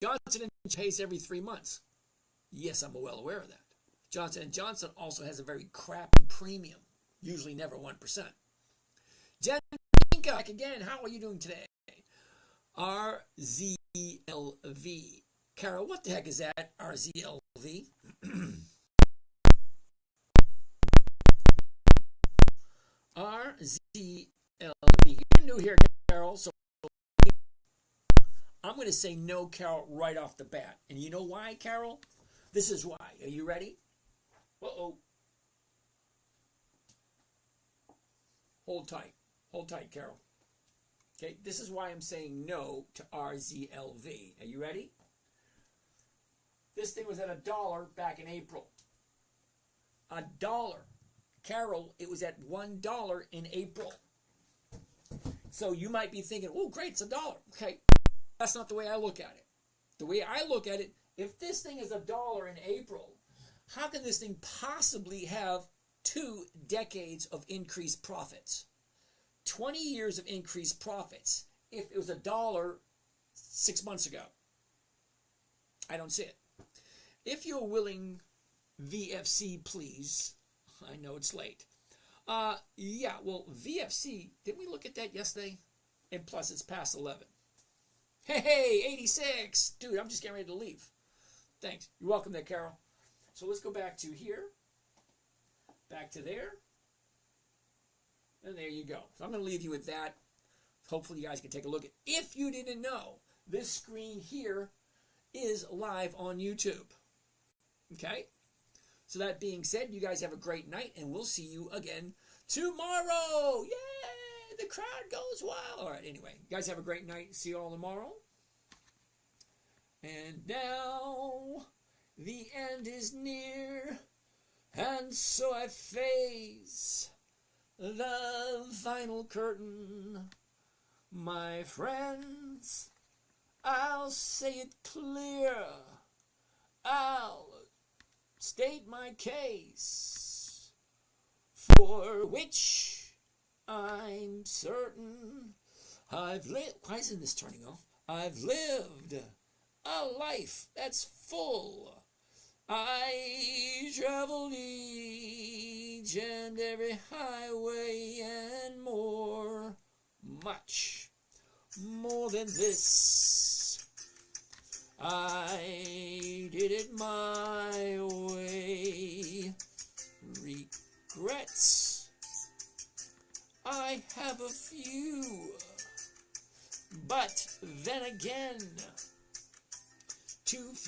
Johnson & pays every 3 months. Yes, I'm well aware of that. Johnson & Johnson also has a very crappy premium, usually never 1%. Jen back again. How are you doing today? RZLV. Carol, what the heck is that? RZLV? RZLV. You're new here, Carol, so I'm going to say no, Carol, right off the bat. And you know why, Carol? This is why. Are you ready? Uh-oh. Hold tight. Hold tight, Carol. Okay, this is why I'm saying no to RZLV. Are you ready? This thing was at $1 back in April. $1. Carol, it was at $1 in April. So you might be thinking, oh, great, it's $1. Okay, that's not the way I look at it. The way I look at it, if this thing is $1 in April, how can this thing possibly have 2 decades of increased profits? 20 years of increased profits if it was $1 6 months ago. I don't see it. If you're willing, VFC, please. I know it's late. Yeah, well, VFC, didn't we look at that yesterday? And plus, it's past 11. Hey, 86. Dude, I'm just getting ready to leave. Thanks. You're welcome there, Carol. So let's go back to here. Back to there. And there you go. So I'm going to leave you with that. Hopefully you guys can take a look at. If you didn't know, this screen here is live on YouTube. Okay? So that being said, you guys have a great night, and we'll see you again tomorrow. Yay! The crowd goes wild. All right, anyway. You guys have a great night. See you all tomorrow. And now the end is near, and so I face the vinyl curtain. My friends, I'll say it clear. I'll state my case, for which I'm certain I've lived. Why isn't this turning off? I've lived a life that's full. I traveled each and every highway and more, much more than this. I did it my way. Regrets, I have a few, but then again, too few.